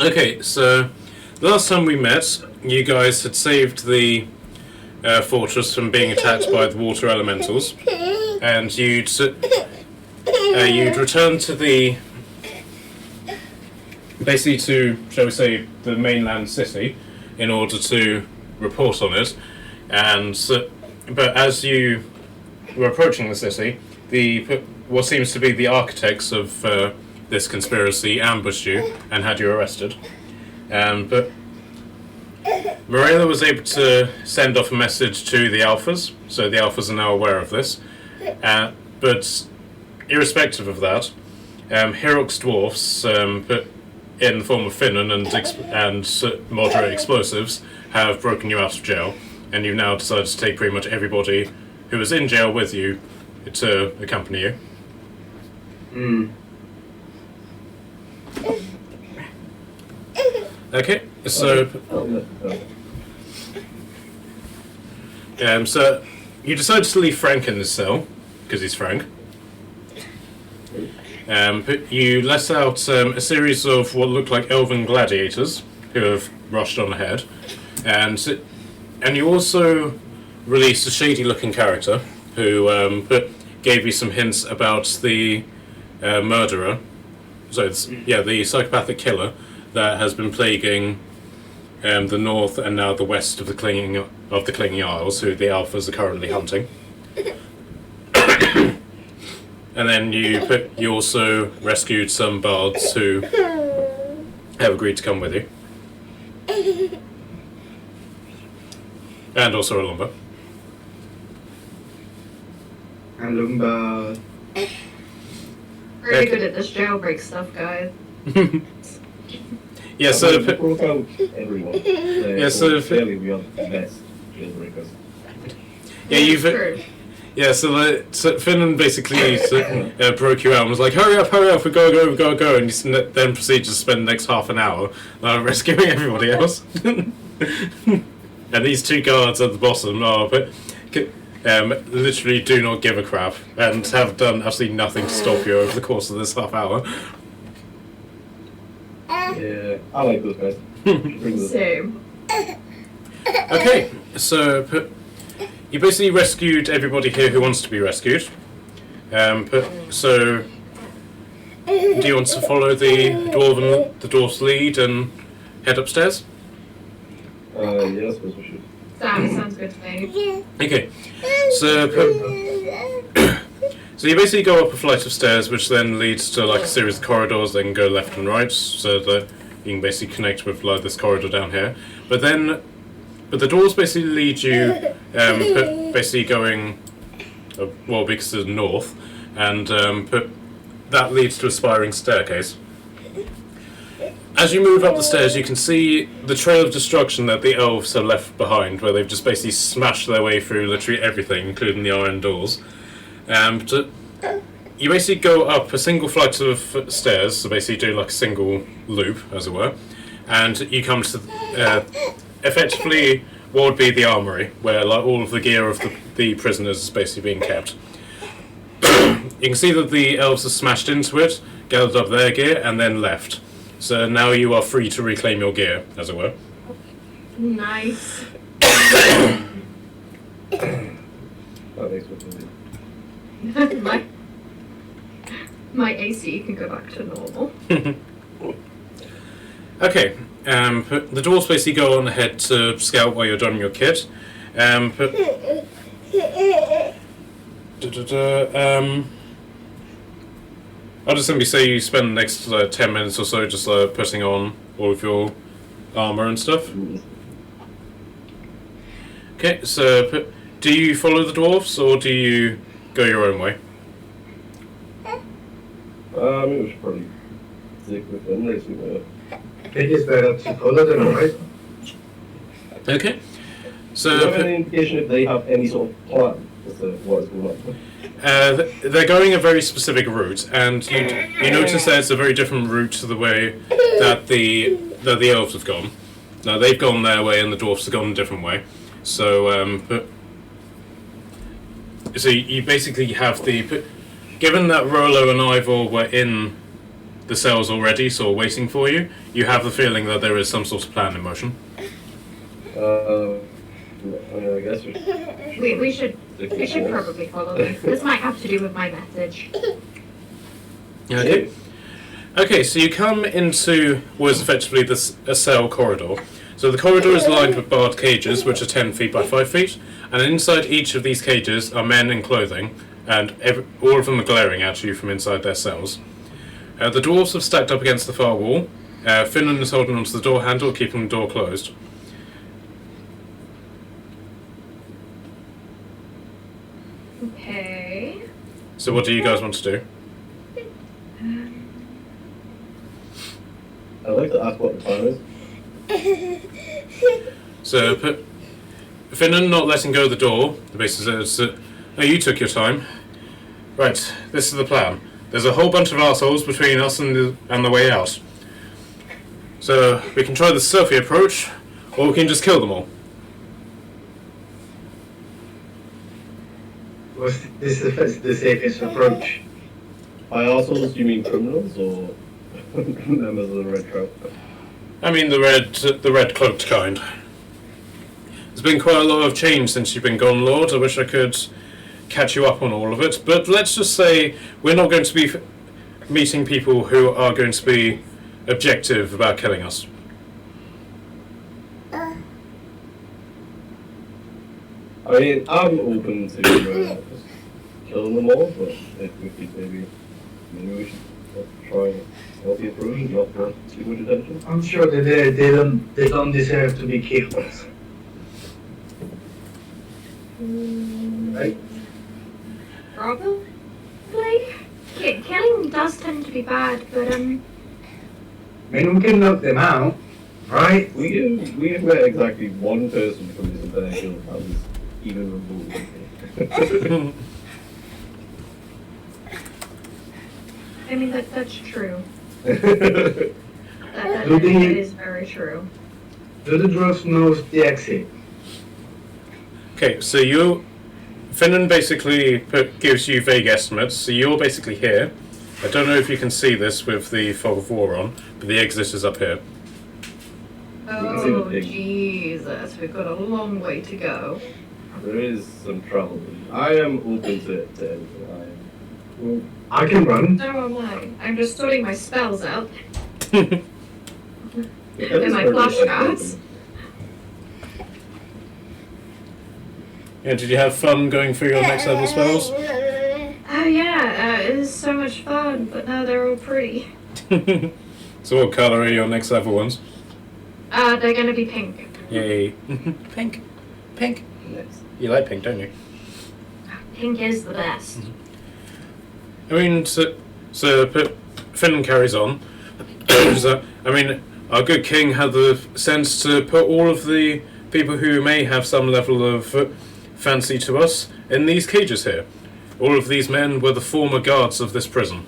Okay, so the last time we met, you guys had saved the fortress from being attacked by the water elementals, and you'd returned to the basically to, shall we say, the mainland city in order to report on it. And but as you were approaching the city, what seems to be the architects of this conspiracy ambushed you and had you arrested. But Morella was able to send off a message to the Alphas, so the Alphas are now aware of this. But irrespective of that, Heroc's dwarfs, in the form of Finnan and moderate explosives, have broken you out of jail, and you've now decided to take pretty much everybody who was in jail with you to accompany you. Okay, so so you decided to leave Frank in his cell because he's Frank. But you let out a series of what looked like elven gladiators who have rushed on ahead, and you also released a shady-looking character who gave you some hints about the murderer. So the psychopathic killer that has been plaguing the north and now the west of the Clinging Isles, who the Alphas are currently hunting. And then you also rescued some bards who have agreed to come with you. And also a lumber. And Lumba. Pretty good at this jailbreak stuff, guys. Yeah, so brought out everyone. Yeah, so clearly we are the best jailbreakers. Yeah, so Finland basically broke you out and was like, hurry up, we go, and you then proceeded to spend the next half an hour rescuing everybody else. And these two guards at the bottom are, literally do not give a crap and have done absolutely nothing to stop you over the course of this half hour. Yeah, I like those guys. Same. Okay, so you basically rescued everybody here who wants to be rescued. So do you want to follow the dwarf's lead and head upstairs? Yeah, I suppose we should. Sounds good to me. Okay, so you basically go up a flight of stairs, which then leads to like a series of corridors that can go left and right, so that you can basically connect with like this corridor down here. But the doors basically lead you, basically going, because to the north, and that leads to a spiraling staircase. As you move up the stairs, you can see the trail of destruction that the elves have left behind, where they've just basically smashed their way through literally everything, including the iron doors. You basically go up a single flight of stairs, so basically do like a single loop, as it were, and you come to effectively what would be the armory, where like all of the gear of the prisoners is basically being kept. You can see that the elves have smashed into it, gathered up their gear, and then left. So now you are free to reclaim your gear, as it were. Nice. My AC can go back to normal. Okay, the dwarves basically go on ahead to scout while you're donning your kit. I'll just simply say you spend the next 10 minutes or so just putting on all of your armor and stuff. Okay, so do you follow the dwarves or do you go your own way? We should probably stick with them. It is better to follow them, right? Okay. So do you have any indication if they have any sort of plan as to what is going on? They're going a very specific route, and you notice that it's a very different route to the way that the elves have gone. Now they've gone their way, and the dwarfs have gone a different way. So, so you basically have given that Rolo and Ivor were in the cells already, sort of waiting for you, you have the feeling that there is some sort of plan in motion. I guess We should probably follow this. This might have to do with my message. Okay. Okay, so you come into what is effectively a cell corridor. So the corridor is lined with barred cages, which are 10 feet by 5 feet, and inside each of these cages are men in clothing, and all of them are glaring at you from inside their cells. The dwarves have stacked up against the far wall. Finland is holding onto the door handle, keeping the door closed. Okay. So what do you guys want to do? I'd like to ask what the plan is. So, Finland not letting go of the door, basically says, no, you took your time. Right, this is the plan. There's a whole bunch of assholes between us and the way out. So, we can try the stealthy approach, or we can just kill them all. Was this the safest approach? By assholes, you mean criminals or members of the Red Trout? I mean the red cloaked kind. There's been quite a lot of change since you've been gone, Lord. I wish I could catch you up on all of it, but let's just say we're not going to be meeting people who are going to be objective about killing us. I mean, I'm open to just killing them all, but if we could maybe we should try and help the approach and not draw too much attention. I'm sure that they don't deserve to be killed. Right? Probably. Killing does tend to be bad, but I mean, we can knock them out, right? We have met exactly one person from this entire guild that was even removed. I mean that's true. Do That they- is very true. Do the dwarves know the exit? Okay, so Finland basically gives you vague estimates, so you're basically here. I don't know if you can see this with the fog of war on, but the exit is up here. can see the Oh pig. Jesus, we've got a long way to go. There is some trouble. I am open to anything. I can run. So am I. I'm just sorting my spells out. And And my flashcards. Yeah, did you have fun going through your next level spells? Oh yeah, it was so much fun, but now they're all pretty. So what colour are your next level ones? They're gonna be pink. Yay. Pink. Pink. Next. You like pink, don't you? Pink is the best. I mean, so Finland carries on. So, I mean, our good king had the sense to put all of the people who may have some level of fancy to us in these cages here. All of these men were the former guards of this prison.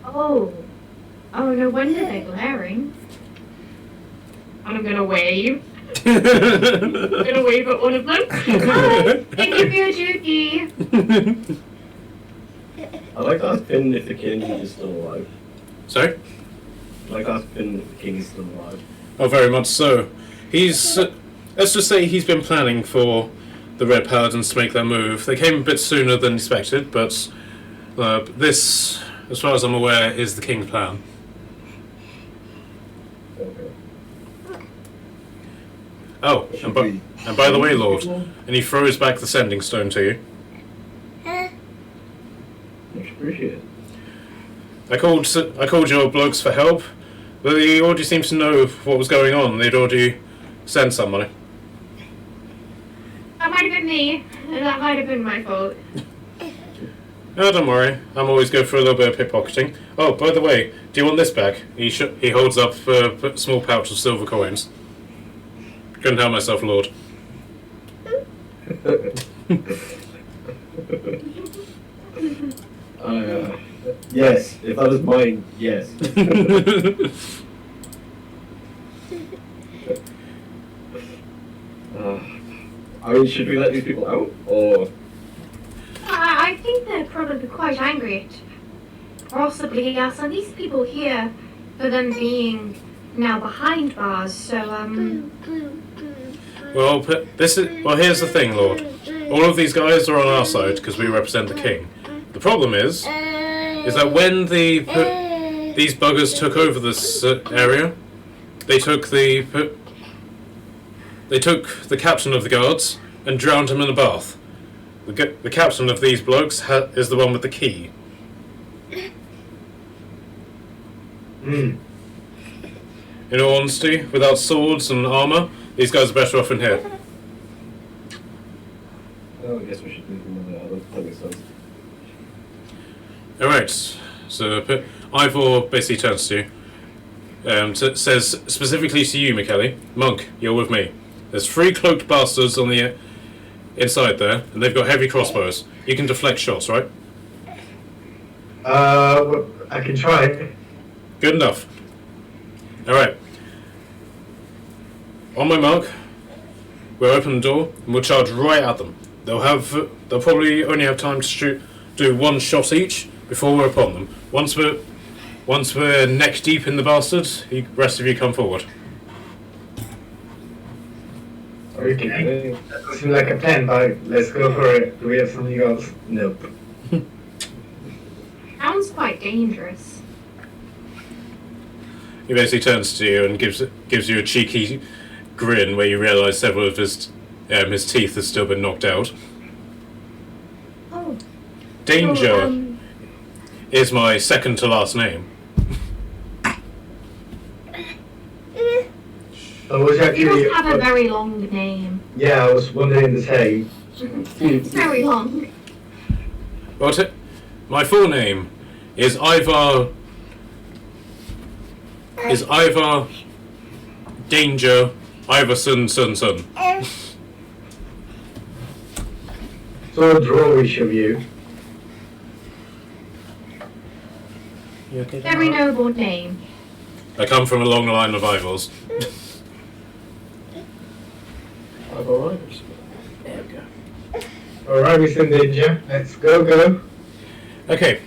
Oh. Oh, no wonder they're glaring. I'm gonna wave. I'm gonna wave at one of them. Hi, thank you for your duty. I'd like to ask Finn if the king is still alive. Sorry? I'd like to ask Finn if the king is still alive. Oh, very much so. He's, let's just say he's been planning for the Red Paladins to make their move. They came a bit sooner than expected, but this, as far as I'm aware, is the king's plan. Okay. Oh, and by the way, Lord, and he throws back the sending stone to you. Much appreciated. I called your blokes for help, but they already seemed to know what was going on. They'd already sent somebody. That might have been me. That might have been my fault. Oh, don't worry. I'm always good for a little bit of pickpocketing. Oh, by the way, do you want this back? He holds up a small pouch of silver coins. Couldn't help myself, Lord. Yes, if that is mine, yes. I mean, should we let these people out, or? I think they're probably quite angry Possibly, yes. And these people here, for them being now behind bars, so, Well, here's the thing, Lord. All of these guys are on our side because we represent the king. The problem is that when these buggers took over this area, they took the captain of the guards and drowned him in a bath. The captain of these blokes is the one with the key. Hmm. In all honesty, without swords and armour, these guys are better off in here. Oh, I guess we should do another other. That makes sense. Alright, so Ivor basically turns to you. Says specifically to you, McKelly, Monk, you're with me. There's 3 cloaked bastards on the inside there, and they've got heavy crossbows. You can deflect shots, right? Well, I can try. Good enough. Alright. On my mark, we'll open the door and we'll charge right at them. They'll probably only have time to do 1 shot each before we're upon them. Once we're neck deep in the bastards, the rest of you come forward. Okay. That doesn't seem like a plan, but let's go for it. Do we have something else? Nope. sounds quite dangerous. He basically turns to you and gives you a cheeky grin where you realise several of his teeth have still been knocked out. Oh. Danger is my second to last name. I was He actually. must have a very long name. Yeah, I was wondering the same. It's very long. What? My full name is Ivar. Danger Iverson Son. So drawish of you. You okay? Very noble name. I come from a long line of Ivors. I've arrived. There we go. Alright, Mr. Ninja, let's go. Okay.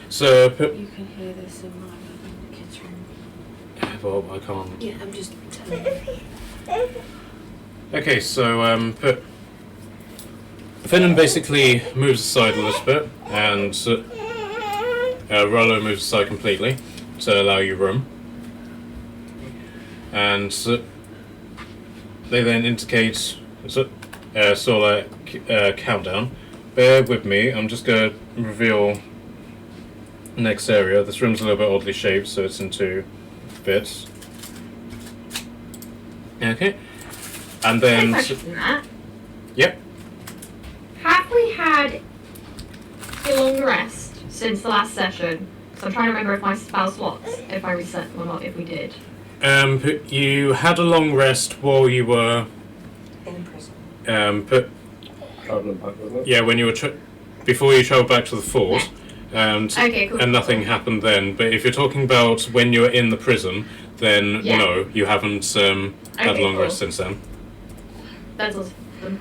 So, You can hear this in my room, in the kids' room. well, I can't. Yeah, I'm just telling you. Okay, so Finnan basically moves aside a little bit, and Rollo moves aside completely to allow you room. And they then indicate countdown. Bear with me. I'm just going to reveal the next area. This room's a little bit oddly shaped, so it's in 2 bits. Okay. And then. Question that. Yep. Have we had a long rest since the last session? So I'm trying to remember if my spell slots, if I reset them or not, if we did. You had a long rest while you were. In prison. Traveling back with it. Yeah, when you were before you travelled back to the fort, and Okay, cool. and nothing happened then. But if you're talking about when you were in the prison, then Yeah. no, you haven't had a Okay, long cool. rest since then. That's awesome.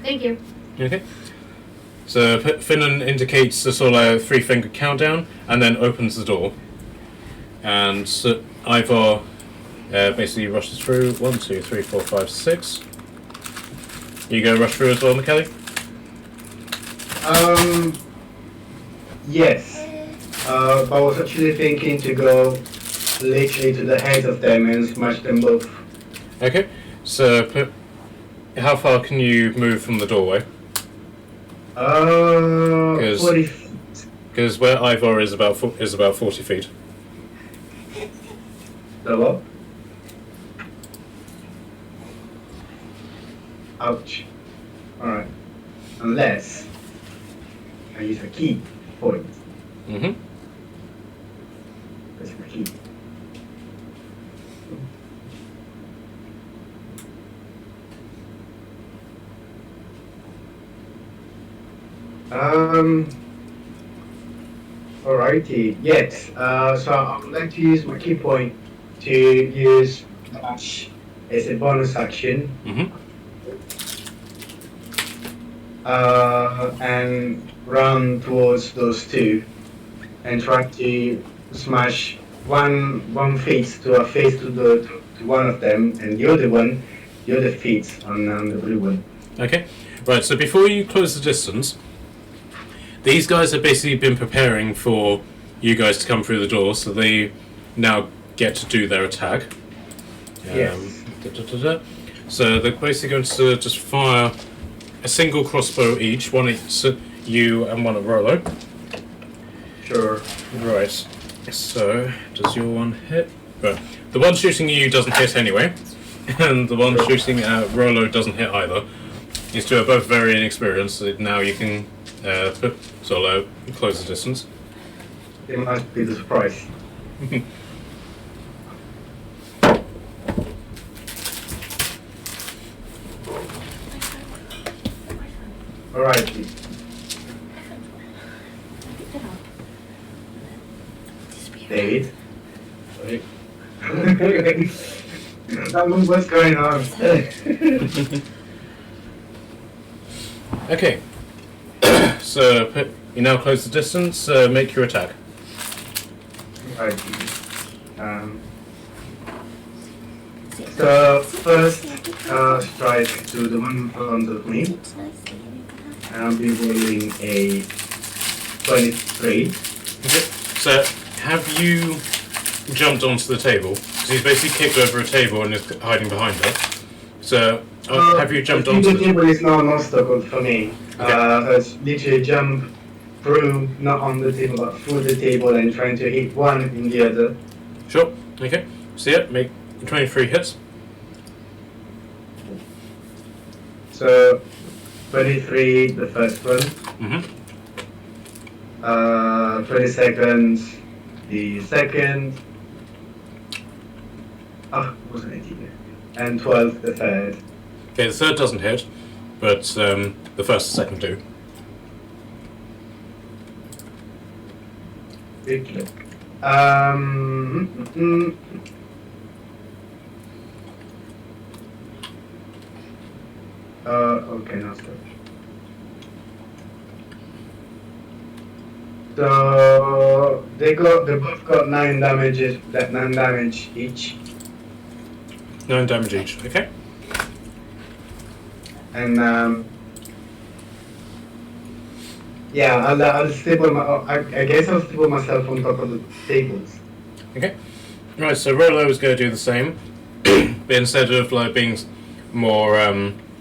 Thank you. Okay. So Finnan indicates a sort of 3-finger countdown, and then opens the door, and Ivar basically rushes through. 1, 2, 3, 4, 5, 6. You go rush through as well, McKelly? Yes. But I was actually thinking to go literally to the heads of them and smash them both. Okay. So how far can you move from the doorway? 40 feet. Because where Ivor is about 40 feet. The what? Ouch. Alright. Unless I use a key point. Mm-hmm. That's my key. Alrighty. Yes. So I would like to use my key point to use dash as a bonus action. Mm-hmm. and run towards those two and try to smash one face to one of them, and the other feet on the blue one. Okay. Right. So before you close the distance, these guys have basically been preparing for you guys to come through the door, so they now get to do their attack. Yes. So they're basically going to just fire a single crossbow each, one at you and one at Rolo. Sure. Right. So does your one hit? Right. The one shooting you doesn't hit anyway, and the one shooting at Rolo doesn't hit either. These two are both very inexperienced. So now you can put Solo close the distance. It must be the surprise. Alright. David. Right. What's going on? Okay. So you now close the distance. Make your attack. Right. The first strike to the one in front of me. And I'll be rolling a 23. Okay. So have you jumped onto the table? Because he's basically kicked over a table and is hiding behind it. So have you jumped onto the table? Is now an obstacle for me. Okay. It's literally jump through, not on the table, but through the table and trying to hit one in the other. Sure. Okay. So yeah, make 23 hits. So 23, the first one. Mm-hmm. 20 seconds, the second. Wasn't it either? And 12, the third. Okay, the third doesn't hit, but the first and second do. Okay, now stop. So they both got 9 damages. That 9 damage each. 9 damage each. Okay. And yeah, I'll stable I guess I'll stable myself on top of the tables. Okay. Right. So Rolo is going to do the same, but instead of like being more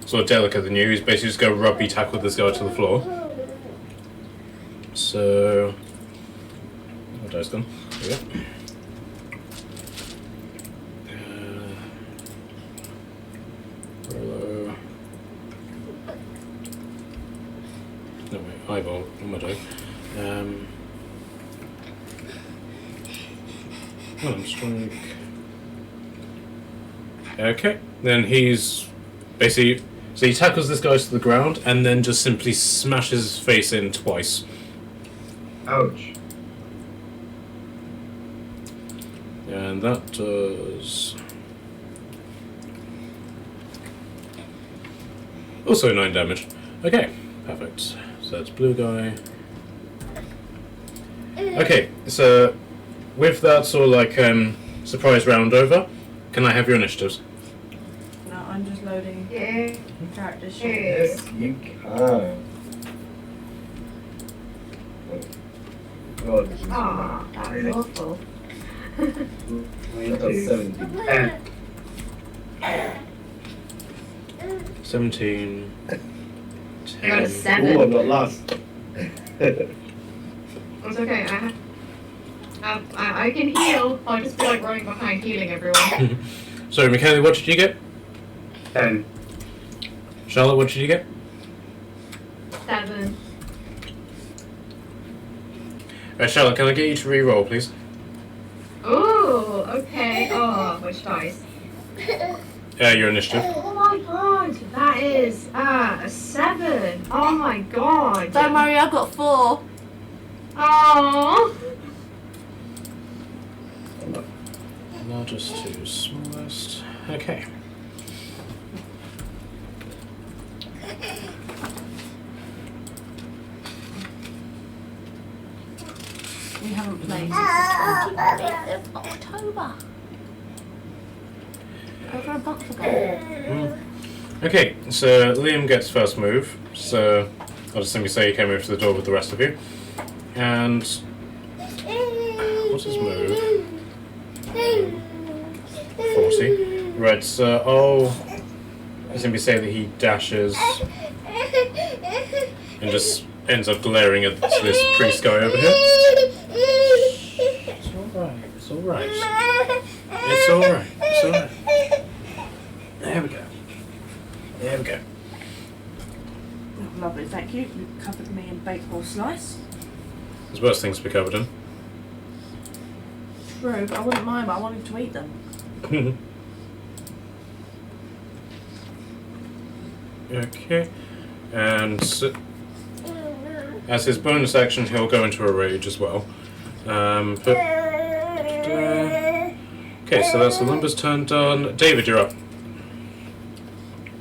sort of delicate than you, he's basically just going to rugby tackle this guy to the floor. So, what dice gone? There we go. Rolo. No wait, eyeball. What am I doing? I'm strike. Okay, then he's basically. So he tackles this guy to the ground and then just simply smashes his face in twice. Ouch. And that does also 9 damage. Okay, perfect. So that's blue guy. Okay, so with that sort of like surprise round over, can I have your initiatives? No, I'm just loading Yeah. character sheet. Yes, you can. God, this is Aw, that was awful. that's 70. 17. I got a 10. 7. Oh, I'm not last. It's okay. I can heal. I'll just be like running behind healing everyone. Sorry, McKenzie, what did you get? 10. Charlotte, what did you get? 7. Charlotte, can I get you to re-roll, please? Ooh, okay. Oh, which dice? Your initiative. Oh my god, that is a 7. Oh my god. Don't worry, I got 4. Oh. Largest to smallest. Okay. We haven't played since the 29th of October. Over a month ago. Okay, so Liam gets first move, so I'll just simply say he came over to the door with the rest of you. And what's his move? 40. Right, so I'll simply say that he dashes and just ends up glaring at this priest guy over here. It's alright, it's alright. It's alright, it's alright. There we go. There we go. Oh, lovely, thank you. You covered me in baked or slice. There's worse things to be covered in. True, but I wouldn't mind, but I wanted to eat them. Okay. And so, as his bonus action, he'll go into a rage as well. Okay, so that's Olympus' turn done. David, you're up.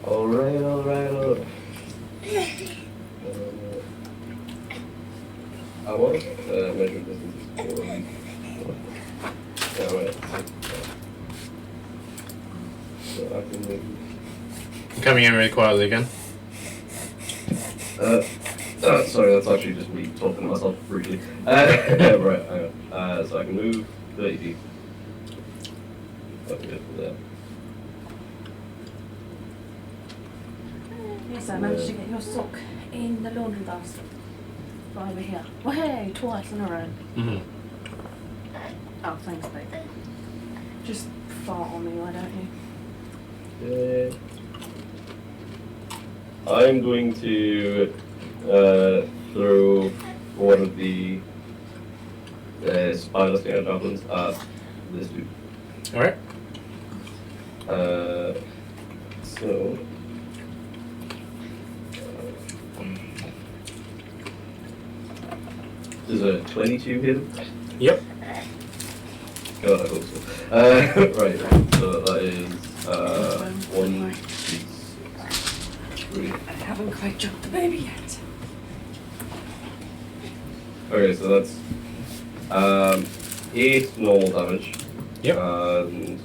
Alright. I want to measure distance. Yeah, right. So I can move. Coming in really quietly again. Sorry, that's actually just me talking to myself briefly. Right, hang on. So I can move 30 feet. That's good for that. Yes, I managed to get your sock in the laundry basket. Right over here. Well, hey, twice in a row. Mm-hmm. Oh, thanks, babe. Just fart on me, why don't you? I'm going to throw one of the spineless air goblins at this dude. Alright. So. There's a 22 hit. Yep. God, I hope so. Right, so that is 1, 3. I haven't quite jumped the baby yet. Okay, so that's 8 normal damage. Yep. And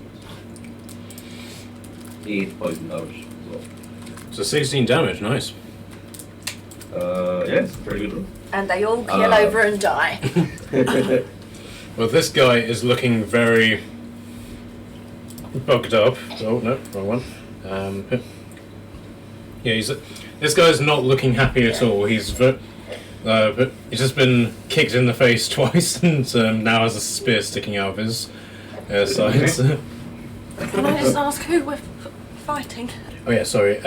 8 poison damage as well. So 16 damage, nice. Yes, pretty good. And they all keel over and die. Well, this guy is looking very bugged up. Oh, no, wrong one. Yeah, this guy's not looking happy at all. But he's just been kicked in the face twice and now has a spear sticking out of his sides. Can I just ask who we're fighting? Oh yeah, sorry.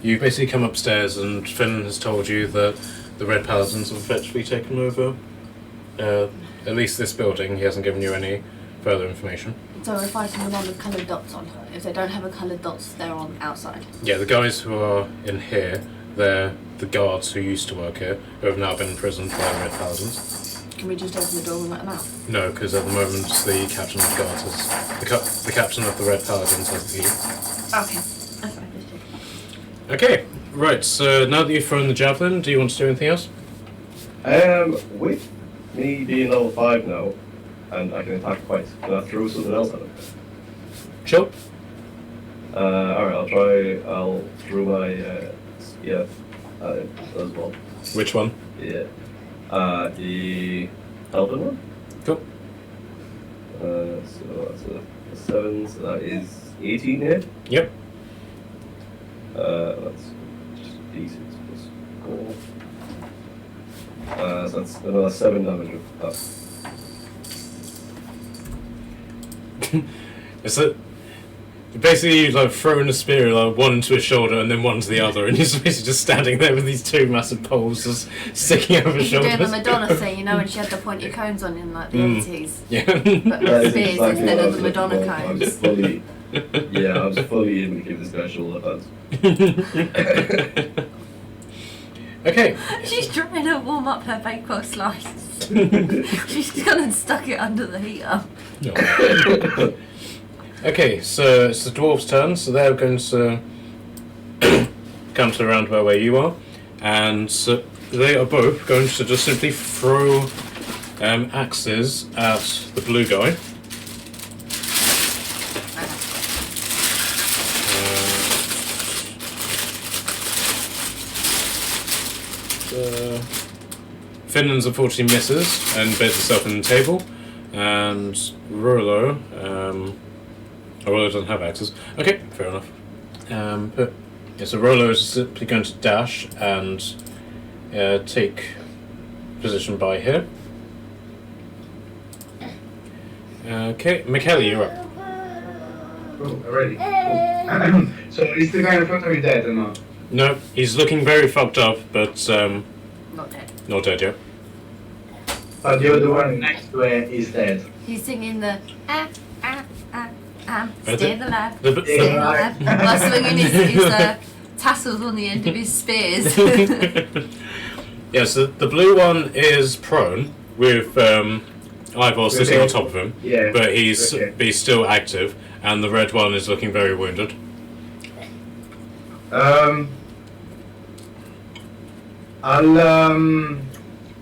You basically come upstairs and Finn has told you that the Red Paladins have effectively taken over at least this building. He hasn't given you any further information. So we're fighting the one with coloured dots on her. If they don't have a coloured dots, they're on outside. Yeah, the guys who are in here, they're the guards who used to work here, who have now been imprisoned by the Red Paladins. Can we just open the door and let them out? No, because at the moment the captain of the guards has... The captain of the Red Paladins has the key. Okay. That's fine, just check. Okay, right, so now that you've thrown the javelin, do you want to do anything else? With me being level 5 now, and I can attack twice, can I throw something else at him? Sure. Alright, I'll throw my spear at him as well. Which one? Yeah. The helping one? Cool. So that's a 7, so that is 18 here. Yep. That's just D6 plus 4. So that's another 7 damage of that. It's that basically you like throwing a spear like one into his shoulder and then one to the other, and he's basically just standing there with these two massive poles just sticking over his You're shoulders. doing the Madonna thing, you know, when she had the pointy cones on in like the 80s. Yeah. But That with is spears exactly instead what I of was the looking Madonna for. I'm cones. fully, yeah, I'm fully in to give this guy shoulder pads. Okay. She's trying to warm up her bakewell slice. She's gone and stuck it under the heater. No. Okay, so it's the dwarves' turn, so they're going to come to the roundabout where you are, and so they are both going to just simply throw Axes at the blue guy. Finland's unfortunately misses and beds itself in the table. And Rollo, Rollo doesn't have axes. Okay, fair enough. But yeah, so Rollo is simply going to dash and take position by here. Okay, Michele, you're up. Oh, already. So is the guy in front of me dead or not? No, he's looking very fucked up, but Not dead. not dead yet. But the other one next to it is dead. He's singing the Is stay it? alive, The- stay alive, while swinging his tassels on the end of his spears. Yeah, so the blue one is prone with Ivor sitting on top of him, Yeah. but he's Okay. still active, and the red one is looking very wounded.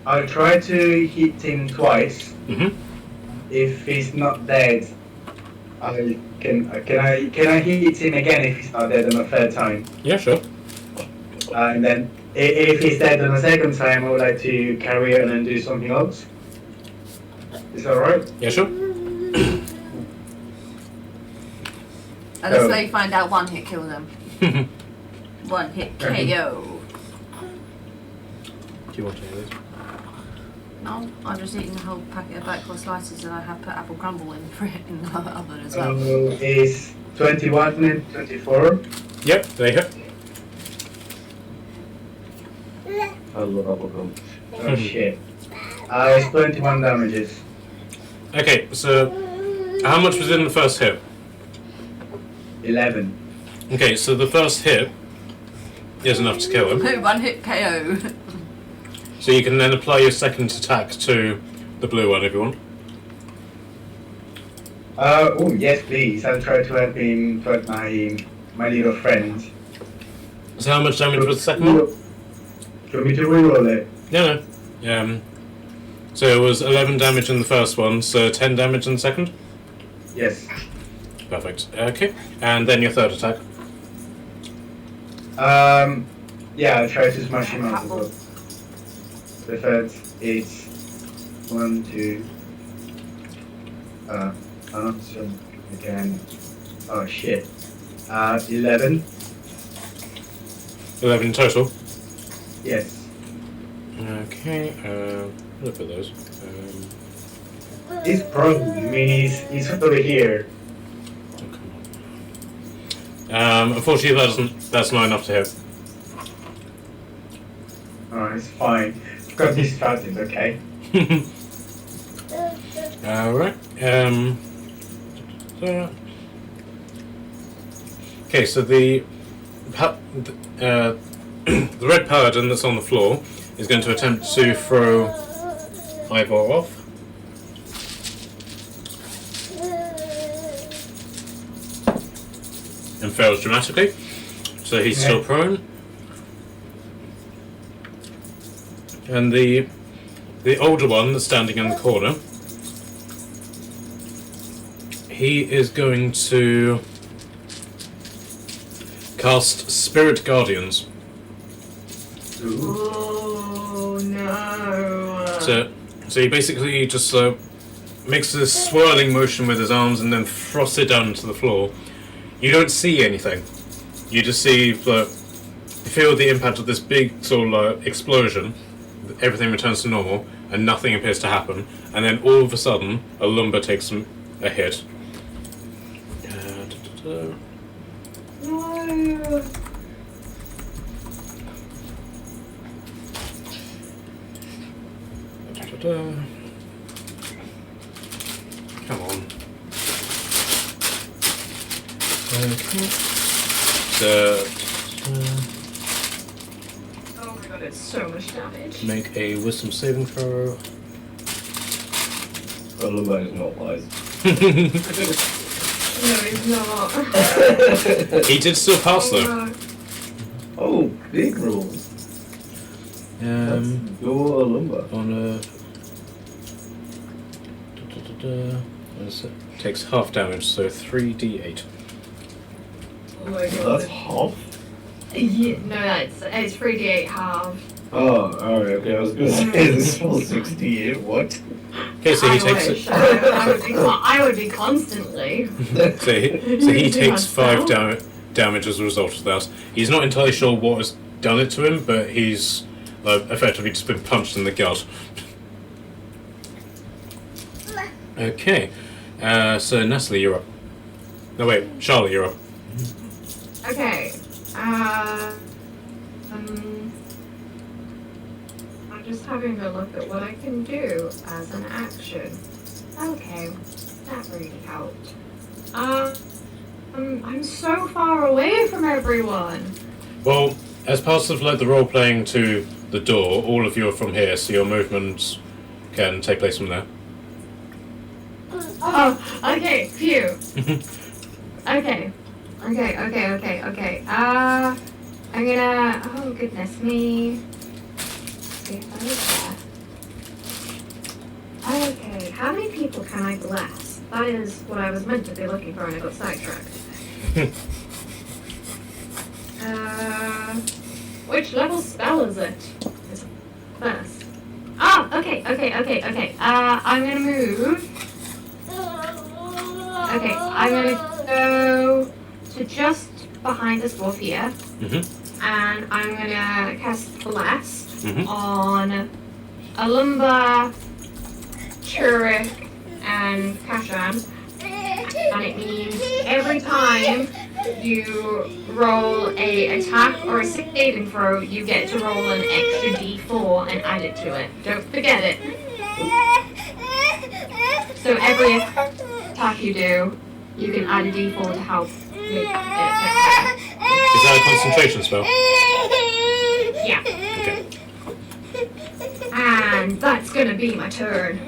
I'll try to hit him twice. Mm-hmm. If he's not dead, can I hit him again if he's not dead on a third time? Yeah, sure. And then if he's dead on a second time, I would like to carry on and do something else. Is that right? Yeah, sure. And that's how you find out one hit kill them. One hit KO. Do you want to hear this? No, I'm just eating a whole packet of backward slices and I have put apple crumble in for it in the oven as well. Is 21 and 24? Yep, they hit. I love apple gum. Oh shit. It's 21 damages. Okay, so how much was in the first hit? 11. Okay, so the first hit is enough to kill him. One hit KO. So you can then apply your second attack to the blue one if you want. Oh yes, please. I'll try to help him, to help my little friend. So how much damage was the second one? Do you want me to reroll it? Yeah, no. So it was 11 damage in the first one, so 10 damage in the second? Yes. Perfect. Okay, and then your third attack. Yeah, I'll try to smash him out as well. The third is 1, 2. So again. Oh shit. 11. 11 in total. Yes. Okay, look at those. He's prone. I mean, he's over here. Unfortunately, that's not enough to hit. Oh, it's fine. Got distracted. Okay. Alright. Okay, so the Red Paladin that's on the floor is going to attempt to throw Ivor off. And fails dramatically. So he's still prone. And the older one that's standing in the corner, he is going to cast Spirit Guardians. Oh no. So he basically just makes this swirling motion with his arms and then thrusts it down to the floor. You don't see anything. You just see feel the impact of this big sort of explosion. Everything returns to normal, and nothing appears to happen. And then all of a sudden, a lumber takes a hit. No. Come on. Okay. Oh my god, it's so much damage. Make a wisdom saving throw. Lumber is not wise. No, he's not. He did still pass though. No. Oh, big rolls. Let's go a lumber. On a What is it? Takes half damage, so 3d8. Oh my That's god. half? Yeah, no, it's 3d8 half. Oh, alright, okay, I was gonna say this spell 68, what? Okay, so he takes wish. it. I would be constantly. So he takes 5 damage as a result of that. He's not entirely sure what has done it to him, but he's effectively just been punched in the gut. Okay, so Natalie, you're up. No wait, Charlotte, you're up. Okay. I'm just having a look at what I can do as an action. Okay, that really helped. I'm so far away from everyone. Well, as part of the role playing to the door, all of you are from here, so your movements can take place from there. Oh, okay, phew. Okay. I'm gonna. Oh goodness me. Okay, how many people can I bless? That is what I was meant to be looking for, and I got sidetracked. Which level spell is it? It's first. Oh, okay. I'm gonna move. Okay, I'm gonna go to just behind this wolf here, and I'm gonna cast Bless on Alumba, Churik, and Kashan, and it means every time you roll a attack or a saving throw, you get to roll an extra d4 and add it to it. Don't forget it. So every attack you do, you can add a d4 to help make it better. Is that a concentration spell? Yeah. Okay. And that's gonna be my turn.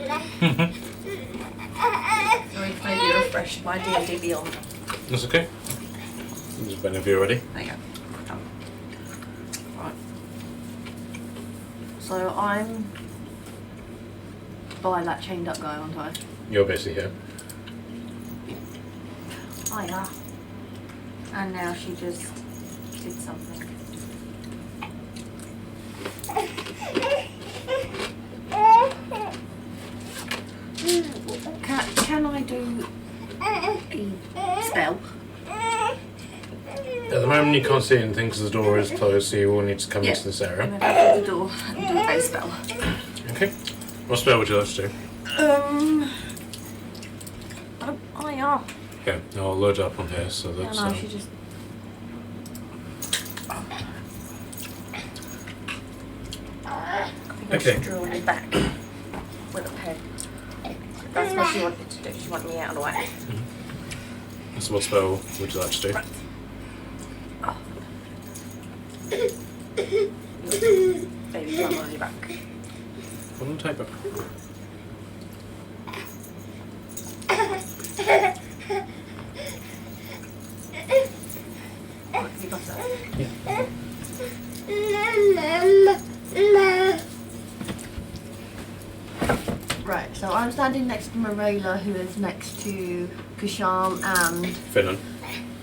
Sorry, maybe refresh my D&D Beyond. That's okay. Just whenever you're ready. There you go. Right. So I'm by that chained up guy, aren't I? You're basically here. Oh yeah. And now she just did something. Can I do a spell? At the moment you can't see anything because the door is closed, so you will need to come into this I'm area. gonna go to the door and do a spell. Okay. What spell would you like to do? Oh yeah. Okay, I'll load it up on here so Yeah, that's... no, she just. I think I Okay. should draw on your back with a pen. That's what she wanted to do. She wanted me out of the way. So what spell would you like to do? Right. Baby, come on your back. What on type of... Right, you got that? Yeah. Right, so I'm standing next to Morella, who is next to Kusham and Finnan.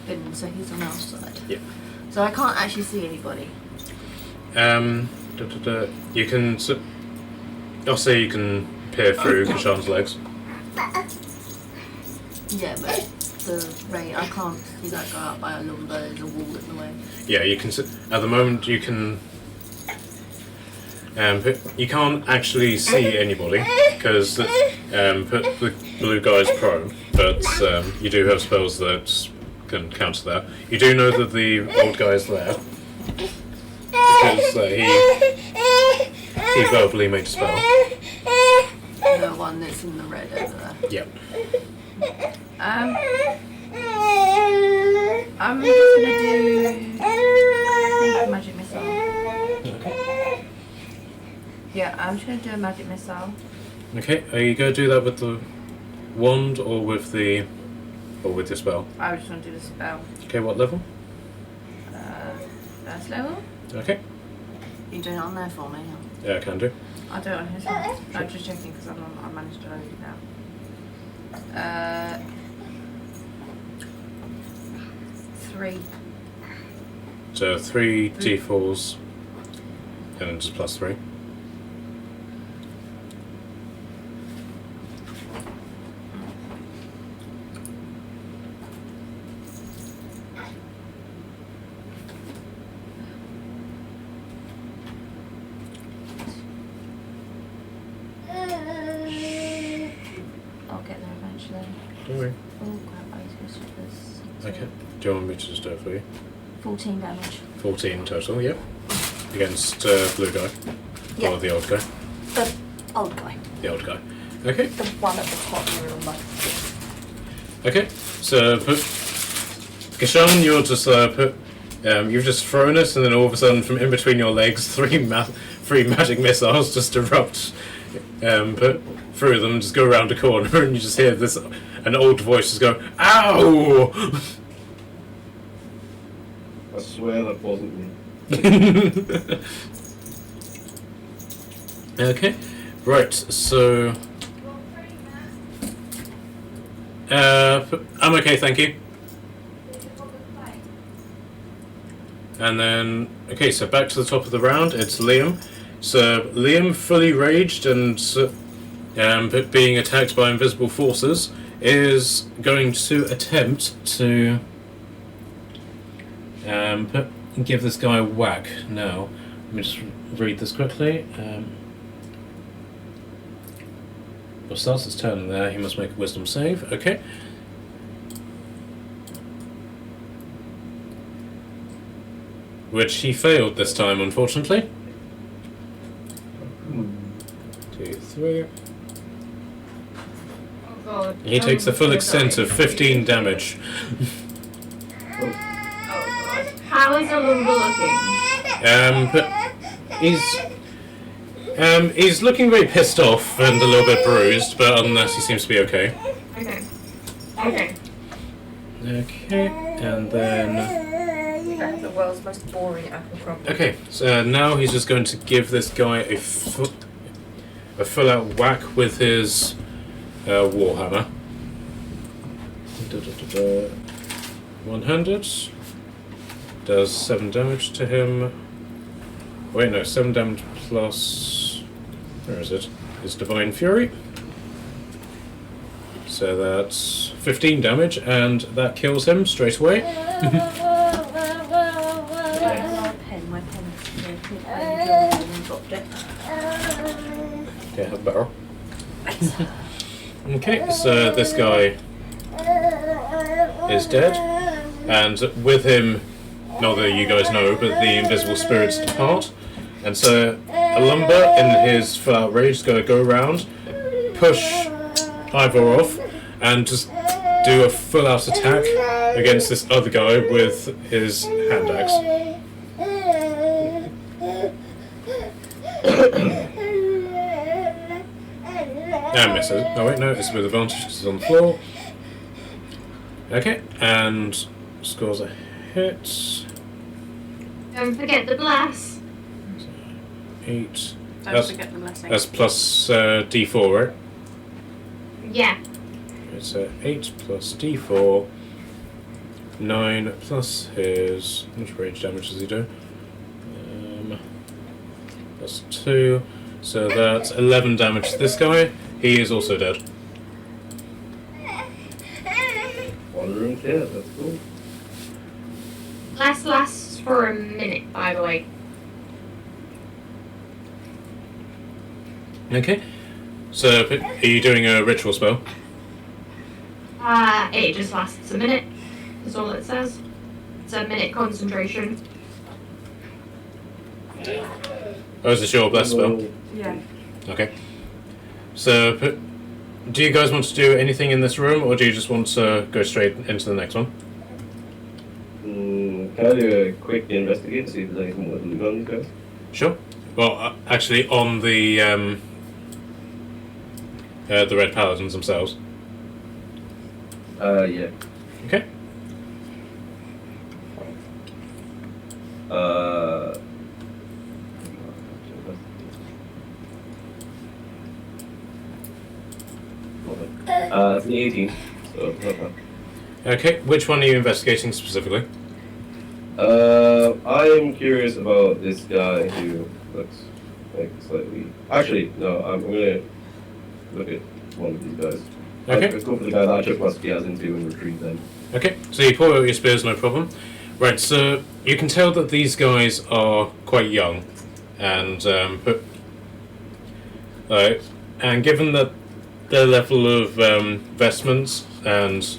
Finn, so he's on our side. Yeah. So I can't actually see anybody. You can... I'll say you can peer through Kashan's legs. Yeah, but the rain, I can't see that guy up by a lumber, there's a wall in the way. Yeah, you can... At the moment you can... you can't actually see anybody because the blue guy's prone, but you do have spells that can counter that. You do know that the old guy is there because he verbally made a spell. The one that's in the red over there. Yep. I'm just gonna do I think magic missile. Okay. Yeah, I'm just gonna do a magic missile. Okay, are you going to do that with the wand or with the spell? I was just gonna do the spell. Okay, what level? First level? Okay. You doing it on there for me? Yeah, I can do. I'll do it on his one. I'm just checking because I managed to load it now. 3. So 3 d4s, and then just plus 3. I'll get there eventually. Don't worry. Oh crap, I was supposed to do this. Okay. Do you want me to just do it for you? 14 damage. 14 total, yep. Against blue guy. Yeah. Or the old guy. The old guy. The old guy. Okay. The one at the top, you remember. Okay. So put Gashan, you're just put you've just thrown it, and then all of a sudden from in between your legs three magic missiles just erupt put through them, just go around a corner, and you just hear this an old voice just go, "Ow!" I swear that wasn't me. Okay, right, so I'm okay, thank you. And then, okay, so back to the top of the round, it's Liam. So Liam, fully raged and but being attacked by invisible forces, is going to attempt to give this guy a whack. Now, let me just read this quickly. Well, starts his turn there, he must make a wisdom save. Okay. Which he failed this time, unfortunately. 2, 3. Oh god. He takes the full extent of 15 damage. Oh god. How is Alumba looking? But he's looking very pissed off and a little bit bruised, but other than that, he seems to be okay. Okay. Okay. Okay, and then. The world's most boring apple crumble. Okay, so now he's just going to give this guy a full-out whack with his warhammer. 100 does 7 damage to him. Wait, no, 7 damage plus. Where is it? His divine fury. So that's 15 damage, and that kills him straight away. My pen and then dropped it. Okay, have a barrel. Okay, so this guy is dead, and with him, not that you guys know, but the invisible spirits depart, and so Alumba, in his full-out rage, is going to go around, push Ivor off, and just do a full-out attack against this other guy with his hand axe. And misses. Oh wait, no, it's with advantage because it's on the floor. Okay, and scores a hit. Don't forget the bless. 8. Don't forget the blessing. That's plus d4, right? Yeah. It's 8 plus d4. 9 plus his. How much rage damage does he do? Plus 2. So that's 11 damage to this guy. He is also dead. Wandering care, that's cool. Bless lasts for a minute, by the way. Okay. So, are you doing a ritual spell? It just lasts a minute. That's all it says. It's a minute concentration. Oh, is this your bless spell? Yeah. Okay. So, do you guys want to do anything in this room, or do you just want to go straight into the next one? Can I do a quick investigate to see if there's anything more to loot on these guys? Sure. Well, actually, on the Red Paladins themselves. Yeah. Okay. It's an 18, so not bad. Okay, which one are you investigating specifically? I am curious about this guy who looks like slightly. Actually, no, I'm gonna look at one of these guys. Okay. Let's go for the guy that I took my spears into and retrieve them. Okay, so you pull out your spears, no problem. Right, so you can tell that these guys are quite young, and and given that their level of vestments and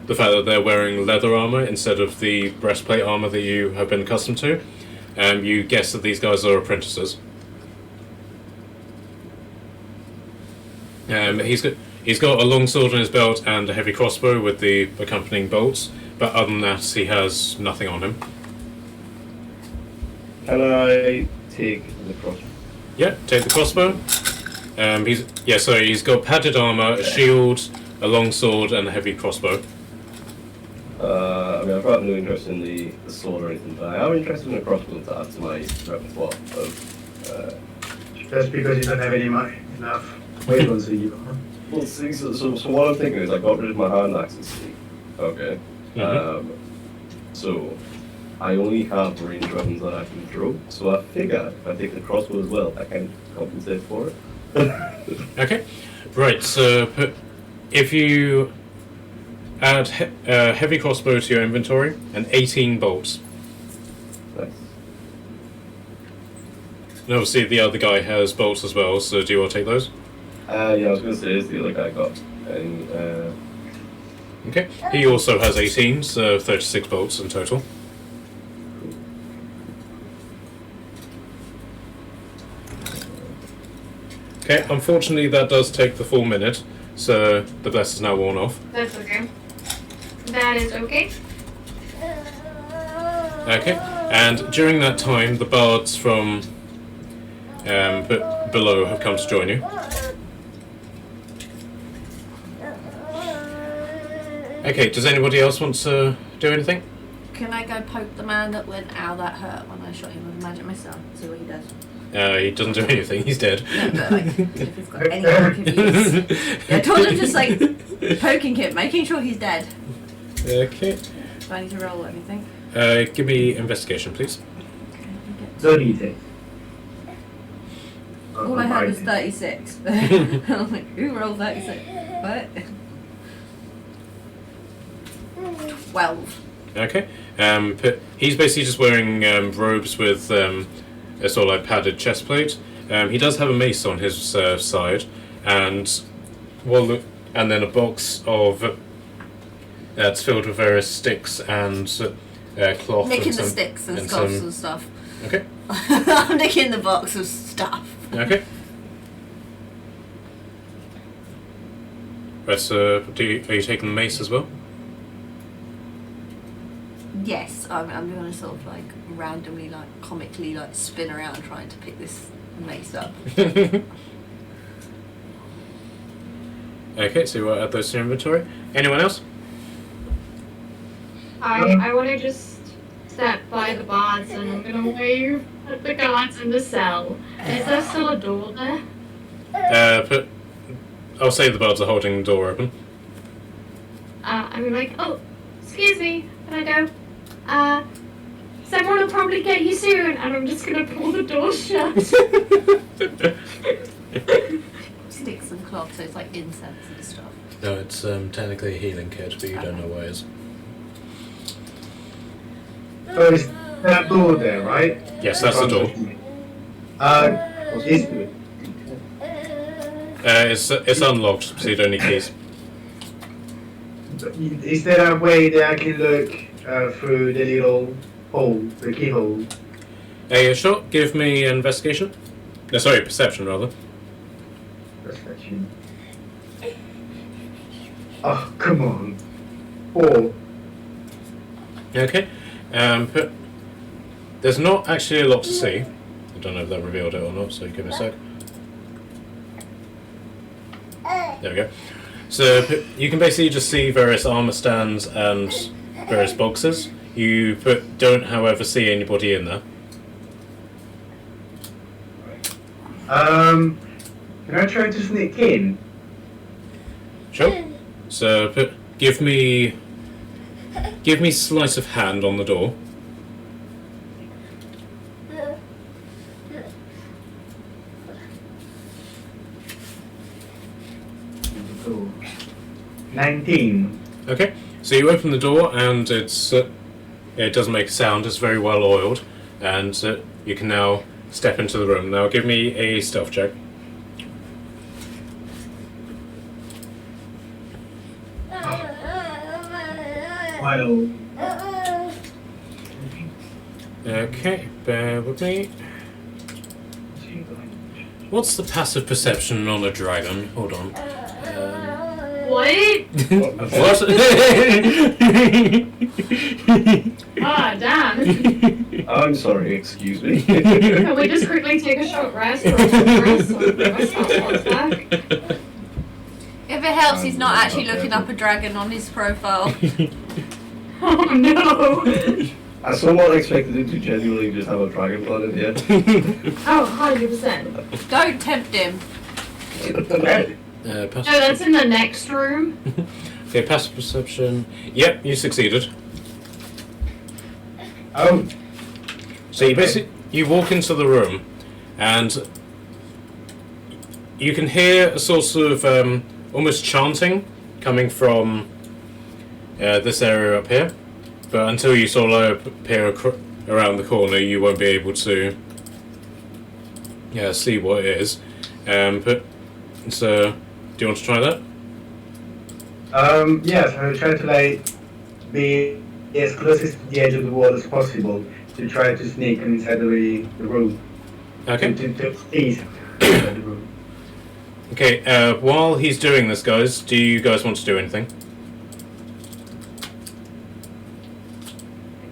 the fact that they're wearing leather armor instead of the breastplate armor that you have been accustomed to, you guess that these guys are apprentices. He's got a long sword in his belt and a heavy crossbow with the accompanying bolts, but other than that, he has nothing on him. Can I take the crossbow? Yeah, take the crossbow. He's got padded armor, a shield, a long sword, and a heavy crossbow. I mean, I've got no interest in the sword or anything, but I am interested in a crossbow to add to my repertoire of. Just because you don't have enough weight on you. Well, see, so what I'm thinking is I got rid of my hand axes. Okay. Mhm. So I only have ranged weapons that I can throw. So I figure if I take the crossbow as well, I can compensate for it. Okay, right. So if you add heavy crossbow to your inventory and 18 bolts, Nice. and obviously the other guy has bolts as well. So do you want to take those? Yeah, I was gonna say is the other guy got any. Okay. He also has 18, so 36 bolts in total. Okay, unfortunately that does take the full minute, so the bless is now worn off. That's okay. That is okay. Okay, and during that time the bards from below have come to join you. Okay, does anybody else want to do anything? Can I go poke the man that went, ow, that hurt when I shot him with a magic missile? See what he does. He doesn't do anything, he's dead. No, but like, if he's got any poking use. Yeah, I told him just like poking him, making sure he's dead. Okay. Do I need to roll or anything? Give me investigation, please. So do you think? All I had was 36. I'm like, who rolled 36? What? 12. Okay. He's basically just wearing robes with a sort of like padded chest plate. He does have a mace on his side, and and then a box of that's filled with various sticks and cloth. Nicking and the some, sticks and and scarves some- and stuff. Okay. I'm nicking the box of stuff. Okay. Right. So, are you taking the mace as well? Yes, I'm going to sort of like randomly, like comically, like spin around trying to pick this mace up. Okay, so we'll add those to your inventory. Anyone else? I want to just step by the bards and I'm gonna wave at the guards in the cell. Is there still a door there? I'll say the bards are holding the door open. I'm gonna be like, oh, excuse me, can I go? Someone will probably get you soon, and I'm just gonna pull the door shut. Sticks and cloth, so it's like incense and stuff. No, it's technically a healing kit, but you don't know why it is. So is that door there, right? Yes, that's the door. It's unlocked, so you don't need keys. Is there a way that I can look through the little hole, the keyhole? Sure. Give me an investigation. No, sorry, perception rather. Perception. Oh, come on. 4. Okay. There's not actually a lot to see. I don't know if that revealed it or not, so give me a sec. There we go. So you can basically just see various armor stands and various boxes. You don't, however, see anybody in there. Can I try to sneak in? Sure. So give me sleight of hand on the door. So, 19. Okay. So you open the door and it doesn't make a sound. It's very well oiled, and you can now step into the room. Now give me a stealth check. Wow. Okay, bear with me. What's the passive perception on a dragon? Hold on. What? What? Ah, damn. I'm sorry, excuse me. Can we just quickly take a short rest or a short rest so myself back? If it helps, he's not actually looking up a dragon on his profile. Oh no! I somewhat expected it to genuinely just have a dragon planet here. Oh, 100%. Don't tempt him. No, that's in the next room. Okay, passive perception. Yep, you succeeded. Oh, So you walk into the room, and you can hear a sort of almost chanting coming from this area up here. But until you sort of appear around the corner, you won't be able to see what it is. So, do you want to try that? yes, I will try to like be as closest to the edge of the wall as possible to try to sneak inside the room. Okay. To sneeze inside the room. Okay, while he's doing this, guys, do you guys want to do anything?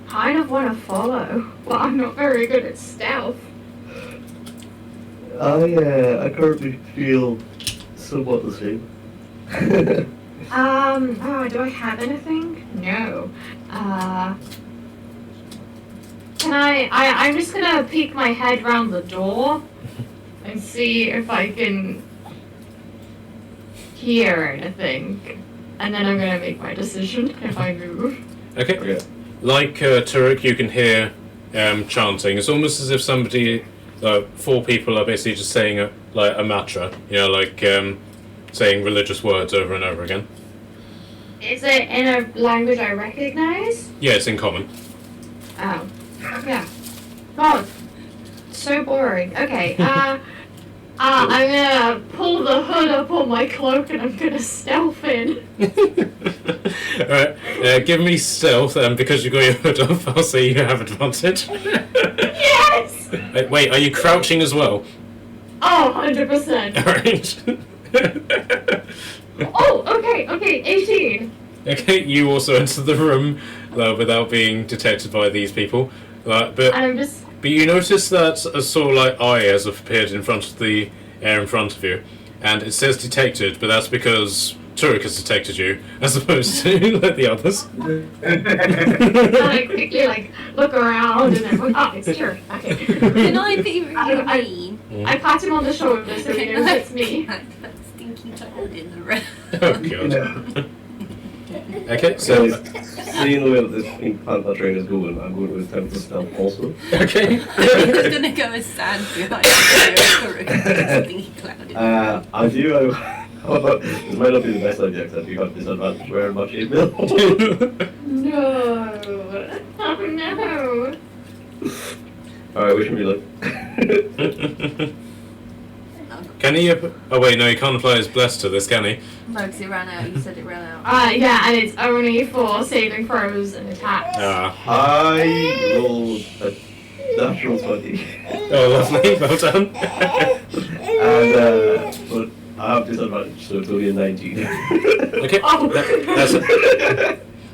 Kind of want to follow, but I'm not very good at stealth. I currently feel somewhat the same. Oh, do I have anything? No. Can I'm just gonna peek my head round the door and see if I can hear anything. And then I'm gonna make my decision if I move. Okay. Okay. Like Turek, you can hear chanting. It's almost as if somebody, four people are basically just saying a mantra, saying religious words over and over again. Is it in a language I recognize? Yeah, it's in common. Oh. Yeah. God. So boring. Okay, I'm gonna pull the hood up on my cloak and I'm gonna stealth in. Alright, give me stealth, because you got your hood up, I'll say you have advantage. Yes! Wait, are you crouching as well? Oh, 100%. Alright. Oh, okay, 18. Okay, you also enter the room without being detected by these people. But you notice that a sort of eye has appeared in front of the air in front of you, and it says detected, but that's because Turek has detected you, as opposed to the others. I quickly look around and then oh, it's Turek. Okay. Can I be really mean? I pat him on the shoulder so he knows it's me. That stinky toad in the room. Oh god. Okay, so seeing the way that this Pink Panther train is going, I'm going to attempt to stealth also. okay. He was gonna go and stand behind the stinky cloud. I do. This might not be the best idea because you have disadvantage wearing my shield mill. No. Oh no. Alright, wish me luck. Can he? Oh wait, no, he can't apply his bless to this, can he? No, because it ran out. You said it ran out. Yeah, and it's only for saving throws and attacks. I rolled a natural 20. Oh, lovely, well done. And, but I have disadvantage, so it'll be a 19. Okay,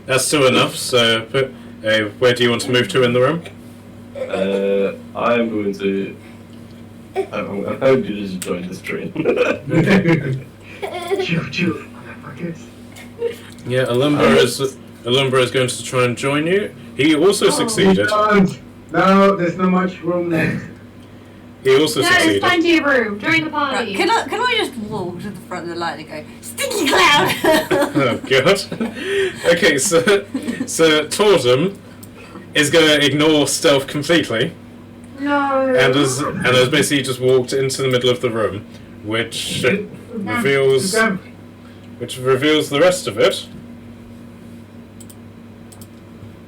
that's still enough. So, where do you want to move to in the room? I am going to. I'm going to just join this train. Choo, motherfuckers. Yeah, Alumbra is going to try and join you. He also succeeded. Don't. No, there's not much room left. He also No, there's succeeded. plenty of room. Join the Right, party. can I just walk to the front of the line and go, Stinky Cloud? Oh god. Okay, so Tordum is going to ignore stealth completely, No. and has basically just walked into the middle of the room, which reveals the rest of it.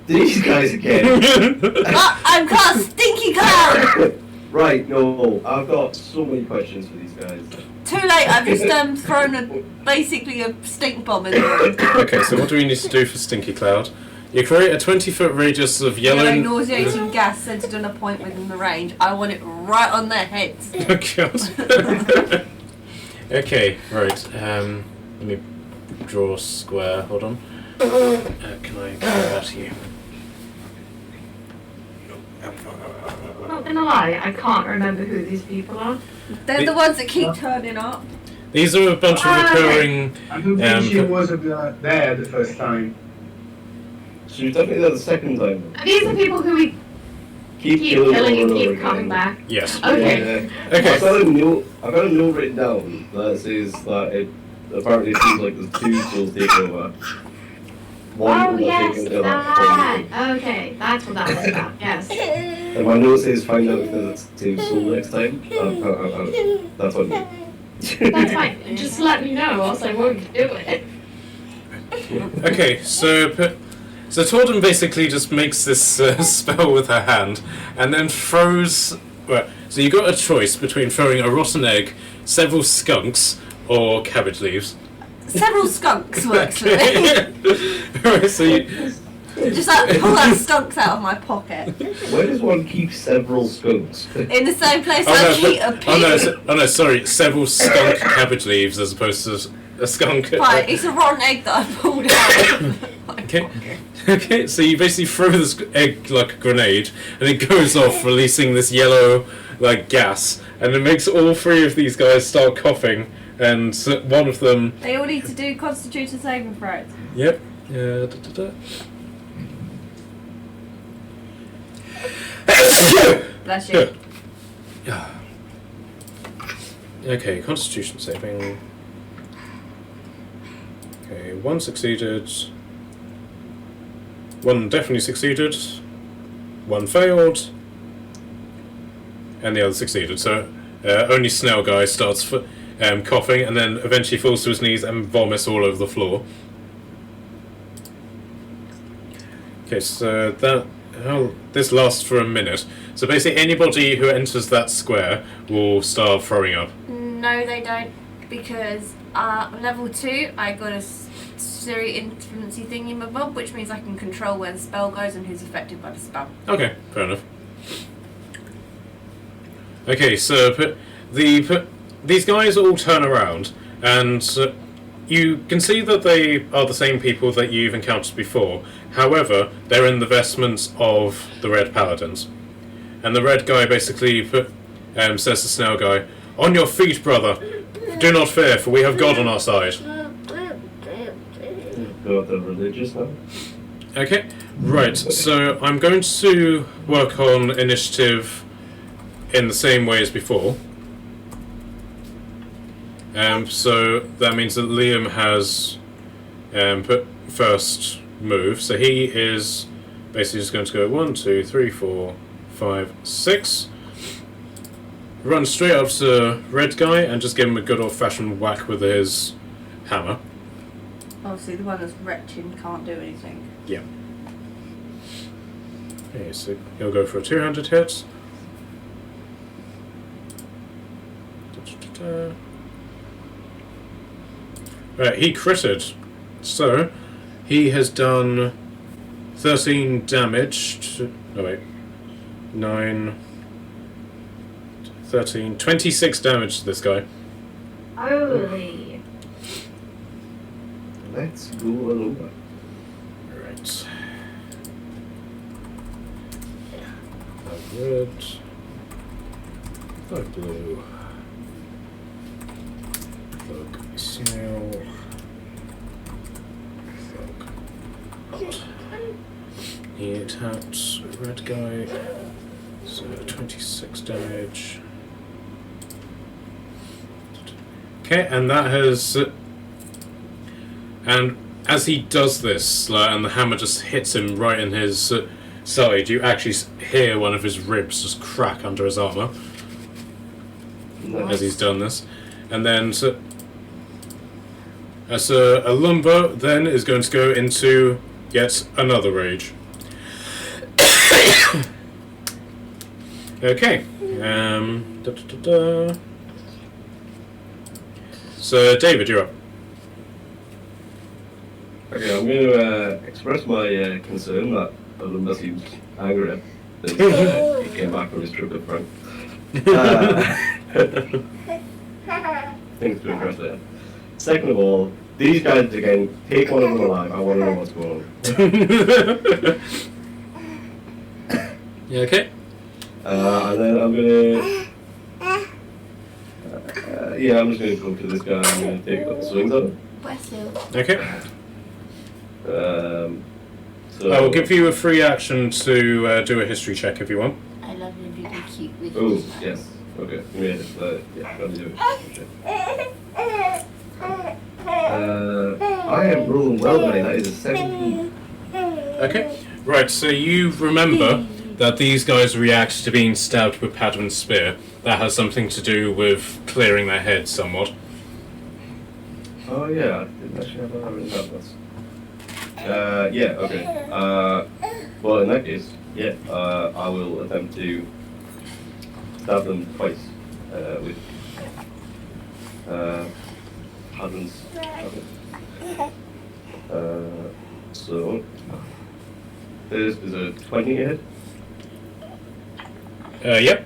These guys again. I'm called Stinky Cloud! Right, no, I've got so many questions for these guys. Too late, I've just thrown basically a stink bomb in the room. Okay, so what do we need to do for Stinky Cloud? You create a 20-foot radius of yellow... Yellow nauseating gas centered on a point within the range. I want it right on their heads. Oh god. Okay, right. Let me draw a square. Hold on. Can I go that to you? Not gonna lie, I can't remember who these people are. They're the ones that keep turning up. These are a bunch of recurring... I don't think she wasn't there the first time. She was definitely there the second time. These are people who we keep killing and keep coming back. Yes. Okay. Yeah. Okay. I've got a note written down that says that it apparently seems like there's two souls taking over. One Oh will yes, take over that. Okay, that's what that was about. Yes. and my note says find out if there's the same soul next time. That's on me. That's fine. Just let me know, else I won't do it. Okay, so Tordum basically just makes this spell with her hand, and then throws... Right, so you got a choice between throwing a rotten egg, several skunks, or cabbage leaves. Several skunks works for me. Right, so you... Just like pull out skunks out of my pocket. Where does one keep several skunks? In the same place Oh I keep a pig. Sorry, several skunk cabbage leaves as opposed to a skunk. Right, it's a rotten egg that I pulled out. Okay. Okay, so you basically throw this egg like a grenade, and it goes off, releasing this yellow, like, gas, and it makes all three of these guys start coughing, and one of them... They all need to do Constitution saving throws. Yep. Bless you. Yeah. Okay, Constitution saving. Okay, one succeeded. One definitely succeeded. One failed. And the other succeeded. So only Snail Guy starts coughing and then eventually falls to his knees and vomits all over the floor. Okay, so this lasts for a minute. So basically anybody who enters that square will start throwing up. No, they don't, because level 2, I got a Siri influency thingy-mabob, which means I can control where the spell goes and who's affected by the spell. Okay, fair enough. Okay, so these guys all turn around, and you can see that they are the same people that you've encountered before. However, they're in the vestments of the Red Paladins. And the red guy basically says to Snail Guy, "On your feet, brother! Do not fear, for we have God on our side." Got the religious now? Okay, right, so I'm going to work on initiative in the same way as before. So that means that Liam has put first move, so he is basically just going to go 1, 2, 3, 4, 5, 6. Run straight up to Red Guy and just give him a good old-fashioned whack with his hammer. Obviously, the one that's retching can't do anything. Yeah. Okay, so he'll go for a 200 hit. Right, he critted. So, he has done 13 damage. No, wait. 9... 13... 26 damage to this guy. Holy. Let's go all over. Right. Five red. 5 blue. 5 snail. 5 hot. He attacked red guy. So 26 damage. Okay, and that has... and as he does this, and the hammer just hits him right in his side, you actually hear one of his ribs just crack under his armour as he's done this. And then... as a lumber then is going to go into yet another rage. Okay. So, David, you're up. Okay, I'm going to express my concern that Olumba seems angry that he came back from his trip with Frank. Things to address there. Second of all, these guys again, take one of them alive. I want to know what's going on. Yeah, okay. And then I'm gonna, yeah, I'm just gonna go to this guy. I'm gonna take a couple swings at him. Bless you. Okay. So I will give you a free action to do a history check if you want. I love you, be cute with Oh, you. yes. Okay. Yeah, gotta do it. I am rolling well today. That is a 17. Okay. Right, so you remember that these guys react to being stabbed with Padman's spear. That has something to do with clearing their heads somewhat. Oh yeah, I didn't actually have that written down. Yeah, okay. Well, in that case, yeah, I will attempt to stab them twice with Padman's. So this is a 20 hit. Yep.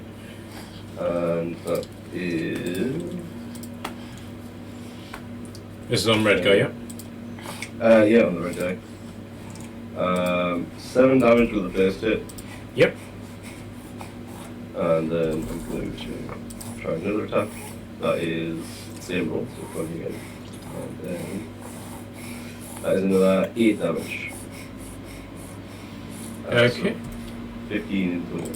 And that is... This is on red guy, yeah? yeah, on the red guy. 7 damage with the first hit. Yep. And then I'm going to try another attack. That is the same roll, so 20 again. And then that is another 8 damage. Okay. So 15 in total.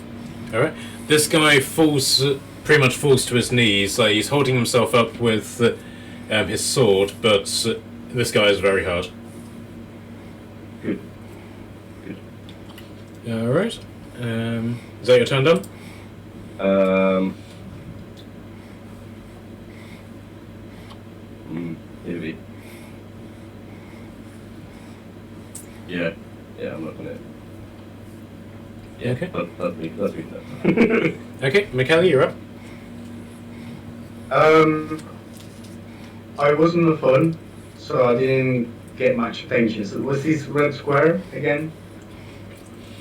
Alright. This guy falls, pretty much falls to his knees. Like, he's holding himself up with his sword, but this guy is very hard. Good. Good. Alright. Is that your turn done? Maybe. Yeah. Yeah, I'm not gonna. Yeah, Okay. That's me now. Okay, Michaela, you're up. I was on the phone, so I didn't get much attention. So was this red square again?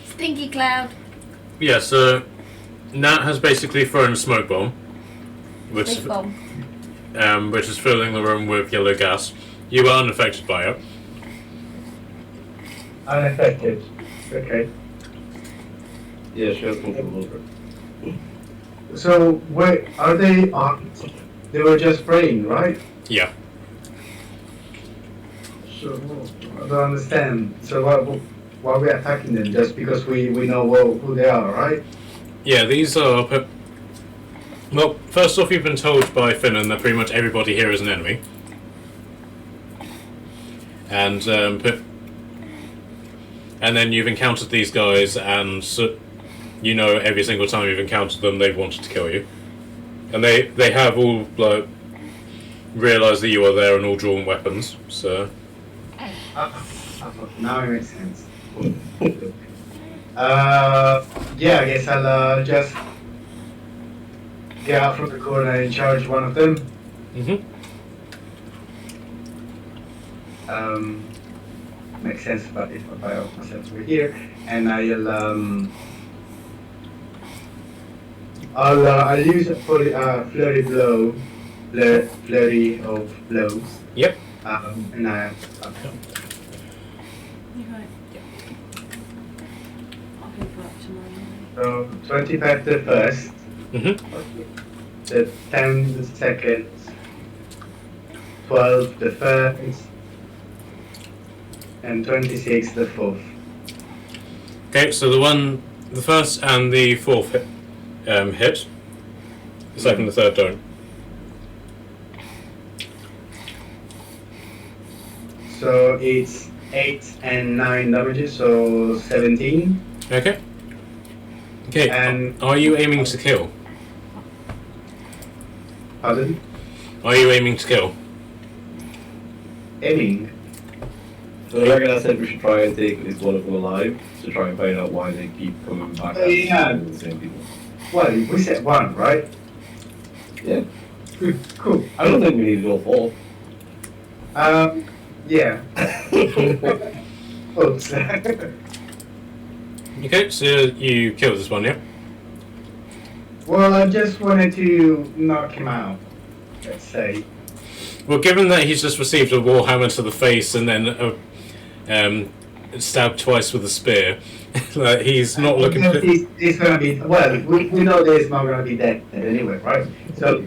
Stinky cloud. Yeah, so Nat has basically thrown a smoke bomb, which Big bomb. which is filling the room with yellow gas. You were unaffected by it. Unaffected. Okay. Yeah, she has control over it. So wait, are they on? They were just praying, right? Yeah. So I don't understand. So why are we attacking them? Just because we know who they are, right? Yeah, these are... Well, first off, you've been told by Finnan that pretty much everybody here is an enemy. And then you've encountered these guys, and you know every single time you've encountered them, they've wanted to kill you. And they have all, like, realised that you are there and all drawn weapons, so... Now it makes sense. Yeah, I guess I'll just get out from the corner and charge one of them. Mm-hmm. Makes sense, but if I out myself over here, and I'll use a flurry of blows. Yep. And You're right. I'll go for up tomorrow. so 25 the first, Mm-hmm. the 10 the second, 12 the third, and 26 the fourth. Okay, so the first and the fourth hit. The second and the third don't. So it's 8 and 9 damages, so 17. Okay. Okay. And Are you aiming to kill? pardon? Are you aiming to kill? Aiming. So I reckon I said we should try and take at least one of them alive to try and find out why they keep coming back at Yeah. the same people. Well, we said 1, right? Yeah. Good, cool. I don't think we need to go 4. Yeah. Oops. Okay, so you killed this one, yeah? Well, I just wanted to knock him out, let's say. Well, given that he's just received a warhammer to the face and then stabbed twice with a spear, like, he's not looking. He's gonna be. Well, we know that he's not gonna be dead anyway, right? So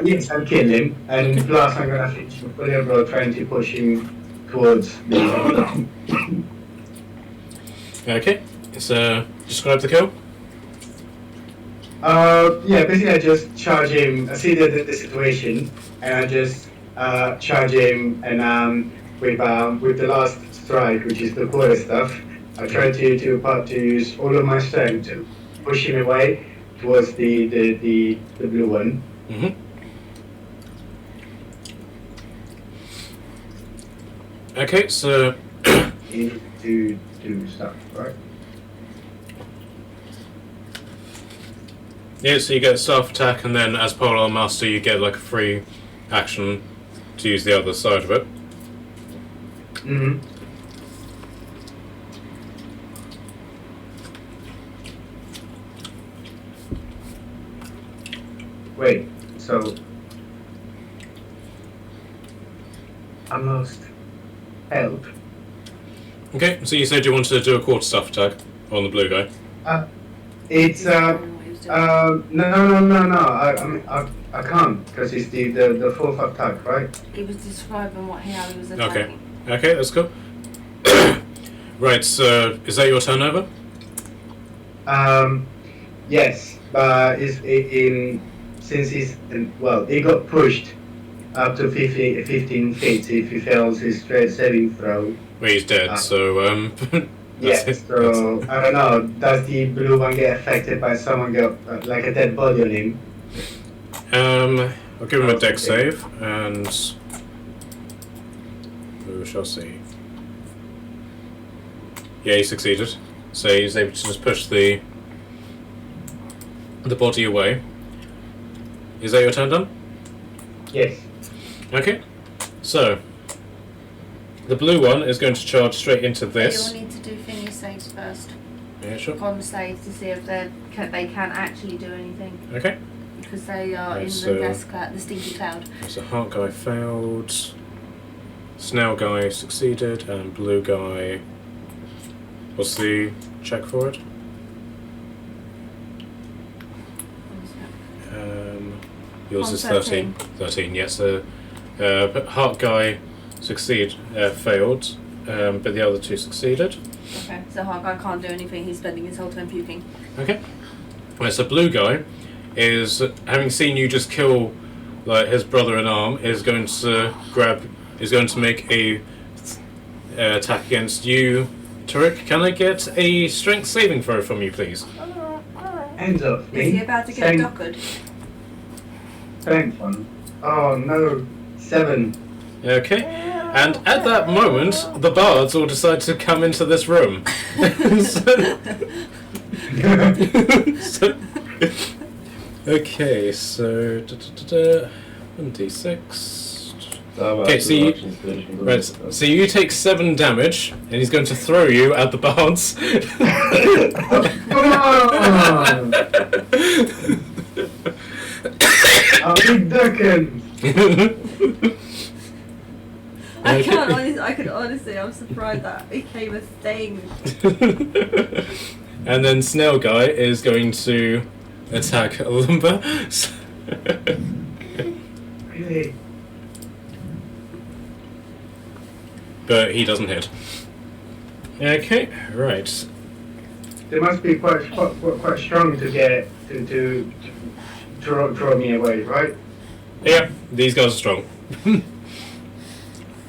yes, I'll kill him, and plus I'm gonna finish with Bro trying to push him towards the. Okay, so describe the kill. Yeah, basically I just charge him. I see the situation, and I just charge him, and with the last strike, which is the quarter stuff, I try to use all of my strength to push him away towards the blue one. Mm-hmm. Okay, so You need to do stuff, right? yeah, so you get staff attack, and then as Polar Master, you get like a free action to use the other side of it. Mm-hmm. Wait, so I'm lost. Help. Okay, so you said you wanted to do a quarter staff attack on the blue guy. It's no. I can't because it's the fourth attack, right? He was describing how he was attacking. Okay, that's cool. Right, so is that your turnover? Yes, but since he got pushed up to 15 feet if he fails his straight saving throw. Well, he's dead, so Yeah, that's it. so I don't know. Does the blue one get affected by someone like a dead body on him? I'll give him a deck save, and we shall see. Yeah, he succeeded. So he's able to just push the body away. Is that your turn done? Yes. Okay. So the blue one is going to charge straight into this. You'll need to do thingy saves first. Yeah, sure. Con saves to see if they can actually do anything. Okay. Because they are Right, in so- the gas cloud, the stinky cloud. So heart guy failed. Snail guy succeeded, and blue guy. What's the check for it? Yours is 13. 13, yes. But heart guy failed, but the other two succeeded. Okay, so Hawkeye can't do anything, he's spending his whole time puking. Okay. Right, so blue guy is, having seen you just kill like his brother in arm, is going to make a attack against you. Tariq, can I get a strength saving throw from you, please? Hands up, me. Is he about to get dockered? Strength one. Oh no, 7. Okay. And at that moment, the bards all decide to come into this room. Okay, so 1d6. Okay, so you take 7 damage, and he's going to throw you at the bards. I'll be ducking. I could honestly, I'm surprised that became a thing. And then Snail Guy is going to attack Lumber. Really? But he doesn't hit. Okay, right. They must be quite strong to get to draw me away, right? Yeah, these guys are strong.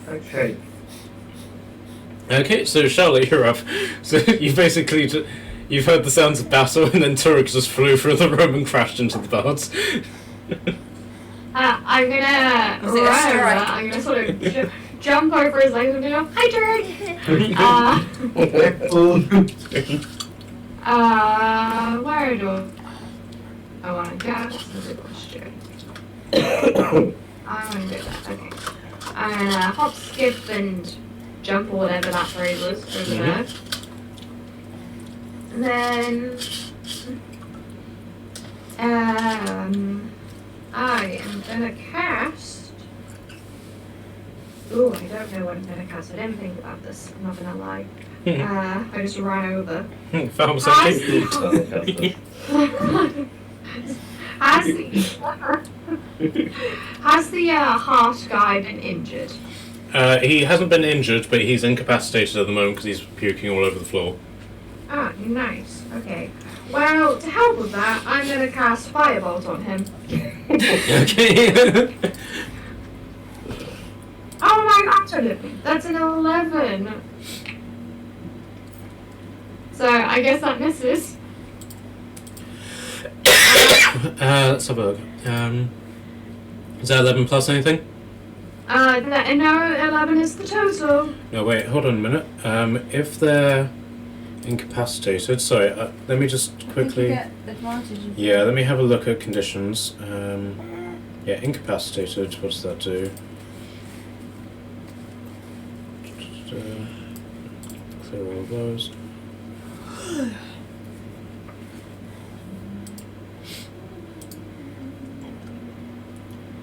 Okay. Okay, so Charlotte, you're up. So you basically you've heard the sounds of battle, and then Turek just flew through the room and crashed into the bards. I'm gonna Was it a run over. strike? I'm gonna sort of jump over his legs and go, "Hi, Turk." Where do I want to go? That's a good question. I want to do that. Okay. I'm gonna hop, skip, and jump or whatever that phrase was over there. And then, I am gonna cast. Ooh, I don't know what I'm gonna cast. I didn't think about this. I'm not gonna lie. I just ran over. Found something. Has the heart guy been injured? He hasn't been injured, but he's incapacitated at the moment because he's puking all over the floor. Ah, nice. Okay. Well, to help with that, I'm gonna cast Firebolt on him. Okay. Oh my god, that's an 11. So I guess that misses. Let's have a look. Is that 11 plus anything? No, 11 is the total. No, wait, hold on a minute. If they're incapacitated, sorry, let me just quickly. Get advantage. Yeah, let me have a look at conditions. Yeah, incapacitated, what does that do? Clear all of those.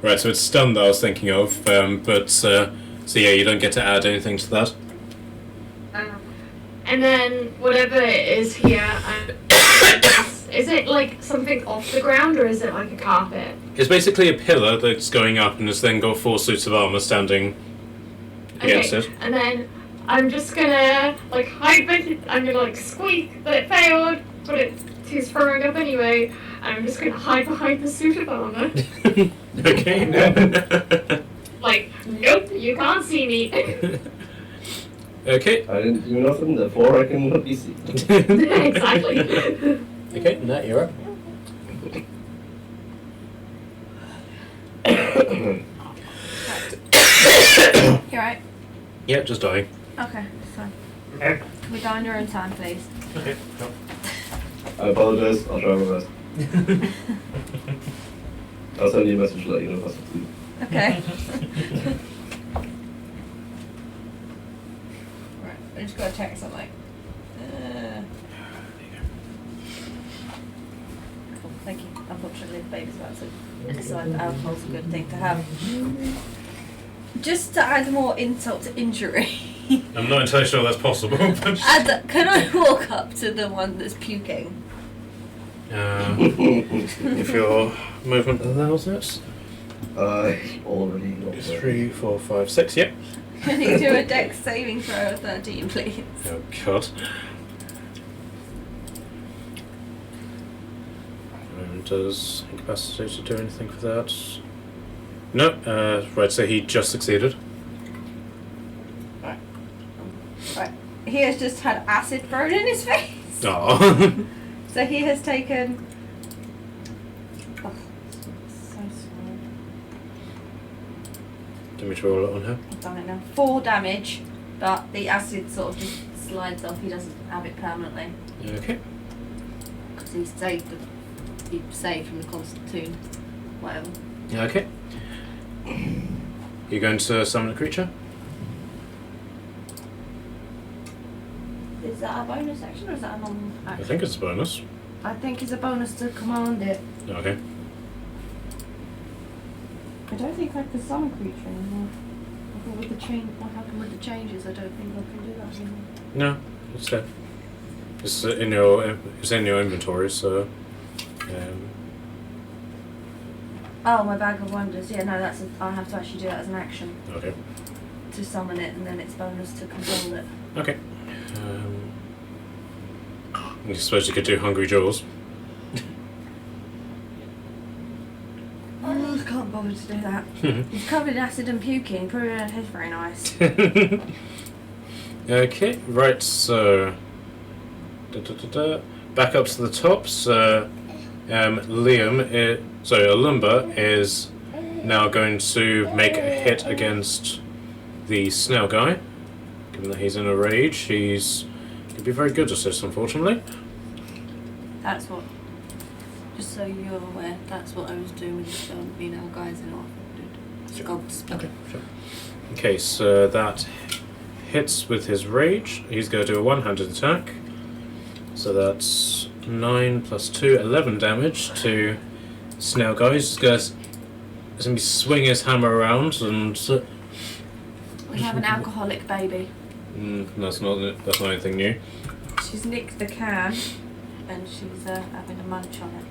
Right, so it's stun that I was thinking of, but so yeah, you don't get to add anything to that. And then whatever it is here, is it like something off the ground or is it like a carpet? It's basically a pillar that's going up and has then got 4 suits of armor standing against it. And then I'm just gonna like hide it. I'm gonna like squeak that it failed, but he's throwing up anyway. And I'm just gonna hide behind the suit of armor. Okay. Like, nope, you can't see me. Okay. I didn't do nothing, therefore I cannot be seen. Exactly. Okay, Nat, you're up. You right? Yeah, just dying. Okay, fine. We die on your own time, please. Okay. I apologize, I'll try my best. I'll send you a message to let you know if that's what to do. Okay. Right, I just gotta check something. Cool, thank you. Unfortunately, the baby's about to decide that alcohol's a good thing to have. Just to add more insult to injury. I'm not entirely sure that's possible, but Can I walk up to the one that's puking? if your movement allows it. Already not there. 3, 4, 5, 6, yep. Can you do a dex saving throw of 13, please? Oh, God. Does incapacitated do anything for that? No, right, so he just succeeded. Right. He has just had acid thrown in his face. Oh. So he has taken. Oh, so slow. Let me roll it on her. I've done it now. 4 damage, but the acid sort of just slides off. He doesn't have it permanently. Okay. Because he saved from the constitution, whatever. Okay. You're going to summon a creature? Is that a bonus action or is that a I non-action? think it's a bonus. I think it's a bonus to command it. Okay. I don't think I can summon a creature anymore. I thought with the change, what happened with the changes? I don't think I can do that anymore. No, it's there. It's in your inventory, so. Oh, my bag of wonders. Yeah, no, I have to actually do that as an action Okay. to summon it, and then it's bonus to control it. Okay. I suppose you could do Hungry Jaws. Oh, I can't bother to do that. He's covered in acid and puking. Probably don't taste very nice. Okay, right, so... Back up to the top, so... Alumba is now going to make a hit against the snail guy. Given that he's in a rage, he's going to be very good at this, unfortunately. That's what. Just so you're aware, that's what I was doing with the spell. You know, guys in off. God's spell. Okay, sure. Okay, so that hits with his rage. He's going to do a one-handed attack. So that's 9 plus 2, 11 damage to snail guy. He's just going to swing his hammer around and... We have an alcoholic baby. That's not anything new. She's nicked the can and she's having a munch on it.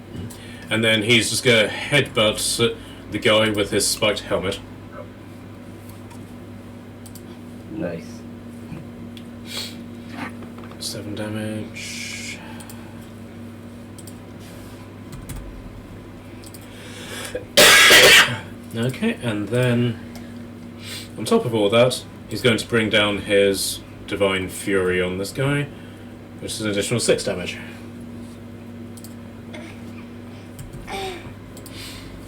And then he's just going to headbutt the guy with his spiked helmet. Nice. 7 damage. Okay, and then on top of all that, he's going to bring down his Divine Fury on this guy, which is an additional 6 damage.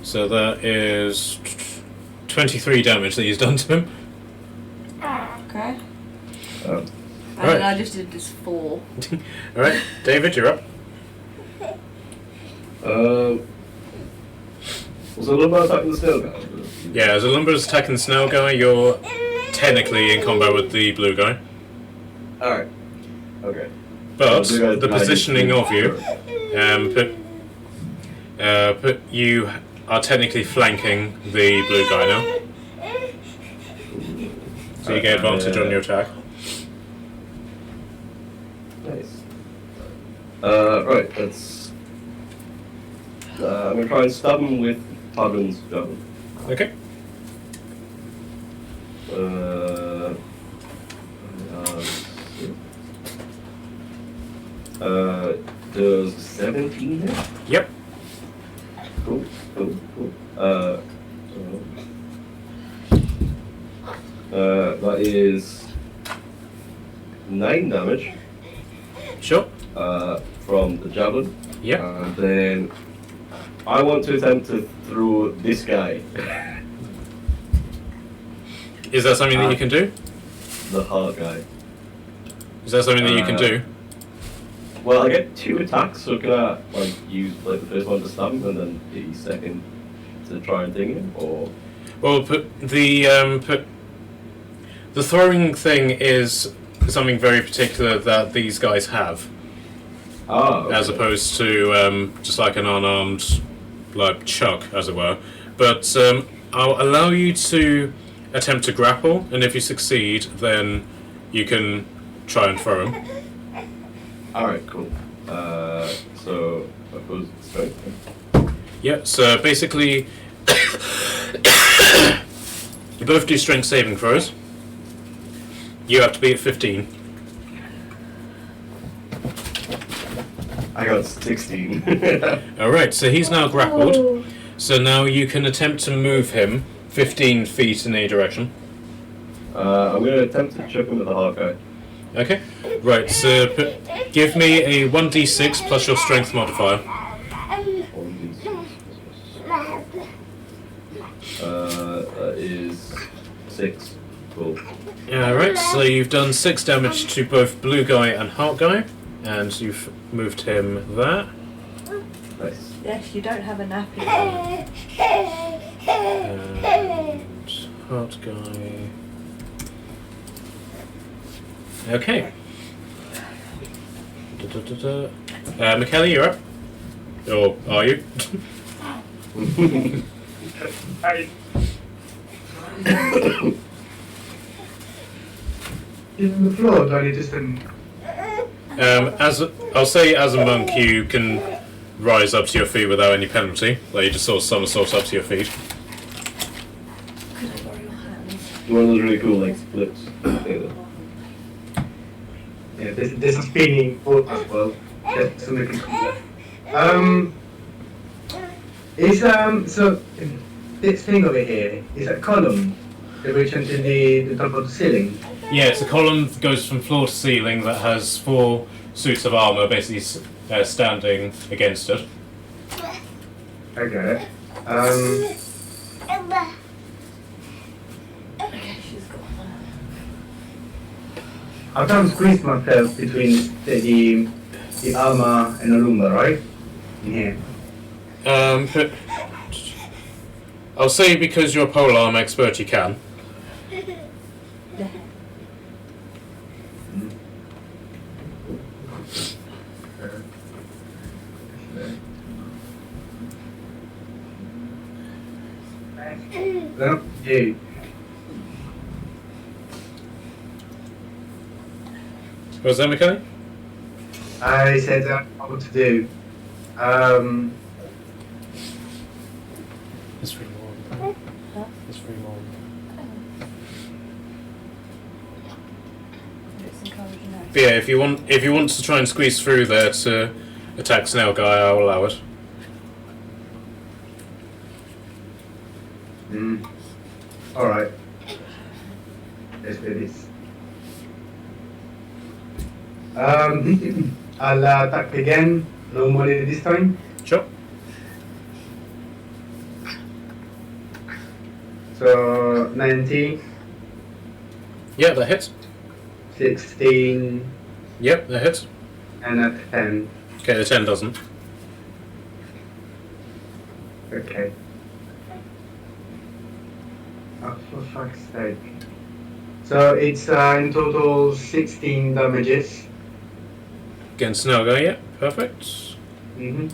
So that is 23 damage that he's done to him. Okay. Oh. Right. I just did this 4. Alright, David, you're up. Was Alumba attacking the snail guy? Yeah, as Alumbra's attacking the snail guy, you're technically in combat with the blue guy. Alright. Okay. But The blue guy's the behind positioning you. of you, you are technically flanking the blue guy now. So you get advantage on your attack. Nice. Right, let's... I'm gonna try and stab him with Paladin's javelin. Okay. Does 17 hit? Yep. Cool. That is 9 damage Sure. from the javelin. Yep. And then I want to attempt to throw this guy, Is that something that you can do? the hard guy. Is that something that you can do? Well, I get 2 attacks, so can I use the first one to stab him and then the second to try and ding him, or? Well, the throwing thing is something very particular that these guys have, Okay. as opposed to just like an unarmed, like chuck, as it were. But I'll allow you to attempt to grapple, and if you succeed, then you can try and throw him. Alright, cool. So I suppose strength. Yeah. So basically, you both do strength saving throws. You have to be at 15. I got 16. Alright, so he's now grappled. So now you can attempt to move him 15 feet in any direction. I'm going to attempt to chip him with the hard guy. Okay. Right, so give me a 1d6 plus your strength modifier. That is 6. Cool. Alright, so you've done 6 damage to both Blue Guy and Heart Guy, and you've moved him there. Nice. Yes, you don't have a nappy. And Heart Guy. Okay. McKelly, you're up. Or are you? In the floor, do I need to stand? I'll say as a monk, you can rise up to your feet without any penalty. Like you just sort of somersault up to your feet. Could I borrow your hands? One of those really cool splits. Yeah, there's a spinning boat as well. That's to make it cooler. So this thing over here is a column. They reach into the top of the ceiling. Yeah, it's a column that goes from floor to ceiling that has 4 suits of armor basically standing against it. Okay. Okay, she's gone. I'll try and squeeze myself between the armor and the lumber, right? In here. But I'll say because you're a polearm expert, you can. No, hey. Was that Mikhail? I said what to do. It's free more. It's free more. But yeah, if you want to try and squeeze through there to attack Snail Guy, I'll allow it. Alright. Let's do this. I'll attack again. No money this time. Sure. So 19, Yeah, that hits. 16, Yep, that hits. and a 10. Okay, the 10 doesn't. Okay. Oh, for fuck's sake. So it's in total 16 damages. Against Snail Guy, yeah, perfect. Mm-hmm.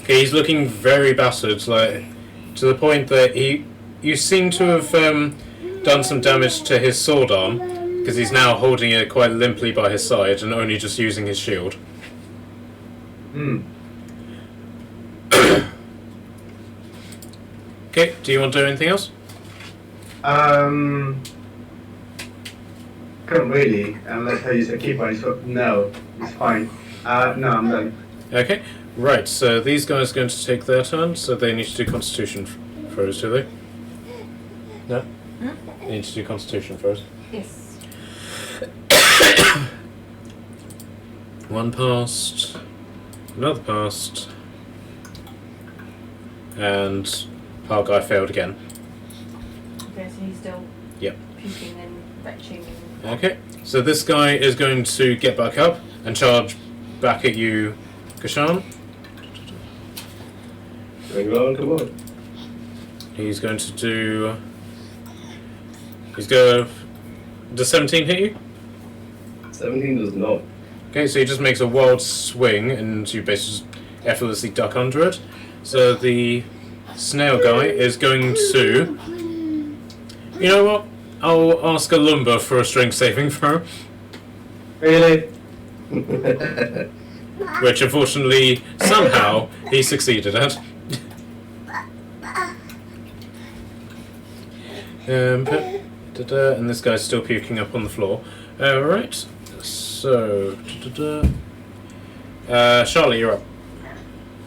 Okay, he's looking very battered, like to the point that you seem to have done some damage to his sword arm because he's now holding it quite limply by his side and only just using his shield. Hmm. Okay, do you want to do anything else? Can't really, unless I use a key point. So no, it's fine. No, I'm done. Okay, right. So these guys are going to take their turn, so they need to do Constitution throws, do they? No. They need to do Constitution throws. Yes. One passed, another passed, and our guy failed again. Okay, so he's still Yep. puking and retching. Okay, so this guy is going to get back up and charge back at you, Kashan. Bring it on, come on. He's going to do. He's going. Does 17 hit you? 17 does not. Okay, so he just makes a wild swing and you basically just effortlessly duck under it. So the snail guy is going to. You know what? I'll ask a lumber for a strength saving throw, Really? which unfortunately somehow he succeeded at. And this guy's still puking up on the floor. Right, so Charlotte, you're up.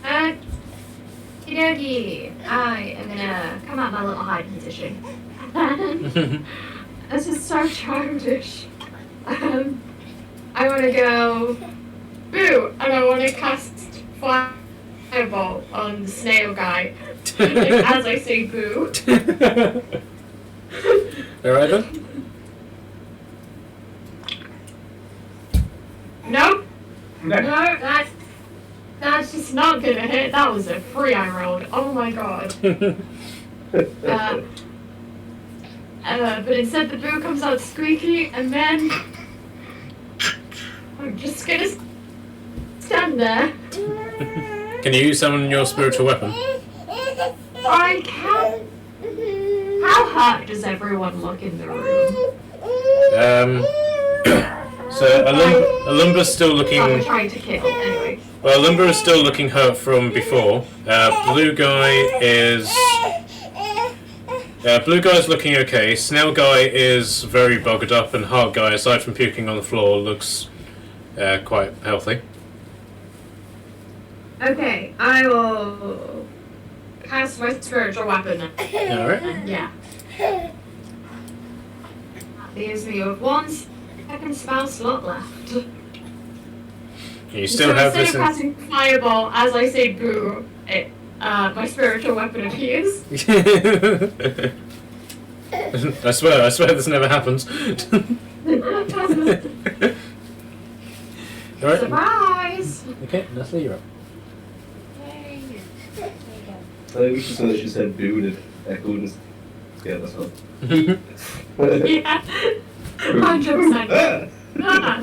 Okey-dokey. I am gonna come out my little hiding position. Let's just start childish. I want to go boo, and I want to cast fireball on the snail guy as I say boo. Alright then. Nope. No, that's just not gonna hit. That was a 3 I rolled. Oh my god. But instead the boo comes out squeaky, and then I'm just gonna stand there. Can you summon your spiritual weapon? I can. How hot does everyone look in the room? So Alumbra's still looking. I'm trying to kill anyway. Well, Alumbra is still looking hurt from before. Blue guy's looking okay. Snail guy is very buggered up, and Heart guy, aside from puking on the floor, looks quite healthy. Okay, I will cast my spiritual weapon. Alright. Yeah. Leaves me with one second spell slot left. You still have instead this. of casting fireball, as I say boo, my spiritual weapon appears. I swear this never happens. Alright. Surprise! Okay, Natalie, you're up. Yay. I think we should say that she said boo and it echoed and scared us off. Yeah. 100%. Ah.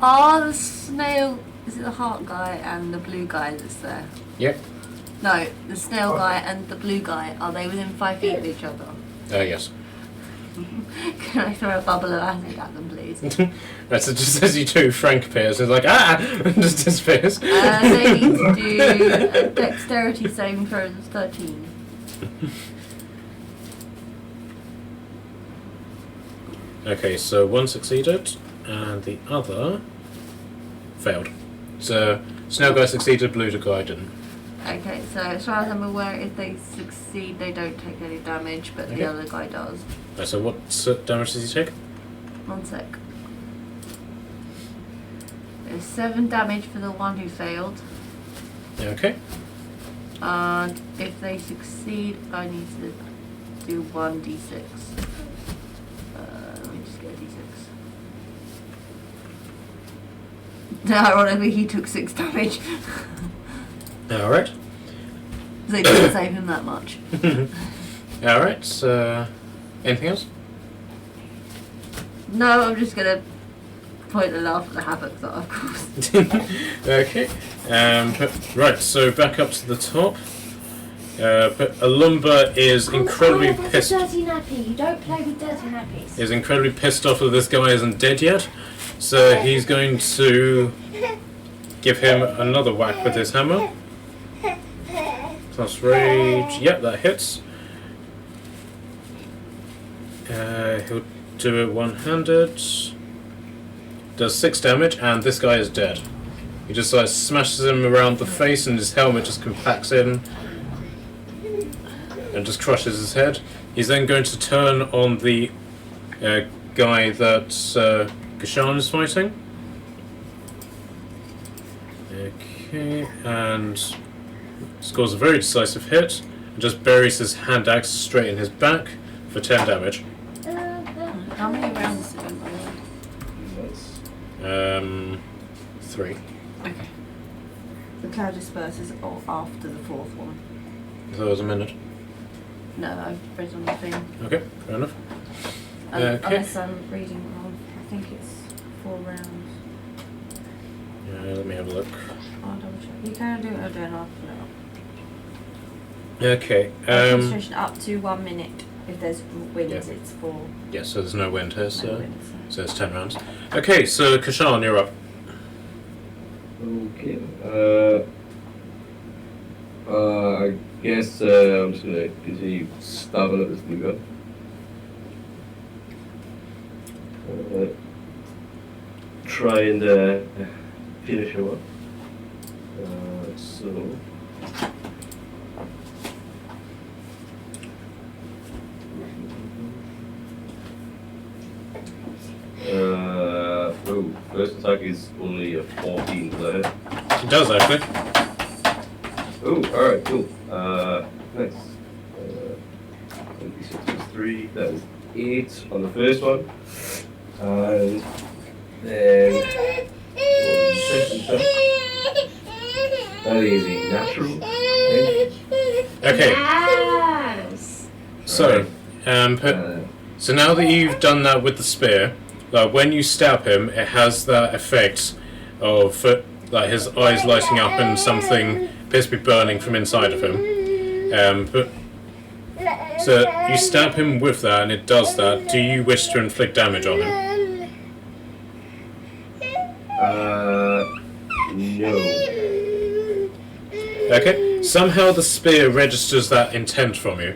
Are the snail... Is it the heart guy and the blue guy that's there? Yep. No, the snail guy and the blue guy, are they within 5 feet of each other? Yes. Can I throw a bubble of acid at them, please? Right, so just as you do, Frank appears and is like, ah! And just disappears. They need to do a dexterity saving throw of 13. Okay, so one succeeded, and the other failed. So, Snail Guy succeeded, Blue Guy didn't. Okay, so as far as I'm aware, if they succeed, they don't take any damage, but Okay. the other guy does. Right, so what damage does he take? 1 sec. There's 7 damage for the one who failed. Okay. And if they succeed, I need to do 1d6. Let me just get a d6. Ironically, he took 6 damage. Alright. They didn't save him that much. Alright, so... anything else? No, I'm just gonna point and laugh at the havoc that I've caused. Okay. Right, so back up to the top. But Alumba is incredibly pissed. Dirty nappy. You don't play with dirty nappies. Is incredibly pissed off that this guy isn't dead yet. So he's going to give him another whack with his hammer. Plus rage. Yep, that hits. He'll do it one-handed. Does 6 damage, and this guy is dead. He just like smashes him around the face, and his helmet just compacts in and just crushes his head. He's then going to turn on the guy that Gashan is fighting. Okay, and scores a very decisive hit, and just buries his hand axe straight in his back for 10 damage. How many rounds did you roll? 3. Okay. The cloud disperses all after the 4th one. I thought it was a minute. No, I've read on the thing. Okay, fair enough. Okay. Unless I'm reading wrong. I think it's 4 rounds. Let me have a look. I'll double check. You can do it, I'll do it after that. Okay. Concentration up to 1 minute. If there's wind, Yeah. it's 4. Yeah, so there's no wind here, so, No wind, so it's 10 rounds. Okay, so Kashan, you're up. Okay. I guess I'm just gonna continue stabbing at this blue guy. Try and finish him up. So. First attack is only a 14, does that hit? It does, actually. Oh, alright, cool. Nice. 26 plus 3, that is 8 on the first one. And then. That is a natural. Okay, Yes! so, so now that you've done that with the spear, like when you stab him, it has that effect of like his eyes lighting up and something appears to be burning from inside of him. So you stab him with that, and it does that. Do you wish to inflict damage on him? No. Okay. Somehow the spear registers that intent from you.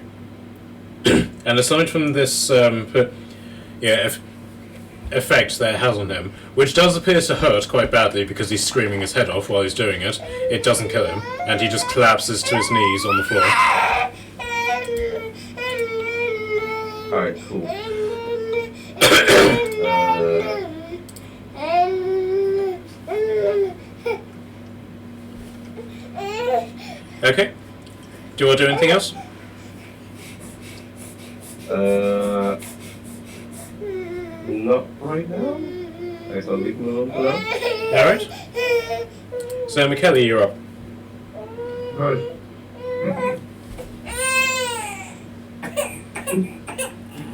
And aside from this, effect that it has on him, which does appear to hurt quite badly because he's screaming his head off while he's doing it. It doesn't kill him, and he just collapses to his knees on the floor. Alright, cool. Okay. Do you want to do anything else? Not right now. I guess I'll leave him alone for now. Alright. So, McKelly, you're up. Good.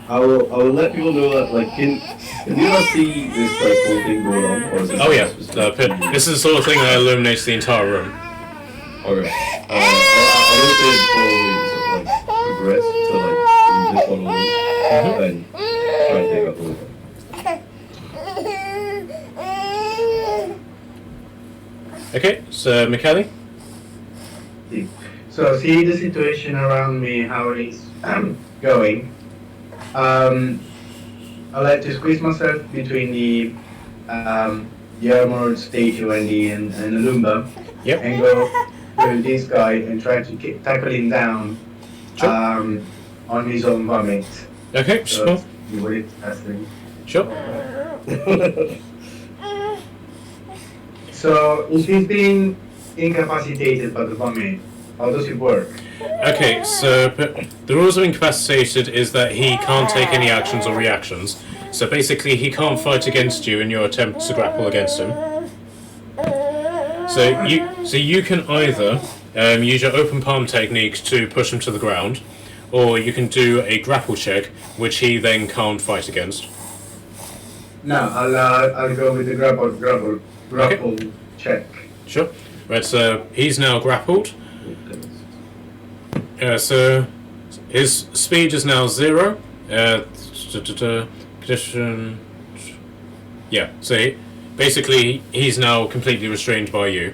I will let people know that, like, can you not see this, like, whole thing going on? Or is it Oh yeah, this is the sort of thing that illuminates the entire room. Okay. I'll look at it before we sort of, like, progress to, like, this one room, then try and take up a little bit. Okay, so McKelly? So see the situation around me, how it is going. I like to squeeze myself between the armored statue and the Lumba, Yep. and go with this guy and try to tackle him down Sure. on his own vomit. Okay, So sure. you would it as the Sure. So if he's been incapacitated by the vomit, how does it work? Okay, so the rules of incapacitated is that he can't take any actions or reactions. So basically, he can't fight against you in your attempt to grapple against him. So you can either use your open palm technique to push him to the ground, or you can do a grapple check, which he then can't fight against. No, I'll go with the grapple check. Sure. Right. So he's now grappled. So his speed is now 0. Condition. Yeah. So basically, he's now completely restrained by you.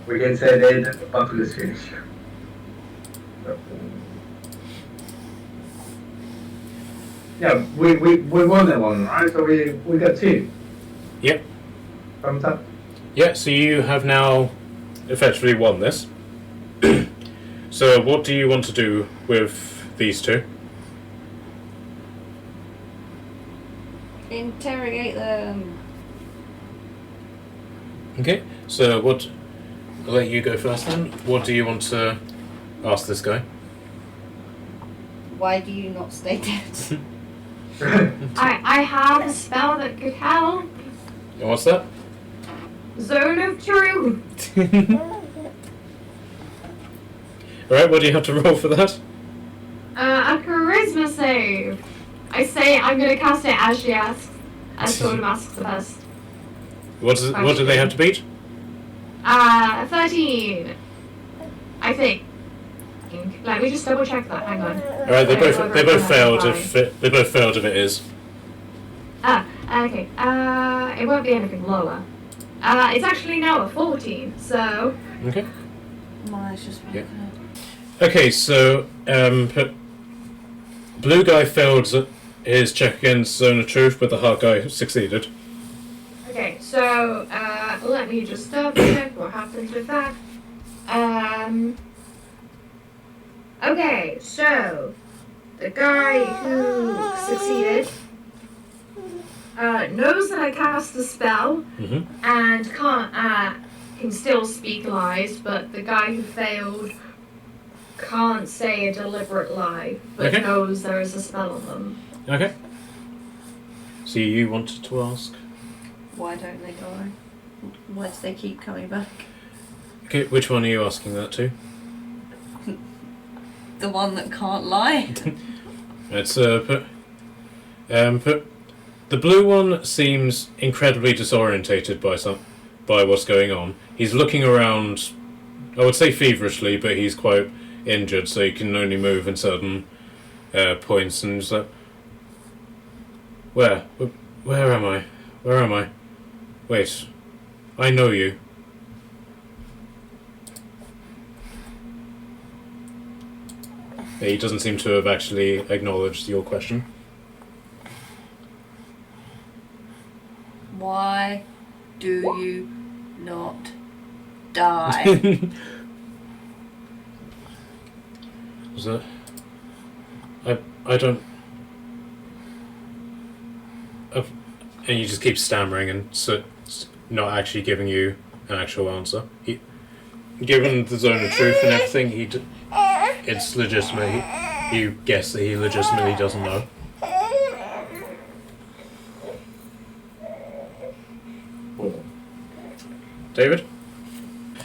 We can say that the battle is finished. Yeah, we won that one, right? So we got 2. Yep. From top. Yeah. So you have now effectively won this. So what do you want to do with these two? Interrogate them. Okay. So what? I'll let you go first then. What do you want to ask this guy? Why do you not stay dead? I have a spell that could help. And what's that? Zone of Truth. Alright, what do you have to roll for that? A charisma save. I say I'm gonna cast it as she asks. As sort of asks first. What do they have to beat? 13. I think. Let me just double check that. Hang on. Alright, they both failed if it is. Okay. It won't be anything lower. It's actually now a 14. So. Okay. Mine's just Yeah. Okay, so blue guy failed his check against Zone of Truth, but the hard guy succeeded. Okay. So let me just double check what happens with that. Okay, so the guy who succeeded knows that I cast the spell and can still speak lies, but the guy who failed can't say a deliberate lie, but Okay. knows there is a spell on them. Okay. So you wanted to ask? Why don't they die? Why do they keep coming back? Okay, which one are you asking that to? The one that can't lie. It's the blue one seems incredibly disorientated by what's going on. He's looking around, I would say feverishly, but he's quite injured, so he can only move in certain points. And he's like, where am I? Where am I? Wait, I know you. He doesn't seem to have actually acknowledged your question. Why do you not die? Was that? I don't. And you just keep stammering and not actually giving you an actual answer. Given the zone of truth and everything, it's legitimate. You guess that he legitimately doesn't know. David?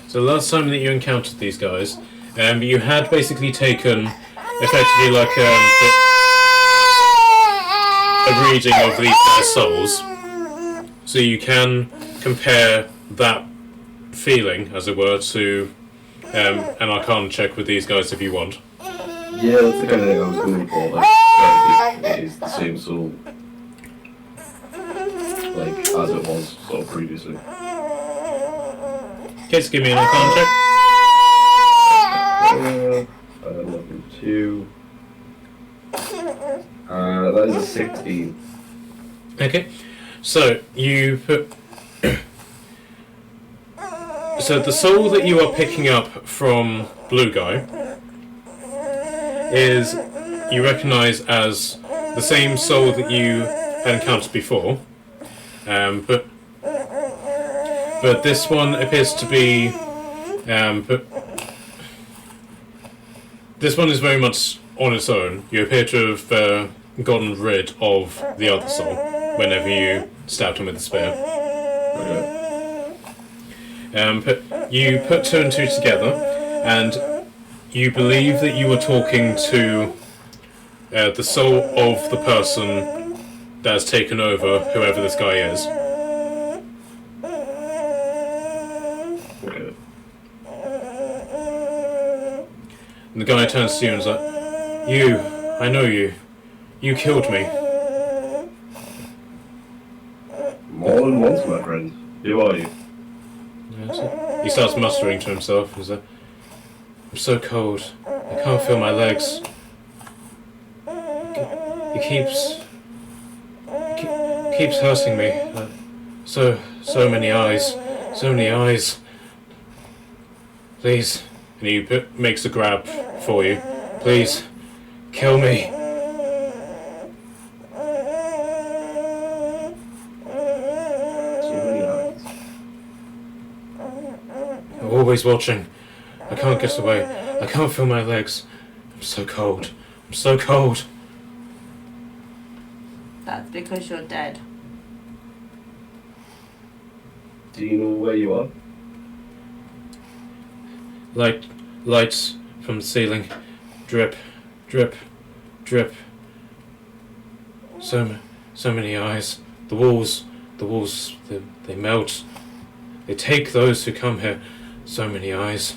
So the last time that you encountered these guys, you had basically taken effectively like a reading of their souls. So you can compare that feeling, as it were, to an Arcana check with these guys if you want. Yeah, that's the kind of thing I was going for. Like, it is the same soul, like as it was sort of previously. Okay, so give me an Arcana check. Level 2. That is a 16. Okay, so you put. So the soul that you are picking up from Blue Guy is you recognise as the same soul that you had encountered before, but this one appears to be, but this one is very much on its own. You appear to have gotten rid of the other soul whenever you stabbed him with the spear. Okay. But you put two and two together, and you believe that you were talking to the soul of the person that has taken over whoever this guy is. Okay. And the guy turns to you and is like, "You, I know you. You killed me." More than once, my friend. Who are you? He starts mustering to himself. He's like, "I'm so cold. I can't feel my legs. He keeps hurting me. So many eyes. So many eyes. Please." And he makes a grab for you. "Please, kill me." So many eyes. "I'm always watching. I can't get away. I can't feel my legs. I'm so cold. I'm so cold." That's because you're dead. Do you know where you are? Lights from the ceiling. Drip, drip, drip. So many eyes. The walls, they melt. They take those who come here. So many eyes.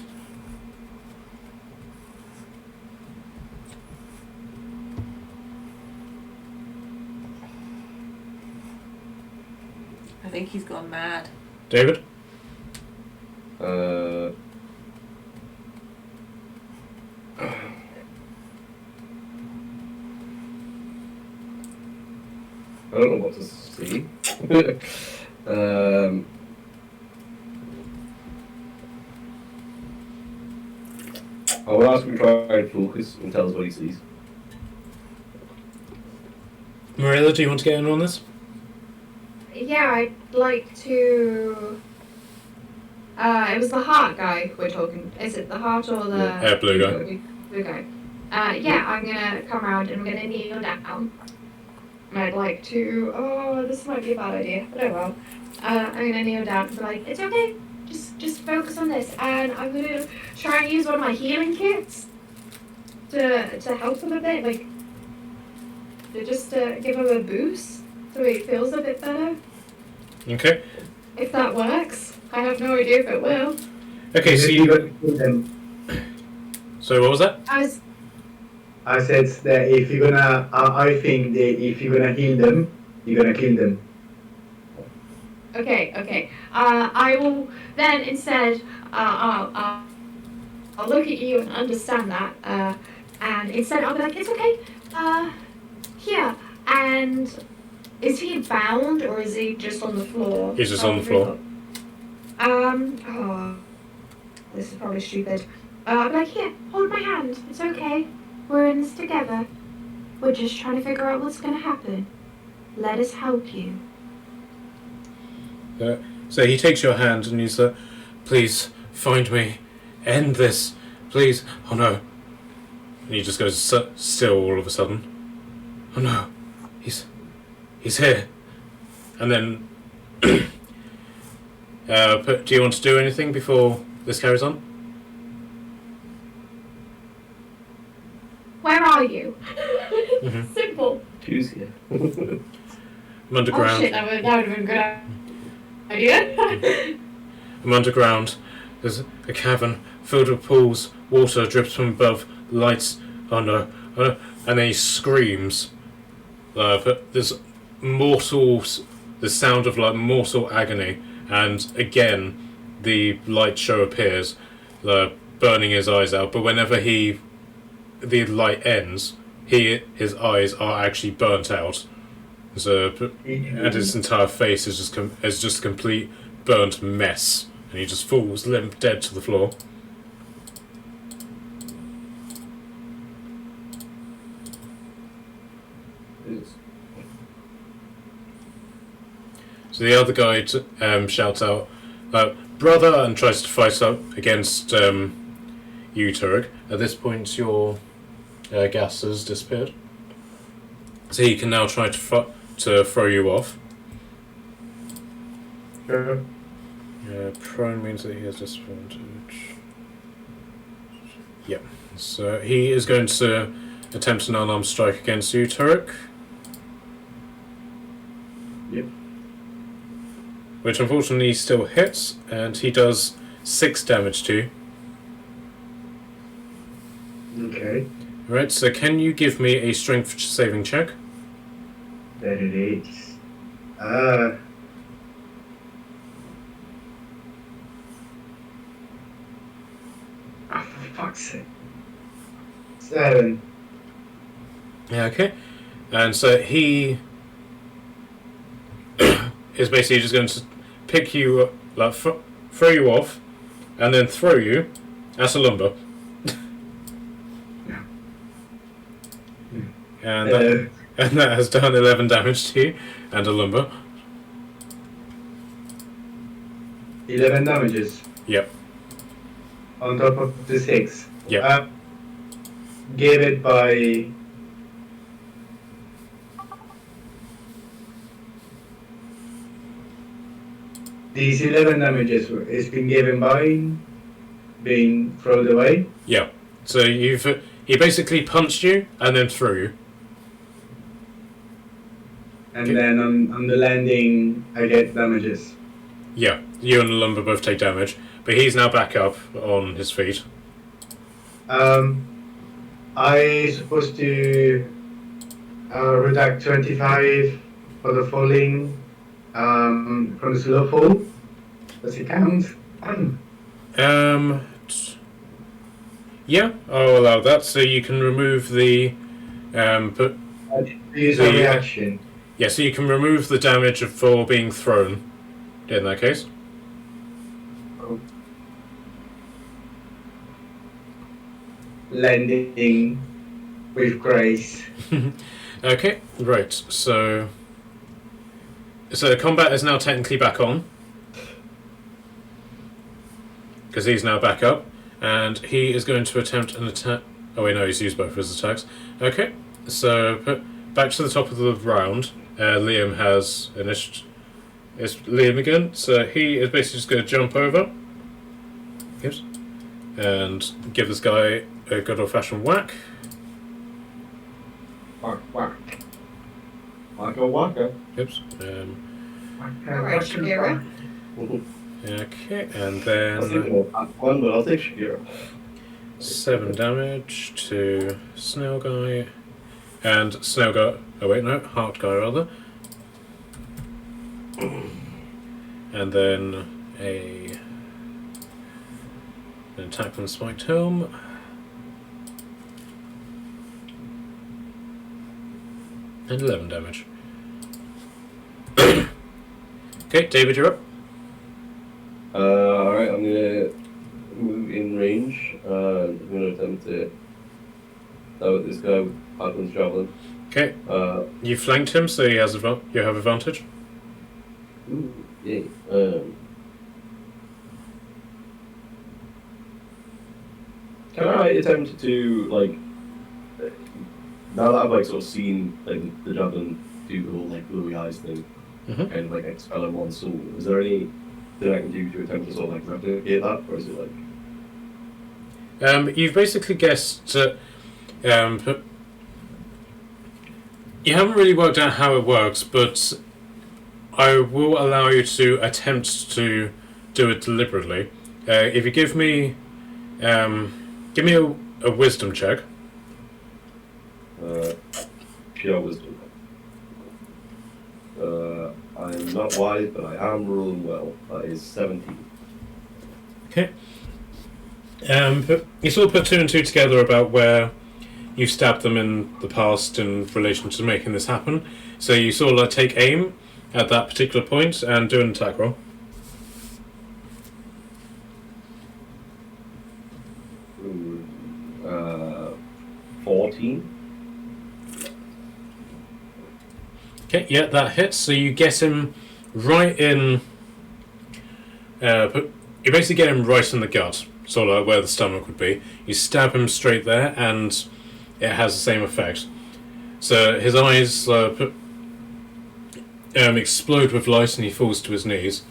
I think he's gone mad. David? I don't know what to see. I will ask him to try and focus and tell us what he sees. Marilla, do you want to get in on this? Yeah, I'd like to. It was the heart guy we're talking. Is it the heart or the Blue guy. Blue guy. Yeah, I'm gonna come around and I'm gonna kneel down. And I'd like to. Oh, this might be a bad idea, but oh well. I'm gonna kneel down and be like, "It's okay. Just focus on this." And I'm gonna try and use one of my healing kits to help him a bit, like to just give him a boost so he feels a bit better. Okay. If that works. I have no idea if it will. Okay, so You're you... gonna kill them. So what was that? I said that if you're gonna, I think that if you're gonna heal them, you're gonna kill them. Okay. I will then instead, I'll look at you and understand that. And instead I'll be like, it's okay, here. And is he bound or is he just on the floor? He's just on the floor. Oh, this is probably stupid. I'll be like, here, hold my hand, it's okay. We're in this together. We're just trying to figure out what's gonna happen. Let us help you. So he takes your hand and he's like, please, find me. End this. Please. Oh no. And he just goes still all of a sudden. Oh no. He's here. And then... do you want to do anything before this carries on? Where are you? Mhm. Simple. Choose here. I'm Oh underground. shit, that would have been a good idea. I'm underground. There's a cavern filled with pools. Water drips from above. Lights. Oh no. Oh no. And then he screams. But there's the sound of like mortal agony. And again, the light show appears, burning his eyes out. But whenever the light ends, his eyes are actually burnt out. So, and his entire face is just a complete burnt mess, and he just falls limp dead to the floor. So the other guy shouts out, "Brother!" and tries to fight up against you, Turek. At this point, your gas has disappeared, so he can now try to throw you off. Sure. Prone means that he has disadvantage. Yep. So he is going to attempt an unarmed strike against you, Turek. Yep. Which unfortunately still hits, and he does 6 damage to you. Okay. Right, so can you give me a strength saving check? There it is. Oh, for fuck's sake. 7. Yeah, okay. And so he is basically just going to pick you up, like throw you off, and then throw you as a lumber. And that has done 11 damage to you, and a lumber. 11 damages. Yep. On top of the 6. Yep. Gave it by... These 11 damages is been given by being thrown away. Yeah. So he basically punched you and then threw you. And then on the landing, I get damages. Yeah. You and the lumber both take damage, but he's now back up on his feet. I supposed to redact 25 for the falling from the slow fall. Does it count? Yeah, I'll allow that. So you can remove the Use a reaction. yeah, so you can remove the damage for being thrown. In that case. Cool. Landing with grace. Okay, right. So combat is now technically back on because he's now back up, and he is going to attempt an attack. Oh wait, no, he's used both of his attacks. Okay, so back to the top of the round. Liam has initiative. It's Liam again. So he is basically just going to jump over. Yes. And give this guy a good old-fashioned whack. Whack, whack. Wacka, wacka. Oops. Alright, Shakira. Okay, and I'll take then more one, but I'll take Shakira. 7 damage to Snail Guy. And Snail Guy... Oh wait, no. Heart Guy, rather. And then an attack from Spiked Helm. And 11 damage. Okay, David, you're up. Alright, I'm gonna move in range. I'm gonna attempt to stab at this guy with Paladin's Javelin. Okay, you flanked him, so he has you have advantage. Ooh, yay. Can I attempt to, like, now that I've, like, sort of seen, like, the Javelin do the whole, like, bluey eyes thing, Mhm. kind of, like, expel him on soul, is there anything I can do to attempt to sort of, like, replicate that, or is it, like... You've basically guessed that you haven't really worked out how it works, but I will allow you to attempt to do it deliberately. If you give me a wisdom check. Pure wisdom. I'm not wise, but I am rolling well. That is 17. Okay. You sort of put two and two together about where you stabbed them in the past in relation to making this happen. So you sort of like take aim at that particular point and do an attack roll. Ooh, 14. Okay, yeah, that hits. So you get him right in. You basically get him right in the gut, sort of like where the stomach would be. You stab him straight there, and it has the same effect. So his eyes explode with light, and he falls to his knees.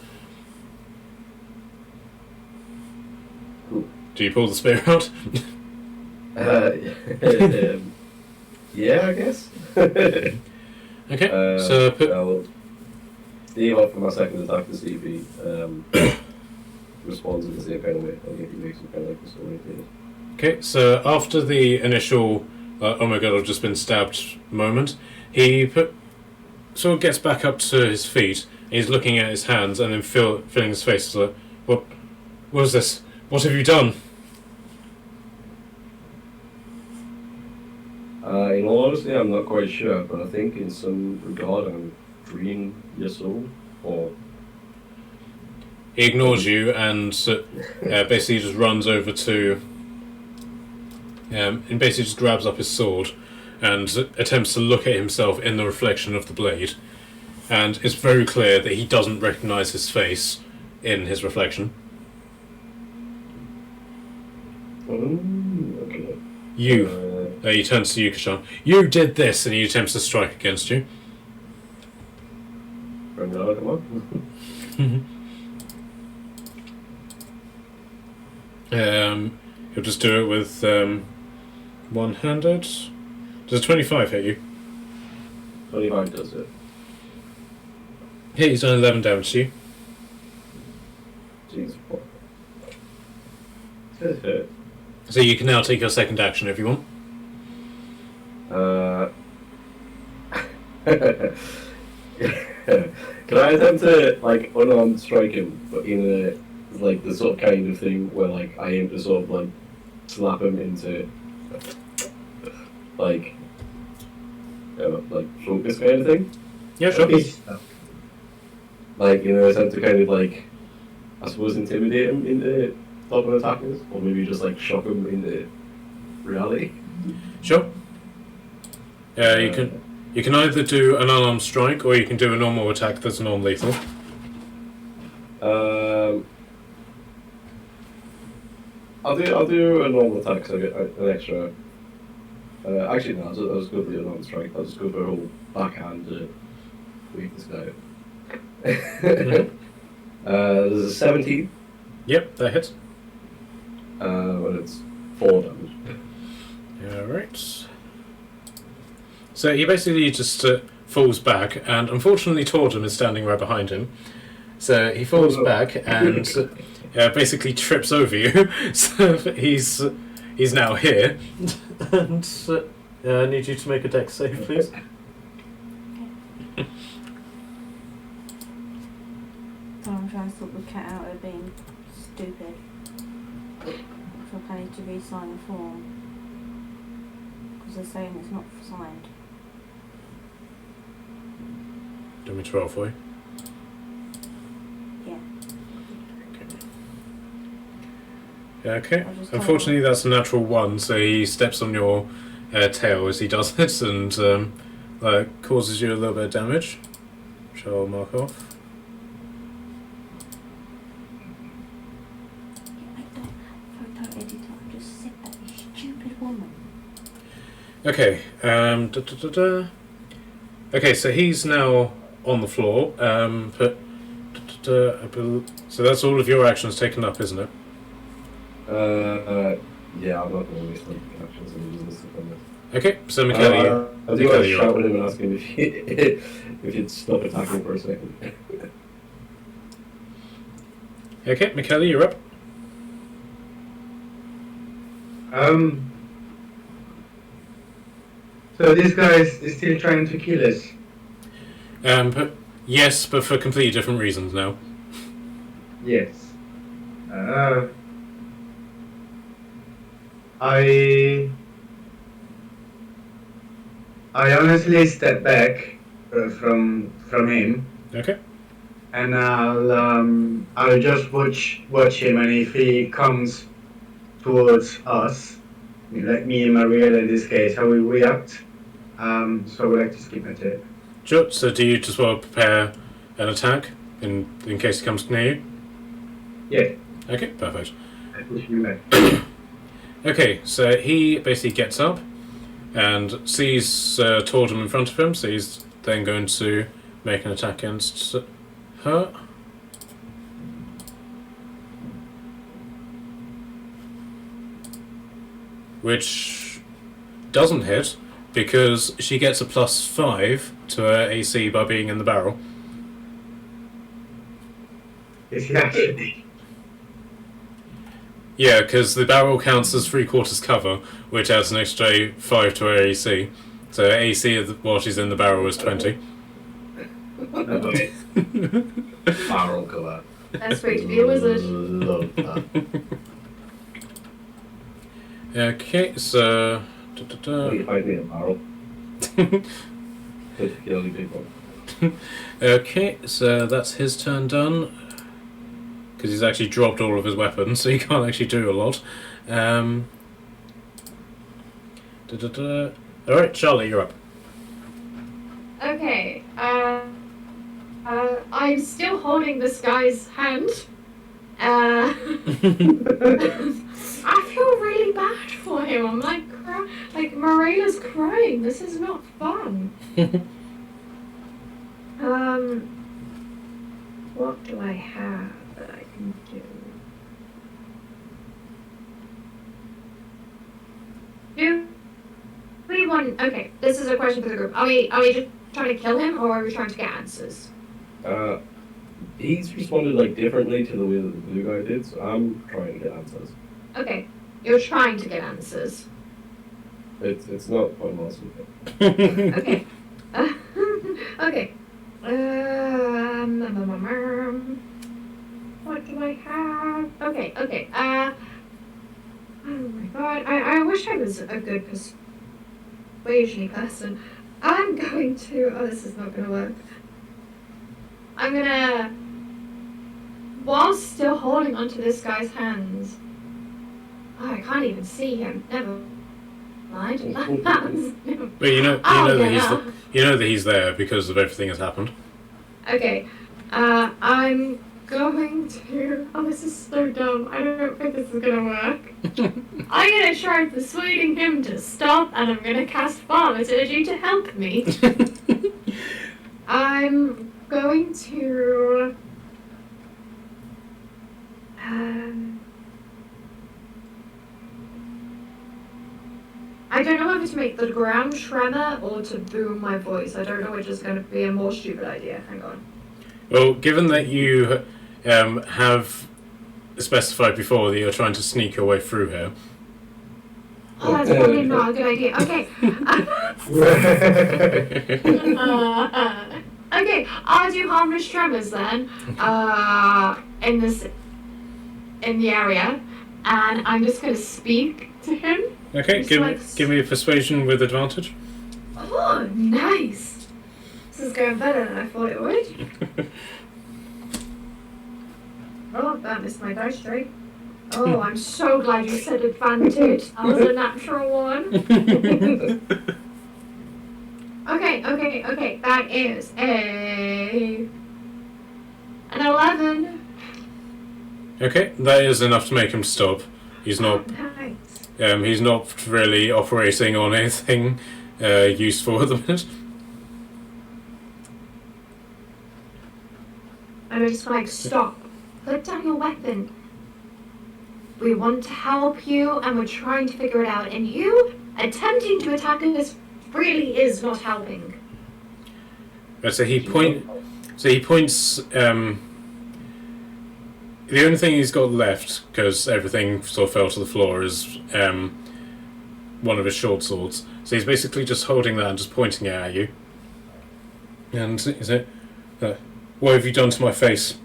Cool. Do you pull the spear out? Yeah, I guess. Okay, so put. I'll Steve off for my second attack to see if he responds in the same kind of way. I'll give you make some kind of like disoriented. Okay, so after the initial oh my god, I've just been stabbed moment, he sort of gets back up to his feet. He's looking at his hands and then filling his face. Like, what is this? What have you done? In all honesty, I'm not quite sure, but I think in some regard I'm freeing your soul, or... He ignores you and basically just runs over to... and basically just grabs up his sword and attempts to look at himself in the reflection of the blade. And it's very clear that he doesn't recognise his face in his reflection. Okay. He turns to you, Kashan. You did this, and he attempts to strike against you. Bring it out, come on. He'll just do it with one-handed. Does a 25 hit you? 25 does it. Yeah, he's done 11 damage to you. Jeez, what? It hurt. So you can now take your second action if you want. Can I attempt to, like, unarmed strike him, but in a, like, the sort of kind of thing where, like, I aim to sort of, like, slap him into, like, focus kind of thing? Yeah, sure. Like, in an attempt to kind of, like, I suppose intimidate him into stopping attackers, or maybe just, like, shock him into reality. Sure. You can either do an unarmed strike or you can do a normal attack that's non-lethal. I'll do a normal attack, so I get an extra. Actually, no, I'll just go for the unarmed strike. I'll just go for a whole backhand to wake this guy up. There's a 17. Yep, that hits. But it's 4 damage. Alright. So he basically just falls back, and unfortunately Tordum is standing right behind him. So he falls back and basically trips over you. So he's now here. And I need you to make a dex save, please. So I'm trying to sort the cat out of being stupid. So I need to re-sign the form. Because they're saying it's not signed. Do you want me to roll for you? Yeah. Okay. I'll just Unfortunately, that's a natural 1, so he steps on your tail as he does it and causes you a little bit of damage, which I'll mark off. I don't have photo editor. I'm just sick of that stupid woman. Okay. Okay, so he's now on the floor. So that's all of your actions taken up, isn't it? Yeah, I'm not going to waste my actions and use this defender. Okay, so Michele, I do want to shout at him and ask him if he'd stop attacking for a second. Okay, Michele, you're up. So this guy is still trying to kill us. Yes, but for completely different reasons now. Yes. I honestly step back from him, Okay. and I'll just watch him, and if he comes towards us, like me and Marielle in this case, how we react. So I would like to skip my turn. Sure. So do you just want to prepare an attack in case he comes near you? Yeah, Okay, perfect. I push him back. Okay, so he basically gets up and sees Tordum in front of him, so he's then going to make an attack against her. Which doesn't hit because she gets a +5 to her AC by being in the barrel. Is he actually? Yeah, because the barrel counts as 3/4 cover, which adds an extra 5 to her AC. So her AC while she's in the barrel is 20. Barrel cover. Best way to be a wizard. Love that. Okay, so... You find me a barrel. Particularly big one. Okay, so that's his turn done. Because he's actually dropped all of his weapons, so he can't actually do a lot. Alright, Charlie, you're up. Okay, I'm still holding this guy's hand. I feel really bad for him. I'm like, Morela's crying. This is not fun. What do I have that I can do? Do we want? Okay, this is a question for the group. Are we just trying to kill him, or are we trying to get answers? He's responded like differently to the way that the blue guy did, so I'm trying to get answers. Okay, you're trying to get answers. It's not quite awesome. Okay. Okay. What do I have? Okay. Oh my god, I wish I was a good persuasion person. I'm going to. Oh, this is not gonna work. I'm gonna. While still holding onto this guy's hands. Oh, I can't even see him. Never mind. But you know that he's there because of everything that's happened. Okay, I'm going to. Oh, this is so dumb. I don't think this is gonna work. I'm gonna try persuading him to stop, and I'm gonna cast Thaumaturgy to help me. I'm going to. I don't know whether to make the ground tremor or to boom my voice. I don't know which is going to be a more stupid idea. Hang on. Well, given that you have specified before that you're trying to sneak your way through here. Oh, that's probably not a good idea. Okay. Okay, I'll do harmless tremors then. In the area, and I'm just gonna speak to him. Okay, give me a persuasion with advantage. Oh, nice. This is going better than I thought it would. Oh, that missed my dice tray. Oh, I'm so glad you said advantage. That was a natural one. Okay. That is an 11. Okay, that is enough to make him stop. He's not. Nice. He's not really operating on anything useful at the minute. And I just like, stop. Put down your weapon. We want to help you, and we're trying to figure it out. And you attempting to attack us really is not helping. So he points. The only thing he's got left, because everything sort of fell to the floor, is one of his short swords. So he's basically just holding that and just pointing it at you. And is it? What have you done to my face?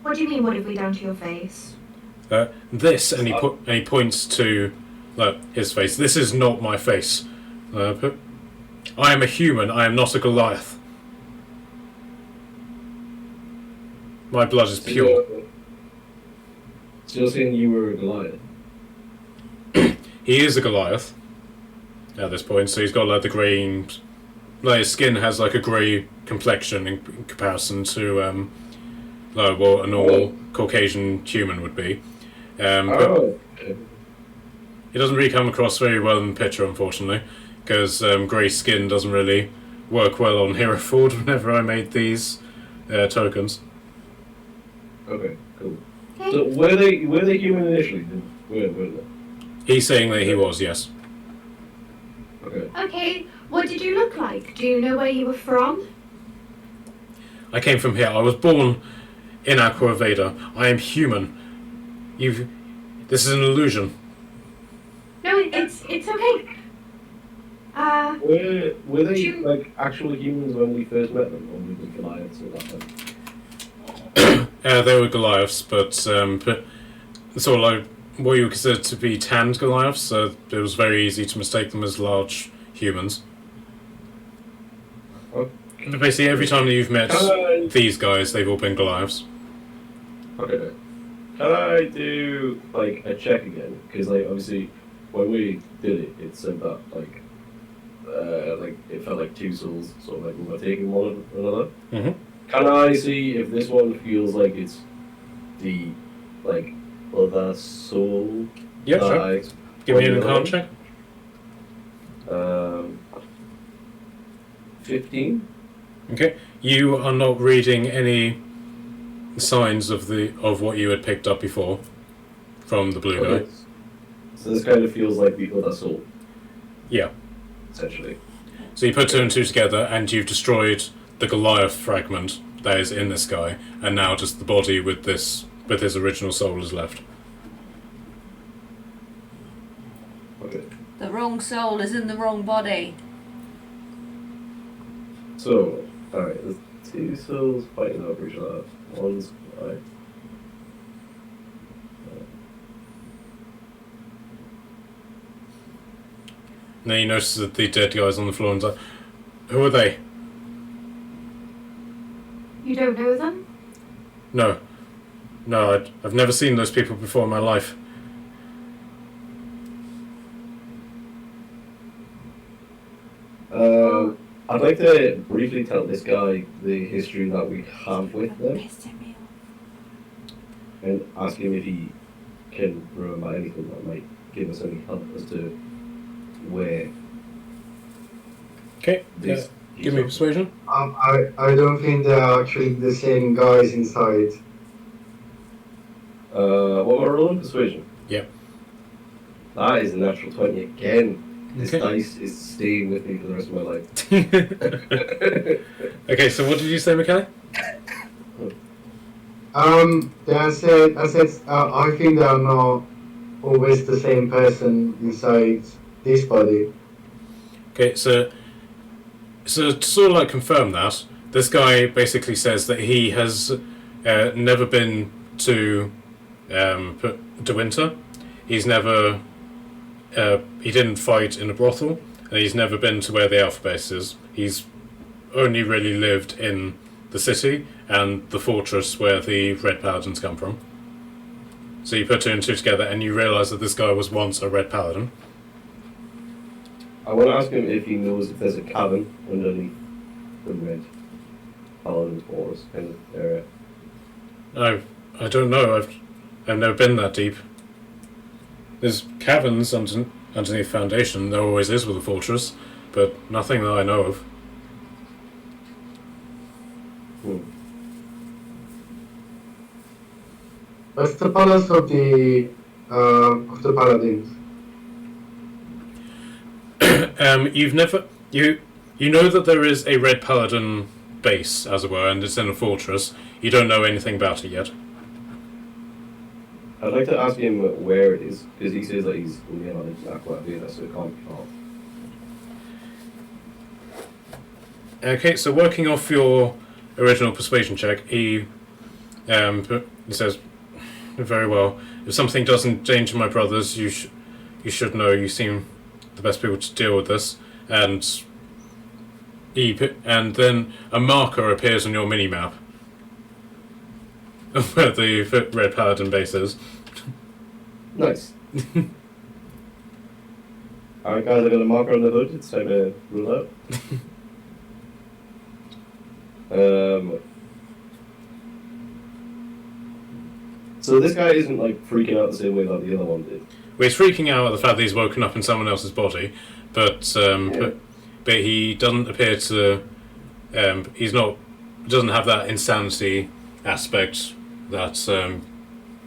What do you mean? What have we done to your face? This, and he points to his face. This is not my face. I am a human. I am not a Goliath. My blood is pure. So you're saying you were a Goliath? He is a Goliath at this point, so he's got like the green. Like his skin has like a grey complexion in comparison to what a normal Caucasian human would be. But he doesn't really come across very well in the picture, unfortunately, because grey skin doesn't really work well on Hereford whenever I made these tokens. Okay, cool. So were they human initially? Were they? He's saying that he was, yes. Okay. Okay, what did you look like? Do you know where you were from? I came from here. I was born in Aqua Veda. I am human. This is an illusion. No, it's okay. Were they like actual humans when we first met them, or were they Goliaths or that? They were Goliaths, but sort of like what you would consider to be tanned Goliaths, so it was very easy to mistake them as large humans. Okay. Basically, every time that you've met these guys, they've all been Goliaths. Okay. Can I do like a check again? Because like obviously when we did it, it said that like it felt like two souls, sort of like we were taking one another. Mm-hmm. Can I see if this one feels like it's the like other soul? Yeah, sure. Give me an encounter check. 15. Okay. You are not reading any signs of what you had picked up before from the blue guy. So this kind of feels like the other soul. Yeah. Essentially. So you put two and two together, and you've destroyed the Goliath fragment that is in this guy, and now just the body with his original soul is left. Okay. The wrong soul is in the wrong body. So, alright, there's two souls fighting over each other. One's right. Now you notice that the dead guy's on the floor and like, who are they? You don't know them? No, I've never seen those people before in my life. I'd like to briefly tell this guy the history that we have with them and ask him if he can remember anything that might give us any help as to where Okay, this. give me persuasion. I don't think they are actually the same guys inside. What we're rolling? Persuasion. Yep. That is a natural 20 again. This Okay. dice is staying with me for the rest of my life. Okay, so what did you say, Mikhail? Then I said, I think they are not always the same person inside this body. Okay, so to sort of like confirm that, this guy basically says that he has never been to De Winter. He's never he didn't fight in a brothel, and he's never been to where the Alpha Base is. He's only really lived in the city and the fortress where the Red Paladins come from. So you put two and two together, and you realise that this guy was once a Red Paladin. I want to ask him if he knows if there's a cabin underneath the Red Paladins forest kind of area. I don't know. I've never been that deep. There's caverns underneath Foundation. There always is with a fortress, but nothing that I know of. What's the palace of the Paladins? You know that there is a Red Paladin base, as it were, and it's in a fortress. You don't know anything about it yet. I'd like to ask him where it is, because he says that he's only on an aqua data, so it can't be far. Okay, so working off your original persuasion check, he says, very well, if something does endanger my brothers, you should know. You seem the best people to deal with this. And then a marker appears on your mini-map where the Red Paladin base is. Nice. Alright guys, I got a marker on the hood, it's time to rule out. So this guy isn't like freaking out the same way that the other one did. Well, he's freaking out at the fact that he's woken up in someone else's body, but he doesn't appear to. Doesn't have that insanity aspect that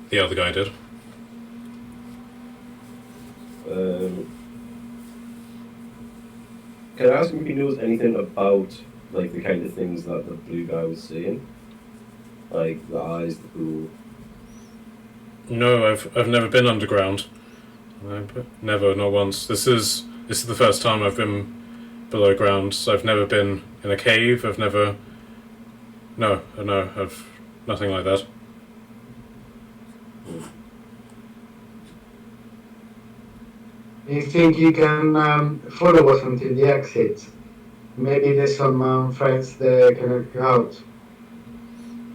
the other guy did. Can I ask him if he knows anything about like the kind of things that the blue guy was saying, like the eyes, the pool? No, I've never been underground. Never, not once. This is the first time I've been below ground. So I've never been in a cave. I've nothing like that. Do you think you can follow us until the exit? Maybe there's some friends that can help you out.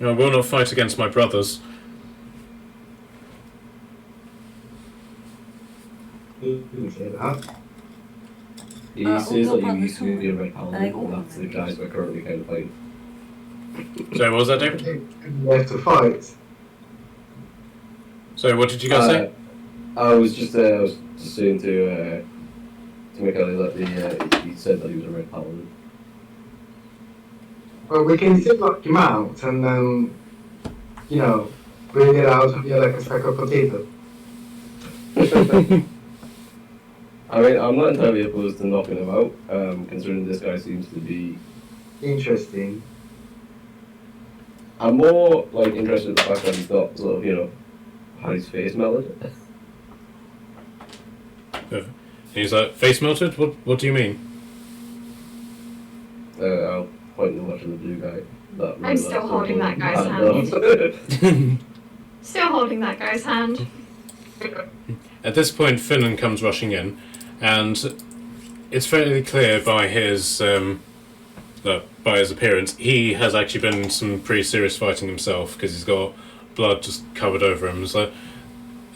I will not fight against my brothers. You didn't say that. He all says your that you brothers used to be a Red Like, Paladin, all and that's the guys we're currently kind of fighting. So what was that, I David? think we have to fight. So what did you guys say? I was just saying to Mikhail that he said that he was a Red Paladin. Well, we can still knock him out and then, bring it out and be like a sack of potato. I mean, I'm not entirely opposed to knocking him out, considering this guy seems to be... Interesting. I'm more, interested in the fact that he's not sort of, had his face melted. He's like, face melted? What do you mean? I'll point the watch of the blue guy. I'm still holding that guy's hand. Still holding that guy's hand. At this point, Finland comes rushing in, and it's fairly clear by his appearance he has actually been in some pretty serious fighting himself, because he's got blood just covered over him. So,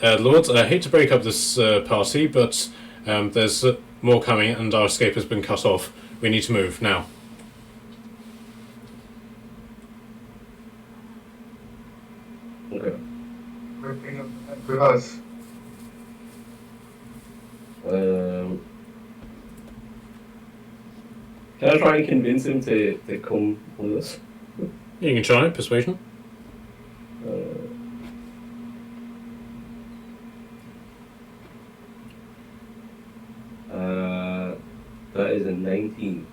Lords, I hate to break up this party, but there's more coming, and our escape has been cut off. We need to move now. Okay. Working with us. Can I try and convince him to come with us? You can try persuasion. That is a 19.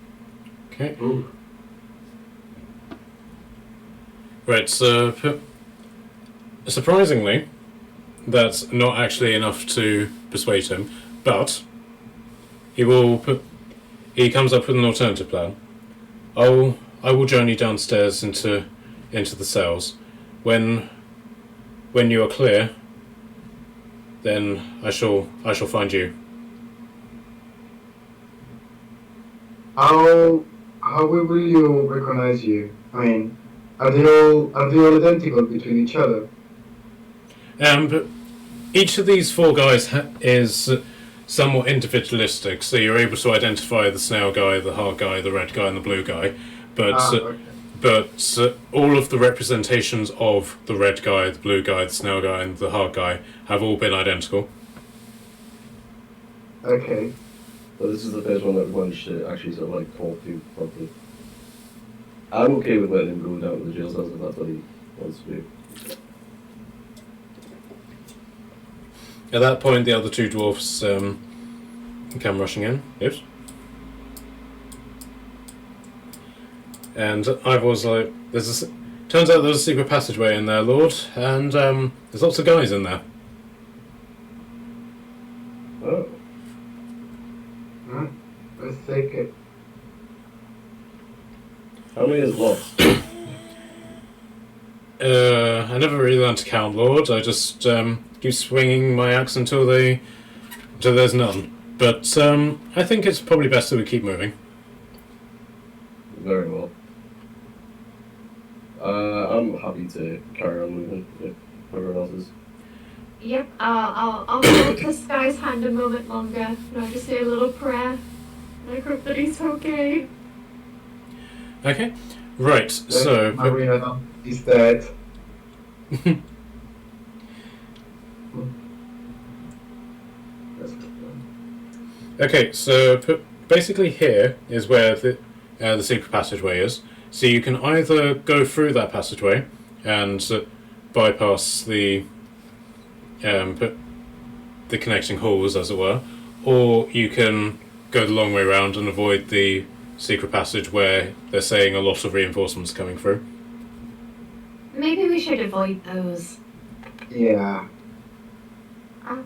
Okay. Ooh. Right, so surprisingly, that's not actually enough to persuade him, but he comes up with an alternative plan. I will journey downstairs into the cells. When you are clear, then I shall find you. how will you recognize you? I mean, are they all identical between each other? But each of these four guys is somewhat individualistic, so you're able to identify the snail guy, the heart guy, the red guy, and the blue guy. But Okay. all of the representations of the red guy, the blue guy, the snail guy, and the heart guy have all been identical. Okay. But this is the first one that we managed to actually sort of like talk to properly. I'm okay with letting him go down to the jail cells if that's what he wants to do. At that point, the other two dwarfs come rushing in. Yes. And I was like, turns out there's a secret passageway in there, Lord, and there's lots of guys in there. Oh. Let's take it. How many is lost? I never really learned to count, Lord. I just keep swinging my axe until there's none. But I think it's probably best that we keep moving. Very well. I'm happy to carry on moving if everyone else is. Yep, I'll hold this guy's hand a moment longer, and I'll just say a little prayer. I hope that he's okay. Okay. Right, so... Marina is dead. Okay, so basically here is where the secret passageway is. So you can either go through that passageway and bypass the connecting halls, as it were, or you can go the long way around and avoid the secret passage where they're saying a lot of reinforcements coming through. Maybe we should avoid those. Yeah.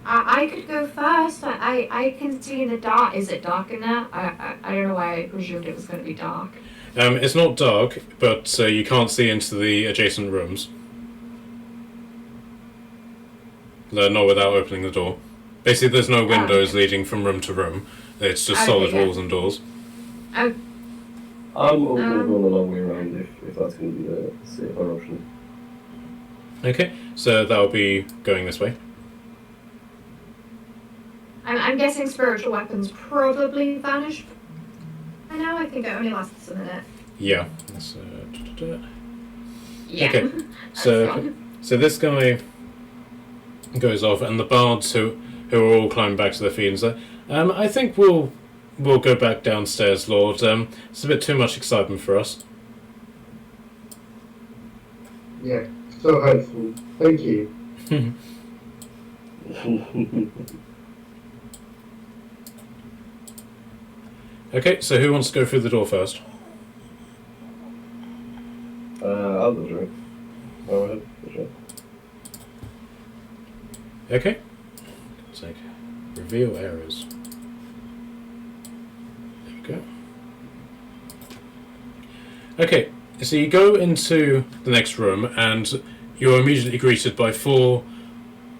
I could go first. I can see in the dark. Is it dark in there? I don't know why I presumed it was going to be dark. It's not dark, but you can't see into the adjacent rooms. Not without opening the door. Basically, there's no windows leading from room to room. It's just solid walls and doors. I'm open to going the long way around if that's going to be the safer option. Okay, so that'll be going this way. I'm guessing spiritual weapons probably vanished. I know. I think it only lasts a minute. Yeah. Yeah. Okay, so this guy goes off, and the bards who are all climbing back to their feet and say, I think we'll go back downstairs, Lord. It's a bit too much excitement for us. Yeah. So helpful. Thank you. Okay, so who wants to go through the door first? I'll go through it. Go ahead. Sure. Okay. Take reveal areas. There we go. Okay, so you go into the next room and you're immediately greeted by 4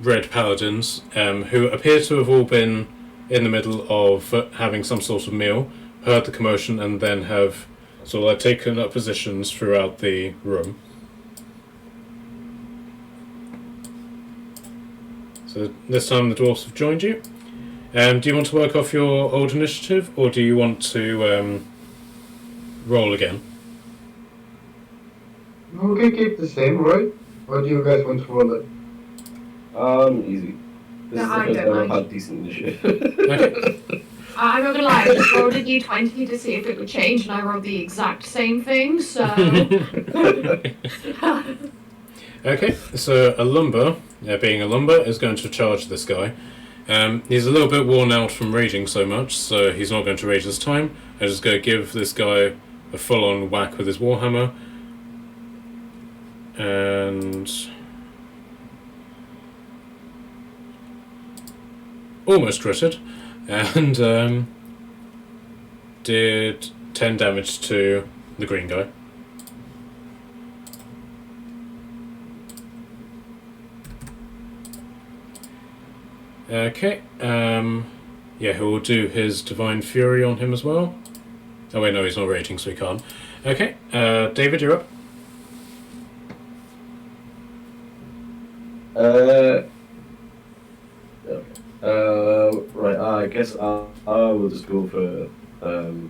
Red Paladins who appear to have all been in the middle of having some sort of meal, heard the commotion, and then have sort of like taken up positions throughout the room. So this time the dwarves have joined you. Do you want to work off your old initiative, or do you want to roll again? We can keep the same, right? Or do you guys want to roll it? Easy. This No, is the I first don't time I've mind. had decent initiative. Okay. I'm not gonna lie. I just rolled a d20 to see if it would change, and I rolled the exact same thing. So. Okay, so a lumber, being a lumber, is going to charge this guy. He's a little bit worn out from raging so much, so he's not going to rage this time. I'm just going to give this guy a full-on whack with his warhammer. And... almost critted. And did 10 damage to the green guy. Okay, yeah, he will do his Divine Fury on him as well. Oh wait, no, he's not raging, so he can't. Okay, David, you're up. Right, I guess I will just go for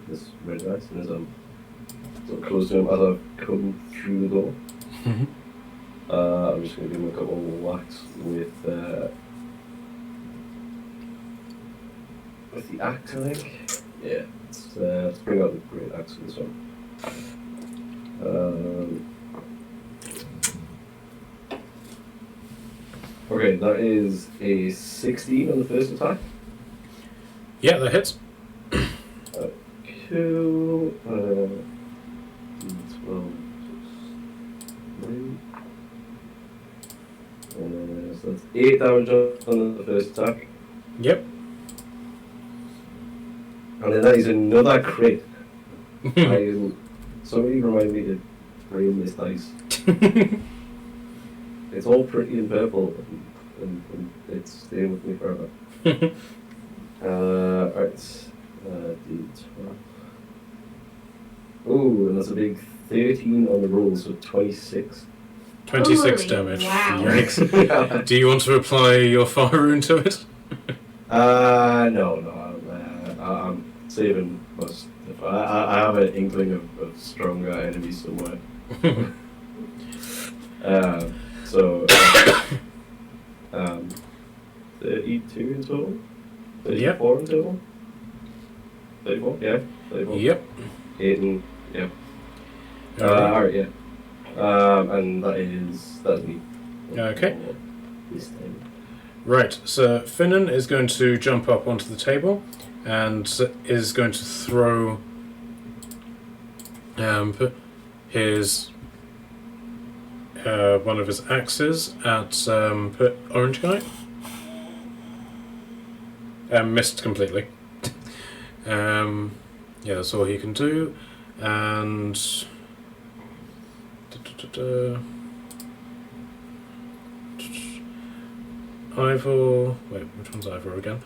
this red dice and as I'm sort of close to him as I've come through the door. Mhm. I'm just going to give him a couple of whacks with the axe, I think. Yeah, let's bring out the great axe for this one. Okay, that is a 16 on the first attack. Yeah, that hits. Cool. 12. 3. So that's 8 damage on the first attack. Yep. And then that is another crit. Somebody remind me to frame this dice. It's all pretty and purple, and it's staying with me forever. Alright. D12. Oh, and that's a big 13 on the roll, so 26. 26 Holy damage. wow. Yikes. Do you want to apply your fire rune to it? No, I'm saving most. I have an inkling of stronger enemies somewhere. So, 32 in total? 34 in total? 34? Yeah, 34. Yep. 8 and, yeah. Alright, yeah. And that's me. Okay. This time. Right, so Finnan is going to jump up onto the table and is going to throw his one of his axes at Orange Guy. Missed completely. Yeah, that's all he can do. And Ivor. Wait, which one's Ivor again?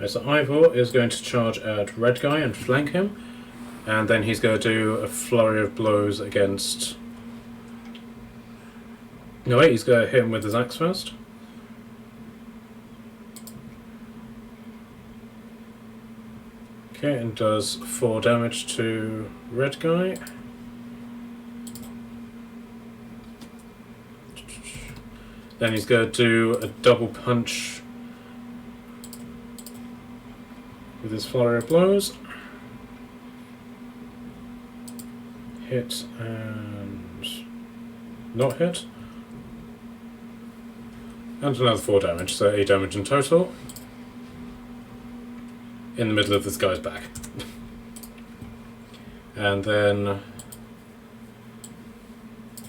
Right, so Ivor is going to charge at Red Guy and flank him, and then he's going to do a flurry of blows against. No wait, he's going to hit him with his axe first. Okay, and does 4 damage to Red Guy. Then he's going to do a double punch with his flurry of blows. Hit and not hit. And another 4 damage, so 8 damage in total. In the middle of this guy's back. And then...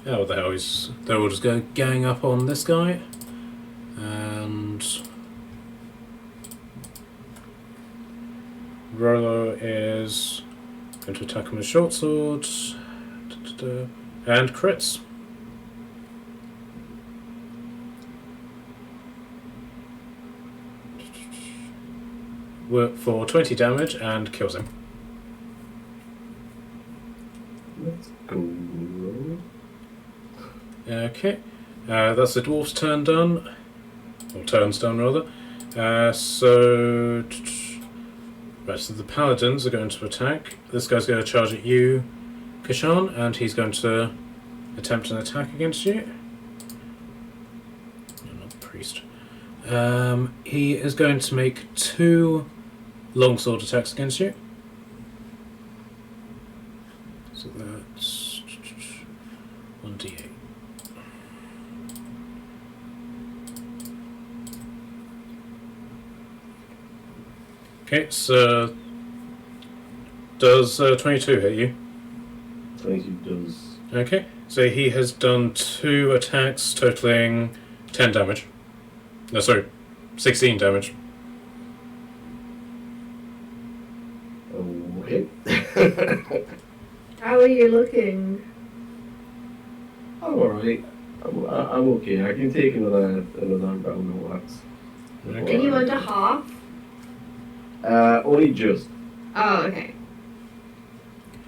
oh, what the hell, they're all just going to gang up on this guy. And... Rolo is going to attack him with short swords. And crits. For 20 damage and kills him. Let's go. Okay, that's the dwarf's turn done. Or turns done, rather. Right, so the paladins are going to attack. This guy's going to charge at you, Kashan, and he's going to attempt an attack against you. No, not the priest. He is going to make 2 longsword attacks against you. So that's 1d8. Okay, so does 22 hit you? 22 does. Okay, so he has done 2 attacks totaling 10 damage. No, sorry, 16 damage. Okay. How are you looking? I'm alright. I'm okay. I can take another round of wax. Okay. Are you under half? Only just. Oh, okay.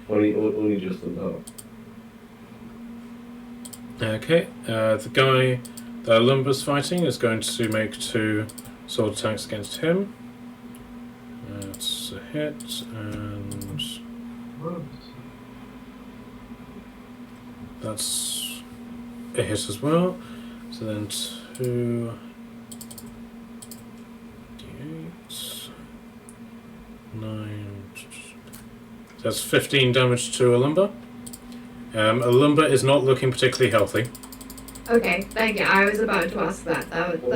Only just enough. Okay, the guy that Lumber's fighting is going to make 2 sword attacks against him. That's a hit, and that's a hit as well. So then 2 d8, 9. That's 15 damage to Alumba. Alumba is not looking particularly healthy. Okay, thank you. I was about to ask that. That's...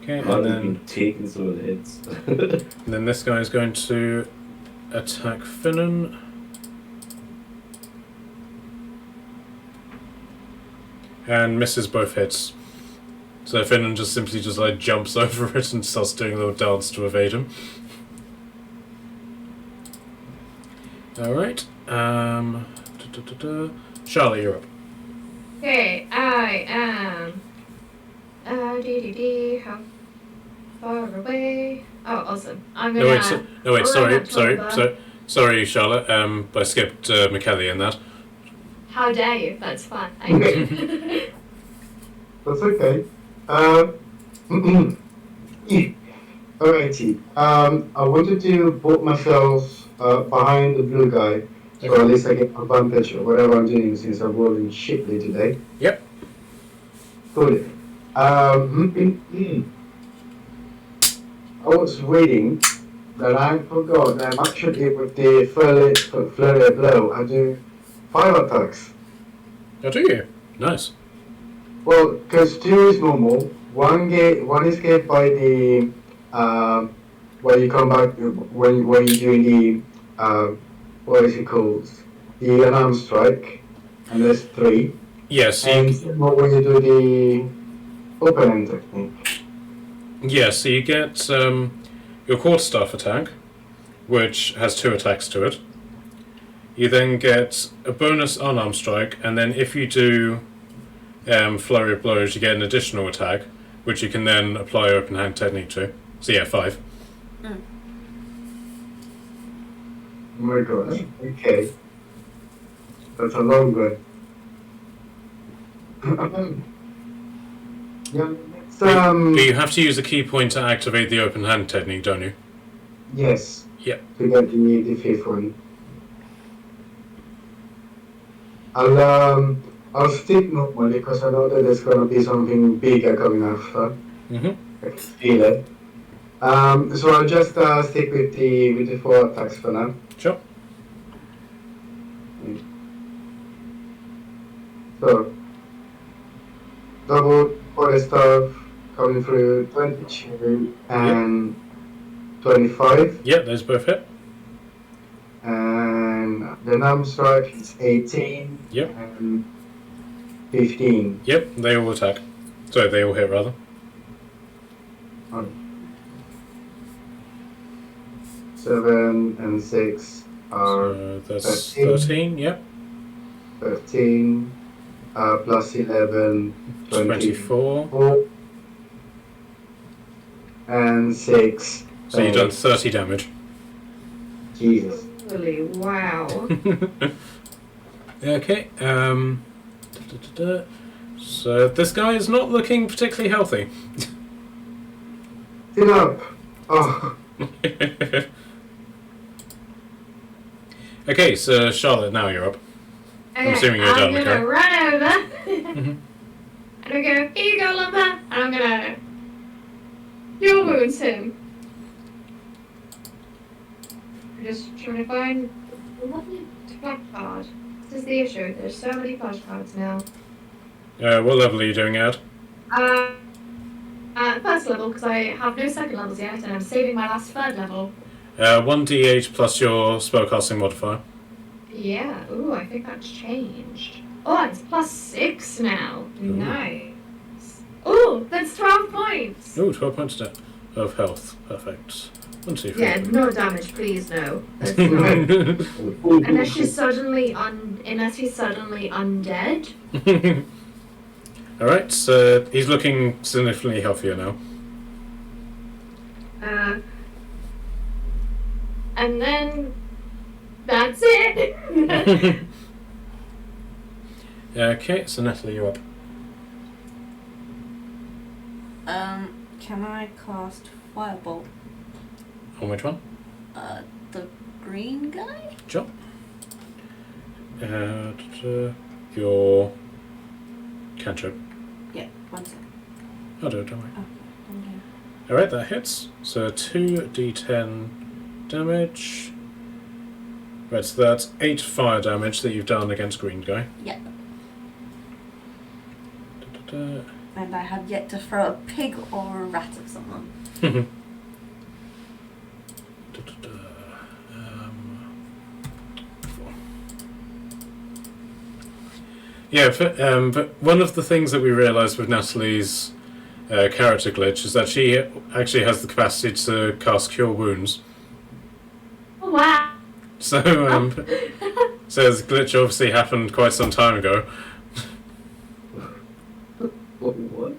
Okay, I've and then been taking some of the hits. and then this guy is going to attack Finnan. And misses both hits. So Finnan just simply like jumps over it and starts doing a little dance to evade him. Alright. Charlotte, you're up. Okay, I am... how far away? Oh, awesome. I'm No gonna... wait, run up to the- sorry, Charlotte. I skipped McKelly in that. How dare you? That's fine. Thank you. That's okay. Alrighty. I wanted to put myself behind the blue guy, so Okay. at least I get advantage of whatever I'm doing since I'm rolling shitly today. Yep. Good. I was reading that I forgot that I'm actually with the flurry blow, I do 5 attacks. Oh, do you? Nice. Well, because 2 is normal, one is gave by the when you come back when you do the what is it called? The unarmed strike, and there's 3. Yes. And when you do the open end technique. Yeah, so you get your quarterstaff attack, which has 2 attacks to it. You then get a bonus unarmed strike, and then if you do flurry of blows, you get an additional attack, which you can then apply open hand technique to. So yeah, 5. Mm. Oh my god. Okay. That's a long one. Yeah. It's, But you have to use a key point to activate the open hand technique, don't you? yes. Yep. To get the 5th one. I'll stick normally because I know that there's gonna be something bigger coming after. Mm-hmm. I can feel it. So I'll just stick with the 4 attacks for now. Sure. So double body stuff coming through 22 and 25, Yeah, those both hit. and the number strike is 18 Yep. and 15. Yep, they all attack. Sorry, they all hit, rather. 7 and 6 are So that's 13. 13, yep. 13 plus 11, 24. 24, and 6. So you've done 30 damage. Jesus. Holy wow. Okay, So this guy is not looking particularly healthy. Sit up. Oh, Okay, so Charlotte, now you're up. Okay, assuming you're done, I'm gonna okay? run over. Mhm. And I go, here you go, Lumber. And I'm gonna dual wounds him. I'm just trying to find the flash card. This is the issue. There's so many flash cards now. What level are you doing at? First level, because I have no second levels yet, and I'm saving my last 3rd level. 1d8 plus your spellcasting modifier. Yeah, ooh, I think that's changed. Oh, it's +6 now. Ooh. Nice. Ooh, that's 12 points. Ooh, 12 points of health. Perfect. 1, 2, 3. Yeah, no damage, please, no. That's not. Unless he's suddenly undead. Alright, so he's looking significantly healthier now. And then that's it. Okay, so Natalie, you're up. Can I cast Firebolt? On which one? The green guy? Sure. Your cantrip. Yeah, 1 second. I'll do it, don't worry. Okay, thank you. Alright, that hits. So 2d10 damage. Right, so that's 8 fire damage that you've done against green guy. Yeah. Da-da-da. And I have yet to throw a pig or a rat at someone. Da-da-da. Yeah, but one of the things that we realised with Natalie's character glitch is that she actually has the capacity to cast Cure Wounds. Oh, wow. So, so this glitch obviously happened quite some time ago. What?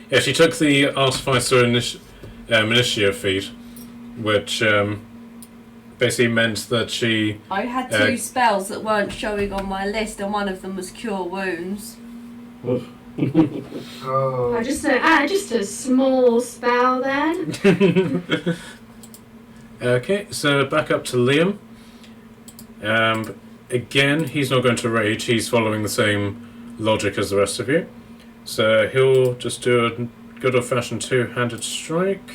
Yeah, she took the Artificer Initiative feat, which basically meant that she... I had 2 spells that weren't showing on my list, and one of them was Cure Wounds. Oh, Just a small spell then. Okay, so back up to Liam. Again, he's not going to rage, he's following the same logic as the rest of you. So he'll just do a good old-fashioned 2-handed strike.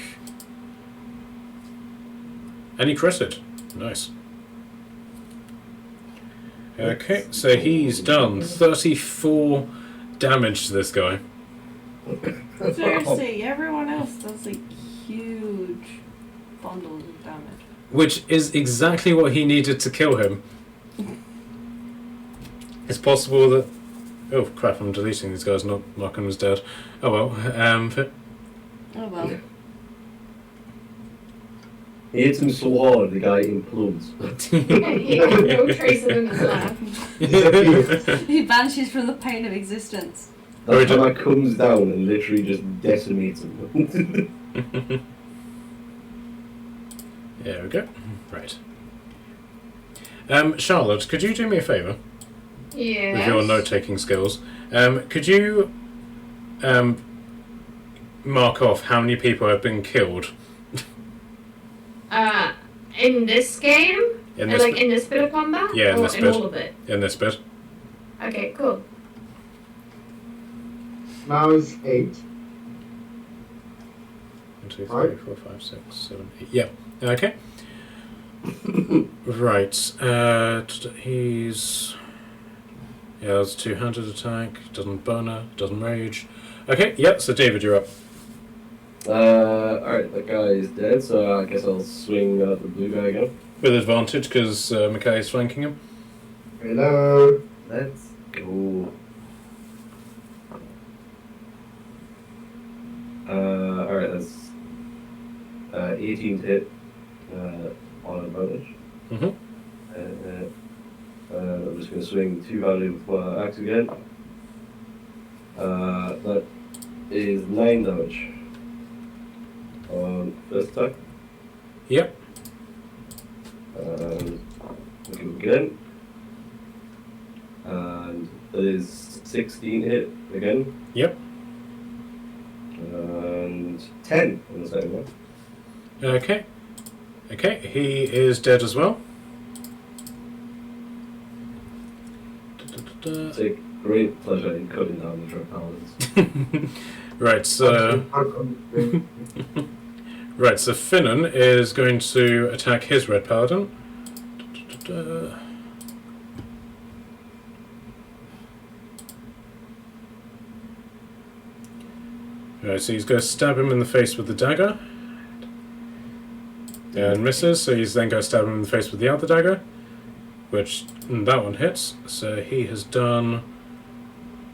And he critted. Nice. Okay, so he's done 34 damage to this guy. Seriously, everyone else does like huge bundles of damage. Which is exactly what he needed to kill him. It's possible that... Oh crap, I'm deleting these guys, not marking them as dead. Oh well. Oh well. He hits him so hard, the guy implodes. He had no trace of him left. He vanishes from the pain of existence. That time comes down and literally just decimates him. There we go. Right. Charlotte, could you do me a favour? Yes. With your note-taking skills. Could you mark off how many people have been killed? In this game? In this in this bit of combat? Yeah, in or this in bit. all of it? In this bit. Okay, cool. now it's 8. 1, 2, 3, 4, 5, 6, 7, 8. Yeah. Okay. Right. He's... Yeah, that's a 2-handed attack. Doesn't boner. Doesn't rage. Okay, yeah, so David, you're up. Alright, that guy is dead, so I guess I'll swing at the blue guy again. With advantage, because Mackay is flanking him. Hello. Let's go. Alright, that's 18 to hit on advantage. Mm-hmm. I'm just going to swing 2-handed with my axe again. That is 9 damage on first attack. Yep. And we'll give it again. And that is 16 hit again. Yep. And 10 on the second one. Okay. Okay, he is dead as well. Take great pleasure in cutting down the Red Paladins. Right, so... Right, so Finnan is going to attack his Red Paladin. Right, so he's going to stab him in the face with the dagger. And misses, so he's then going to stab him in the face with the other dagger. Which, that one hits. So he has done